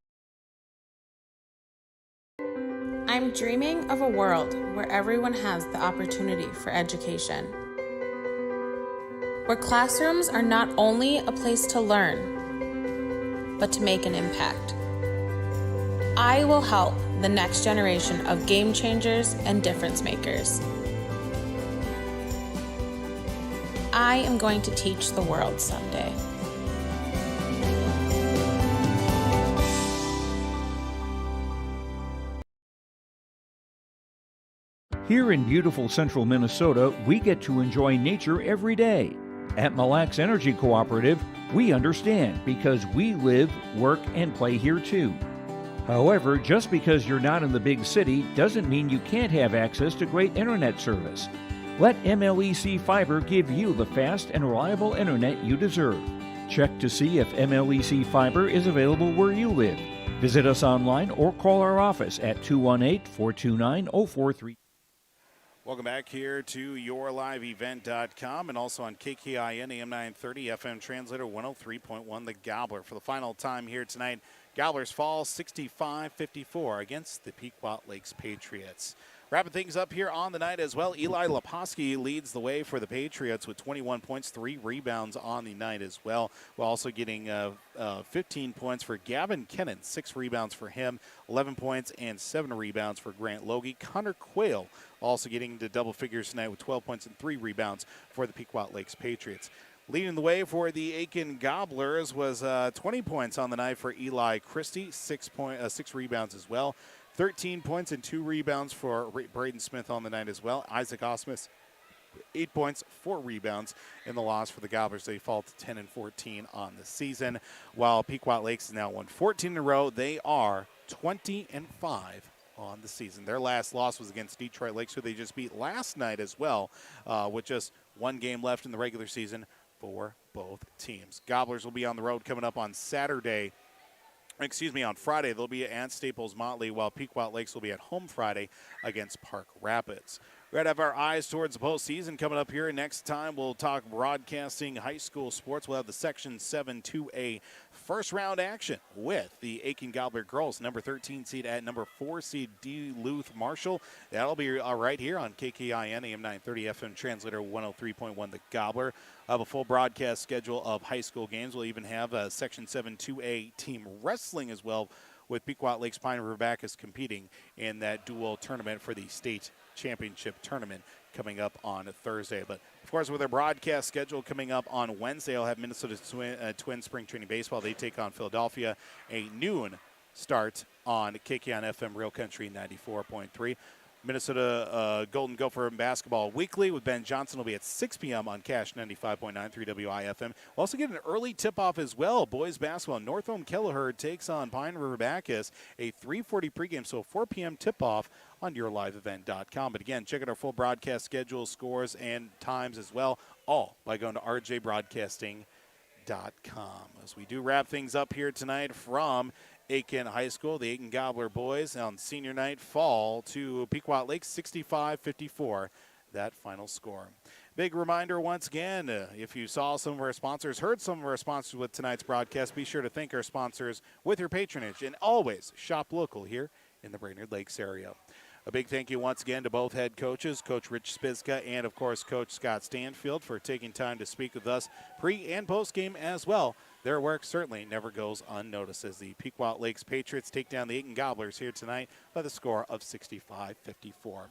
I'm dreaming of a world where everyone has the opportunity for education, where classrooms are not only a place to learn, but to make an impact. I will help the next generation of game changers and difference makers. I am going to teach the world someday. Here in beautiful central Minnesota, we get to enjoy nature every day. At Mille Lacs Energy Cooperative, we understand because we live, work, and play here too. However, just because you're not in the big city doesn't mean you can't have access to great internet service. Let MLEC Fiber give you the fast and reliable internet you deserve. Check to see if MLEC Fiber is available where you live. Visit us online or call our office at 218-429-0433. Welcome back here to yourliveevent.com and also on KKIN AM 930 FM Translator 103.1 The Gobbler. For the final time here tonight, Gobblers fall 65-54 against the Pequot Lakes Patriots. Wrapping things up here on the night as well, Eli Leposki leads the way for the Patriots with 21 points, 3 rebounds on the night as well. We're also getting 15 points for Gavin Kennan, 6 rebounds for him, 11 points and 7 rebounds for Grant Logie. Connor Quayle also getting into double figures tonight with 12 points and 3 rebounds for the Pequot Lakes Patriots. Leading the way for the Aitkin Gobblers was 20 points on the night for Eli Christie, 6 rebounds as well. 13 points and 2 rebounds for Braden Smith on the night as well. Isaac Osmus, 8 points, 4 rebounds in the loss for the Gobblers. They fall to 10 and 14 on the season. While Pequot Lakes has now won 14 in a row, they are 20 and 5 on the season. Their last loss was against Detroit Lakes, who they just beat last night as well, with just 1 game left in the regular season for both teams. Gobblers will be on the road coming up on on Friday. They'll be at Staples Motley, while Pequot Lakes will be at home Friday against Park Rapids. We're going to have our eyes towards the postseason coming up here. Next time, we'll talk broadcasting high school sports. We'll have the Section 7 2A first round action with the Aitkin Gobbler girls, number 13 seed at number 4 seed Duluth Marshall. That'll be right here on KKIN AM 930 FM translator 103.1 The Gobbler. Have a full broadcast schedule of high school games. We'll even have a Section 7 2A team wrestling as well, with Pequot Lakes Pine River Bacchus competing in that dual tournament for the state championship tournament coming up on Thursday. But, of course, with our broadcast schedule coming up on Wednesday, I'll have Minnesota Twins Spring Training Baseball. They take on Philadelphia, a noon start on KKN FM Real Country 94.3. Minnesota Golden Gopher Basketball Weekly with Ben Johnson will be at 6 p.m. on Cash 95.93 WIFM. We'll also get an early tip-off as well. Boys basketball, Northome Kelleher takes on Pine River Bacchus, a 3:40 pregame, so 4 p.m. tip-off on yourliveevent.com. But again, check out our full broadcast schedule, scores, and times as well, all by going to rjbroadcasting.com. As we do wrap things up here tonight from Aitkin High School, the Aitkin Gobbler boys on senior night fall to Pequot Lakes 65-54, that final score. Big reminder once again, if you saw some of our sponsors, heard some of our sponsors with tonight's broadcast, be sure to thank our sponsors with your patronage, and always shop local here in the Brainerd Lakes area. A big thank you once again to both head coaches, Coach Rich Spitzka and, of course, Coach Scott Stanfield, for taking time to speak with us pre- and post-game as well. Their work certainly never goes unnoticed as the Pequot Lakes Patriots take down the Aitkin Gobblers here tonight by the score of 65-54.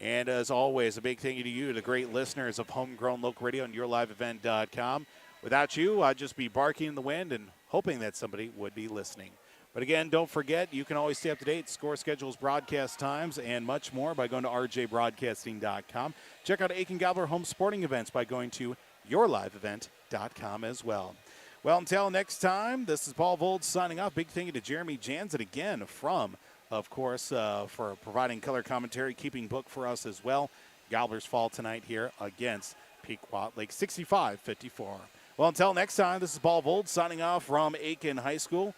And as always, a big thank you to you, the great listeners of Homegrown Local Radio and YourLiveEvent.com. Without you, I'd just be barking in the wind and hoping that somebody would be listening. But again, don't forget, you can always stay up to date, score schedules, broadcast times, and much more by going to rjbroadcasting.com. Check out Aitkin Gobbler home sporting events by going to yourliveevent.com as well. Well, until next time, this is Paul Vold signing off. Big thank you to Jeremy Jansen again from, of course, for providing color commentary, keeping book for us as well. Gobblers fall tonight here against Pequot Lake 65-54. Well, until next time, this is Paul Vold signing off from Aitkin High School.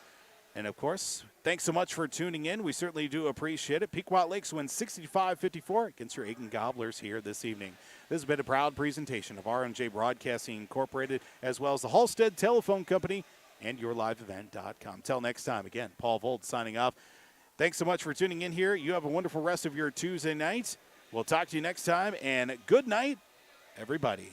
And, of course, thanks so much for tuning in. We certainly do appreciate it. Pequot Lakes wins 65-54 against your Aitkin Gobblers here this evening. This has been a proud presentation of RMJ Broadcasting Incorporated, as well as the Halstead Telephone Company and yourliveevent.com. Till next time, again, Paul Vold signing off. Thanks so much for tuning in here. You have a wonderful rest of your Tuesday night. We'll talk to you next time, and good night, everybody.